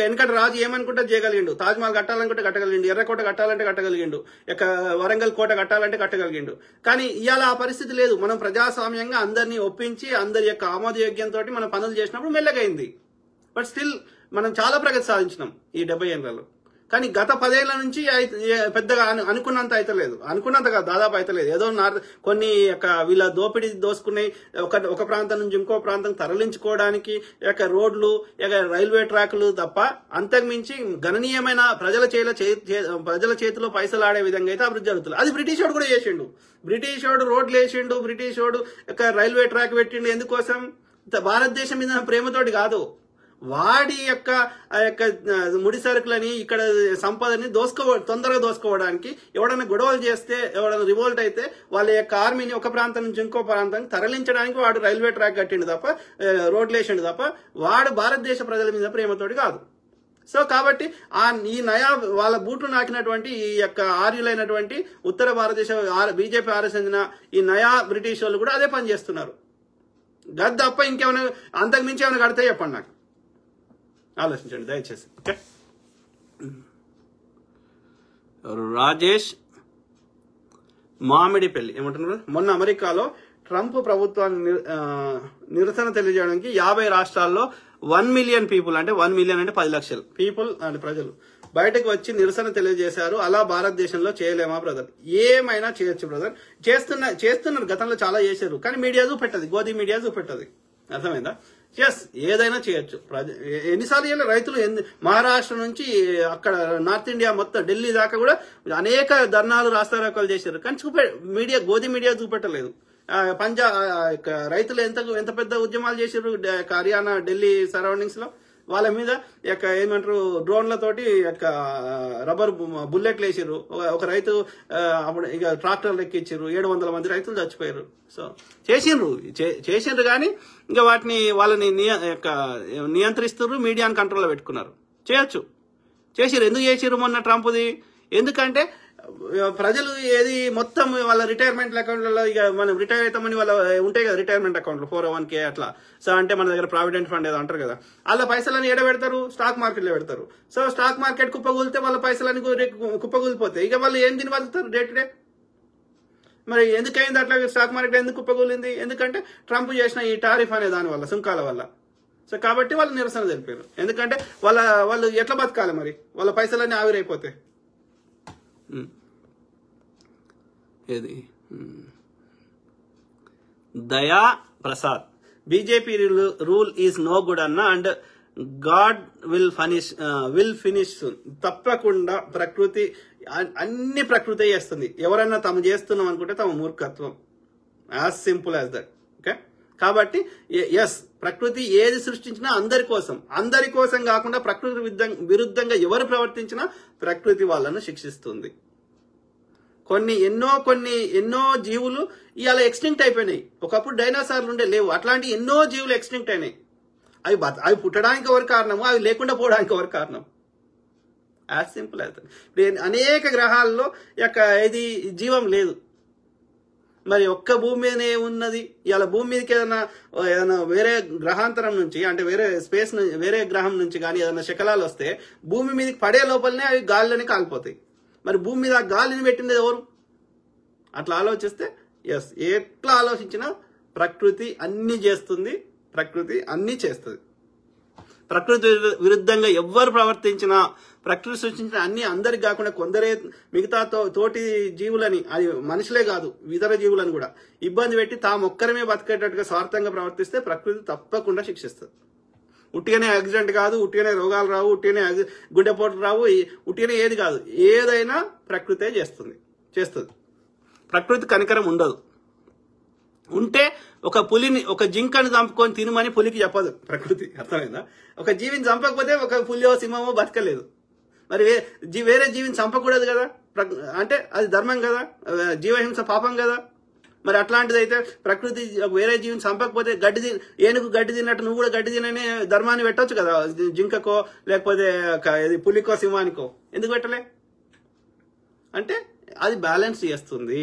వెనకటి రాజు ఏమనుకుంటే చేయగలిగిండు, తాజ్మహల్ కట్టాలనుకుంటే కట్టగలిగిండు, ఎర్రకోట కట్టాలంటే కట్టగలిగిండు, వరంగల్ కోట కట్టాలంటే కట్టగలిగిండు. కానీ ఇవాళ ఆ పరిస్థితి లేదు. మనం ప్రజాస్వామ్యంగా అందరినీ ఒప్పించి అందరి యొక్క ఆమోదయోగ్యంతో మనం పనులు చేసినప్పుడు మెల్లగైంది. బట్ స్టిల్ మనం చాలా ప్రగతి సాధించినాం ఈ 70 ఏళ్లలో. కానీ గత 10 ఏళ్ల నుంచి పెద్దగా అనుకున్నంత అయితలేదు, దాదాపు అయితలేదు. ఏదో కొన్ని వీళ్ళ దోసుకునే ఒక ప్రాంతం నుంచి ఇంకో ప్రాంతం తరలించుకోవడానికి రోడ్లు రైల్వే ట్రాక్లు తప్ప అంతకుమించి గణనీయమైన ప్రజల చేతిలో పైసలు ఆడే విధంగా అయితే అభివృద్ధి జరుగుతుంది. అది బ్రిటిష్ వాడు కూడా చేసిండు. బ్రిటిష్ వాడు రోడ్లు వేసిండు, బ్రిటిష్ వాడు రైల్వే ట్రాక్ పెట్టిండు. ఎందుకోసం? భారతదేశం మీద ప్రేమతోటి కాదు, వాడి యొక్క ముడి సరుకులని ఇక్కడ సంపదని తొందరగా దోసుకోవడానికి. ఎవడన్నా గొడవలు చేస్తే, ఎవడన్నా రివోల్ట్ అయితే వాళ్ళ యొక్క ఆర్మీని ఒక ప్రాంతం నుంచి ఇంకో ప్రాంతానికి తరలించడానికి వాడు రైల్వే ట్రాక్ కట్టిండు తప్ప, రోడ్లు వేసిండు తప్ప, వాడు భారతదేశ ప్రజల మీద ప్రేమతోటి కాదు. సో కాబట్టి ఈ నయా వాళ్ళ బూట్లు నాకినటువంటి ఈ యొక్క ఆర్యులైనటువంటి ఉత్తర భారతదేశ బీజేపీ ఆర్ఎస్ చెందిన ఈ నయా బ్రిటిష్ వాళ్ళు కూడా అదే పని చేస్తున్నారు. గది తప్ప ఇంకేమైనా అంతకుమించి ఏమైనా కడితే చెప్పండి నాకు, ఆలోచించండి దయచేసి. ఓకే, రాజేష్ మామిడిపల్లి ఏమంటున్నారు, మొన్న అమెరికాలో ట్రంప్ ప్రభుత్వాన్ని నిరసన తెలియజేయడానికి 50 రాష్ట్రాల్లో 1 మిలియన్ పీపుల్, అంటే 1 మిలియన్ అంటే 10 లక్షలు పీపుల్ అంటే ప్రజలు బయటకు వచ్చి నిరసన తెలియజేశారు. అలా భారతదేశంలో చేయలేమా బ్రదర్? ఏమైనా చేయొచ్చు బ్రదర్, చేస్తున్నారు. గతంలో చాలా చేశారు, కానీ మీడియా చూపెట్టదు, గోధి మీడియా చూపెట్టదు. అర్థమైందా? ఎస్, ఏదైనా చేయొచ్చు. ఎన్నిసార్లు రైతులు మహారాష్ట్ర నుంచి అక్కడ నార్త్ ఇండియా మొత్తం ఢిల్లీ దాకా కూడా అనేక ధర్నాలు రాస్తారోకాలు చేశారు, కానీ గోధి మీడియా చూపెట్టలేదు. రైతులు ఎంత పెద్ద ఉద్యమాలు చేశారు హర్యానా ఢిల్లీ సరౌండింగ్స్ లో. వాళ్ళ మీద ఏమంటారు డ్రోన్లతోటి రబ్బర్ బుల్లెట్లు వేసారు. ఒక రైతు అప్పుడు ట్రాక్టర్లు ఎక్కించారు, 700 మంది రైతులు చచ్చిపోయారు. సో చేసిండ్రు కానీ ఇంకా వాటిని వాళ్ళని నియంత్రిస్తున్నారు, మీడియాని కంట్రోల్లో పెట్టుకున్నారు. చేసిర్రు. ఎందుకు చేసిర్రు మొన్న ట్రంప్ది? ఎందుకంటే ప్రజలు ఏది మొత్తం వాళ్ళ రిటైర్మెంట్ అకౌంట్లలో, ఇక మనం రిటైర్ అవుతామని వాళ్ళ ఉంటాయి కదా రిటైర్మెంట్ అకౌంట్లు 401k అట్లా. సో అంటే మన దగ్గర ప్రావిడెంట్ ఫండ్ ఏదో అంటారు కదా, వాళ్ళ పైసలని ఎడ పెడతారు? స్టాక్ మార్కెట్లో పెడతారు. సో స్టాక్ మార్కెట్ కుప్పగూలితే వాళ్ళ పైసలని కుప్పగూలిపోతాయి. ఇక వాళ్ళు ఏం తిని బతుకుతారు డే టు డే? మరి ఎందుకైంది అట్లా? స్టాక్ మార్కెట్ ఎందుకు కుప్పగూలింది? ఎందుకంటే ట్రంప్ చేసిన ఈ టారిఫ్ అనే దాని వల్ల, సుంకాల వల్ల. సో కాబట్టి వాళ్ళు నిరసన తెలిపారు. ఎందుకంటే వాళ్ళు ఎట్లా బతకాలి మరి? వాళ్ళ పైసలన్నీ ఆవిరైపోతాయి. ఏది Daya Prasad, BJP rule is no good అన్న, and God will finish soon. తప్పకుండా ప్రకృతి అన్ని ప్రకృతి చేస్తుంది. ఎవరన్నా తాము చేస్తున్నాం అనుకుంటే తమ మూర్ఖత్వం. As simple as that. Okay, కాబట్టి ఎస్, ప్రకృతి ఏది సృష్టించినా అందరి కోసం కాకుండా ప్రకృతి విరుద్ధంగా ఎవరు ప్రవర్తించినా ప్రకృతి వాళ్ళను శిక్షిస్తుంది. ఎన్నో జీవులు ఇవాళ ఎక్స్టింక్ట్ అయిపోయినాయి. ఒకప్పుడు డైనోసార్లు ఉండే, లేవు. అట్లాంటి ఎన్నో జీవులు ఎక్స్టింక్ట్ అయినాయి. అవి పుట్టడానికి ఎవరు కారణము, అవి లేకుండా పోవడానికి ఎవరు కారణం? యాజ్ సింపుల్ అవుతుంది. ఇప్పుడు అనేక గ్రహాల్లో ఇది జీవం లేదు. మరి ఒక్క భూమి మీదనే ఉన్నది. ఇవాళ భూమి మీదకి ఏదైనా వేరే గ్రహాంతరం నుంచి, అంటే వేరే గ్రహం నుంచి కానీ ఏదైనా శకలాలు వస్తే భూమి మీదకి పడే లోపలనే అవి గాలిలోనే కాలిపోతాయి. మరి భూమి మీద ఆ గాలిని పెట్టింది ఎవరు? అట్లా ఆలోచిస్తే ఎస్, ఎట్లా ఆలోచించినా ప్రకృతి అన్ని చేస్తుంది, ప్రకృతి అన్ని చేస్తుంది. ప్రకృతి విరుద్ధంగా ఎవ్వరు ప్రవర్తించినా, ప్రకృతి సృష్టించిన అన్ని అందరికి కాకుండా కొందరే మిగతా తోటి జీవులని, అది మనుషులే కాదు ఇతర జీవులను కూడా ఇబ్బంది పెట్టి తామొక్కరమే బతికేటట్టుగా స్వార్థంగా ప్రవర్తిస్తే ప్రకృతి తప్పకుండా శిక్షిస్తుంది. ఉట్టిగానే యాక్సిడెంట్ కాదు, ఉట్టిగానే రోగాలు రావు, ఉట్టిగానే గుండెపోట్లు రావు, ఉట్టిగానే ఏది కాదు, ఏదైనా ప్రకృతే చేస్తుంది. ప్రకృతి కనికరం ఉండదు. ఉంటే ఒక పులిని, ఒక జింకను చంపుకొని తినమని పులికి చెప్పదు ప్రకృతి. అర్థమైందా? ఒక జీవిని చంపకపోతే ఒక పులియో సింహమో బతకలేదు. మరి వేరే జీవిని చంపకూడదు కదా, అంటే అది ధర్మం కదా, జీవహింస పాపం కదా. మరి అట్లాంటిది అయితే ప్రకృతి వేరే జీవిని చంపకపోతే ఏనుగు గడ్డి తిన్నట్టు నువ్వు కూడా గడ్డి తిననే ధర్మాన్ని పెట్టవచ్చు కదా, జింకకో లేకపోతే పులికో సింహానికో. ఎందుకు పెట్టలే? అంటే అది బ్యాలెన్స్ చేస్తుంది.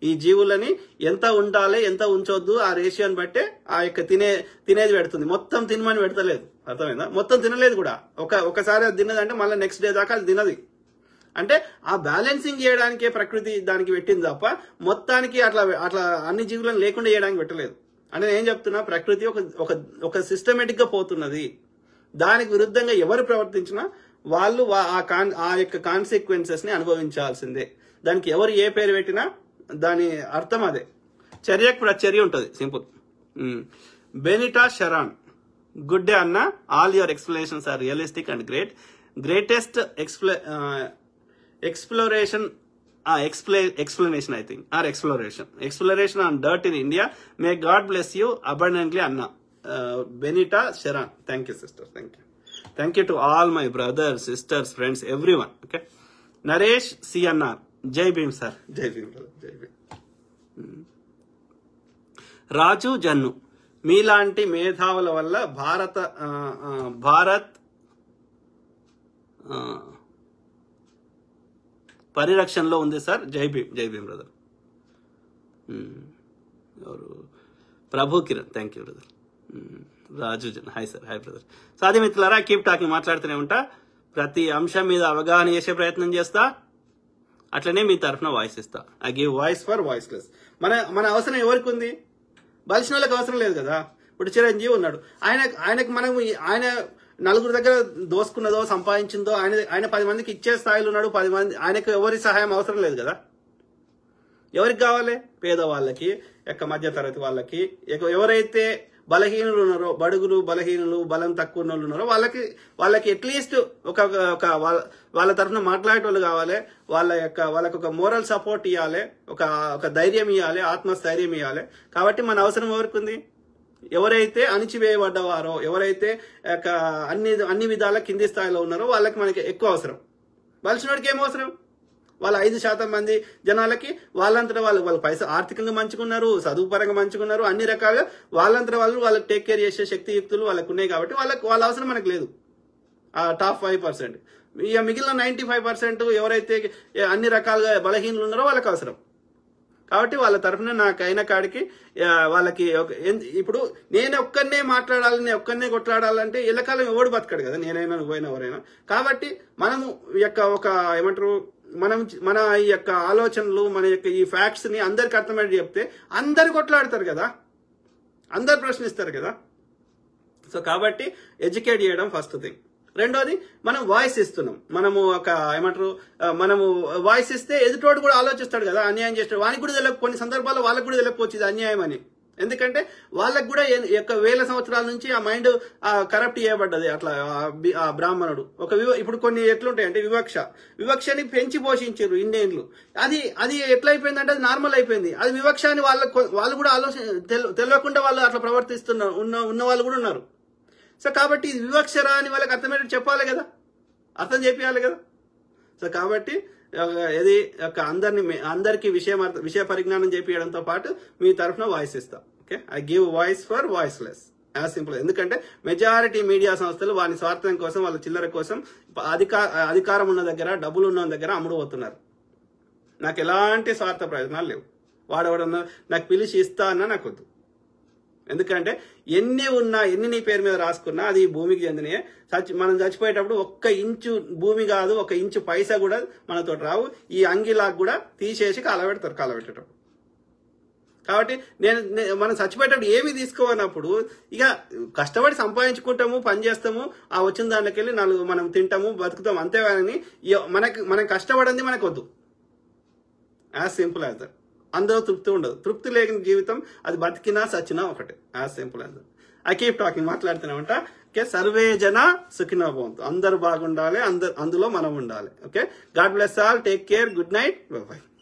ఈ జీవులని ఎంత ఉండాలి, ఎంత ఉంచొద్దు, ఆ రేషియోని బట్టే ఆ యొక్క తినేది పెడుతుంది. మొత్తం తినమని పెడతలేదు. అర్థమైందా? మొత్తం తినలేదు కూడా. ఒకసారి అది తిన్నదంటే మళ్ళీ నెక్స్ట్ డే దాకా అది తినది. అంటే ఆ బ్యాలెన్సింగ్ చేయడానికే ప్రకృతి దానికి పెట్టింది తప్ప మొత్తానికి అట్లా అన్ని జీవులను లేకుండా చేయడానికి పెట్టలేదు. అంటే నేను చెప్తున్నా, ప్రకృతి ఒక సిస్టమేటిక్ గా పోతున్నది. దానికి విరుద్ధంగా ఎవరు ప్రవర్తించినా వాళ్ళు ఆ యొక్క కాన్సిక్వెన్సెస్ ని అనుభవించాల్సిందే. దానికి ఎవరు ఏ పేరు పెట్టినా దాని అర్థం అదే. చర్యకు ప్రచర్య ఉంటుంది. Simple. Benita Sharon, good day అన్న. All your explanations are realistic and greatest exploration I think, or exploration on dirt in India. May God bless you abundantly, Anna. Benita Sharan. Thank you, sister. Thank you to all my brothers, sisters, friends, everyone. Okay. Naresh CNR. Jai Bhim sir. Jai Bhim brother. Jai Bhim. Raju Jannu. మీలాంటి మేధావుల వల్ల భారత్ పరిరక్షణలో ఉంది sir. జై Bhim brother. ఎవరు? Prabhu Kiran. Thank you brother. Raju జన్. Hi sir. Hi brother. సాధి మిత్రులారా, కీప్ టాకింగ్, మాట్లాడుతూనే ఉంటా. ప్రతి అంశం మీద అవగాహన చేసే ప్రయత్నం చేస్తా. అట్లనే మీ తరఫున వాయిస్ ఇస్తా. I give voice for voiceless. మన అవసరం ఎవరికి ఉంది? బలిసిన వాళ్ళకి అవసరం లేదు కదా. ఇప్పుడు చిరంజీవి ఉన్నాడు, ఆయనకు మనం ఆయన నలుగురు దగ్గర దోసుకున్నదో సంపాదించిందో ఆయన 10 మందికి ఇచ్చే స్థాయిలో ఉన్నాడు. 10 మంది ఆయనకు ఎవరి సహాయం అవసరం లేదు కదా. ఎవరికి కావాలి? పేదవాళ్ళకి, మధ్యతరగతి వాళ్ళకి, ఎవరైతే బలహీనులు ఉన్నారో, బడుగులు, బలహీనులు, బలం తక్కువ ఉన్న వాళ్ళు ఉన్నారో వాళ్ళకి అట్లీస్ట్ వాళ్ళ తరఫున మాట్లాడేటోళ్ళు కావాలి. వాళ్ళకి ఒక మోరల్ సపోర్ట్ ఇవ్వాలి, ఒక ధైర్యం ఇవ్వాలి, ఆత్మస్థైర్యం ఇవ్వాలి. కాబట్టి మన అవసరం ఎవరికి ఉంది? ఎవరైతే అణిచివేయబడ్డవారో, ఎవరైతే అన్ని విధాల కింది స్థాయిలో ఉన్నారో వాళ్ళకి మనకి ఎక్కువ అవసరం. బలిసినోడికి ఏం అవసరం? వాళ్ళ 5% మంది జనాలకి వాళ్ళంతటా వాళ్ళు పైసా ఆర్థికంగా మంచుకున్నారు, చదువు పరంగా మంచుకున్నారు, అన్ని రకాలుగా వాళ్ళంతటా వాళ్ళకి టేక్ కేర్ చేసే శక్తియుక్తులు వాళ్ళకు ఉన్నాయి. కాబట్టి వాళ్ళ అవసరం మనకు లేదు. ఆ టాప్ 5%. ఇక మిగిలిన 95% ఎవరైతే అన్ని రకాలుగా బలహీనలు ఉన్నారో వాళ్ళకి అవసరం. కాబట్టి వాళ్ళ తరఫున నాకైన కాడికి వాళ్ళకి ఇప్పుడు నేను ఒక్కనే మాట్లాడాలి, నేను ఒక్కనే కొట్లాడాలంటే ఎల్లకాలం ఎవడు బతకడు కదా, నేనైనా నువ్వైనా ఎవరైనా. కాబట్టి మనము ఏమంటారు, మన ఈ యొక్క ఆలోచనలు, మన యొక్క ఈ ఫ్యాక్ట్స్ ని అందరికి అర్థమయ్యేది చెప్తే అందరు కొట్లాడతారు కదా, అందరు ప్రశ్నిస్తారు కదా. సో కాబట్టి ఎడ్యుకేట్ చేయడం ఫస్ట్ థింగ్. రెండోది, మనం వాయిస్ ఇస్తున్నాం. మనము మనము వాయిస్ ఇస్తే ఎదుటోడు కూడా ఆలోచిస్తాడు కదా, అన్యాయం చేస్తాడు. వానికి కూడా తెలియదు, కొన్ని సందర్భాల్లో వాళ్ళకు కూడా తెలియకపోవచ్చు ఇది అన్యాయం అని. ఎందుకంటే వాళ్ళకు కూడా 1000 సంవత్సరాల నుంచి ఆ మైండ్ కరప్ట్ చేయబడ్డది. అట్లా ఆ బ్రాహ్మణుడు ఇప్పుడు కొన్ని ఎట్లుంటాయంటే వివక్షని పెంచి పోషించారు ఇండియన్లు. అది ఎట్లయిపోయిందంటే అది నార్మల్ అయిపోయింది. అది వివక్ష అని వాళ్ళు కూడా తెలియకుండా వాళ్ళు అట్లా ఉన్న వాళ్ళు కూడా ఉన్నారు. సో కాబట్టి ఇది వివక్షరా అని వాళ్ళకి అర్థమయ్యేట్టు చెప్పాలి కదా, అర్థం చేపియాలి కదా. సో కాబట్టి ఇది అందరికి విషయ పరిజ్ఞానం చేపియడంతో పాటు మీ తరఫున వాయిస్ ఇస్తా. Okay, I give voice for voiceless, as simple. ఎందుకంటే మెజారిటీ మీడియా సంస్థలు వారి స్వార్థం కోసం, వాళ్ళ చిల్లర కోసం అధికారం ఉన్న దగ్గర, డబ్బులు ఉన్న దగ్గర అమ్ముడు పోతున్నారు. నాకు ఎలాంటి స్వార్థ ప్రయోజనాలు లేవు. వాడవడన్నా నాకు పిలిచి ఇస్తా అన్నా నాకు వద్దు. ఎందుకంటే ఎన్ని నీ పేరు మీద రాసుకున్నా అది భూమికి చెందినయే. మనం చచ్చిపోయేటప్పుడు 1 ఇంచు భూమి కాదు, 1 ఇంచు పైసా కూడా మనతో రావు. ఈ అంగిలాగా కూడా తీసేసి కాలబెట్టేటప్పుడు. కాబట్టి మనం చచ్చిపోయేటప్పుడు ఏమి తీసుకోనప్పుడు ఇక కష్టపడి సంపాదించుకుంటాము, పని చేస్తాము, ఆ వచ్చిన దాంట్లోకి వెళ్ళి మనం తింటాము, బతుకుతాము, అంతేగాని మనం కష్టపడింది మనకు వద్దు. As simple as that. అందులో తృప్తి ఉండదు. తృప్తి లేని జీవితం అది బతికినా సచ్చినా ఒకటే. As simple as that. I keep talking, మాట్లాడుతున్నామంట. ఓకే, సర్వే జన సుఖినో భవంతు. అందరూ బాగుండాలి, అందులో మనం ఉండాలి. Okay, God bless all, take care, good night, by.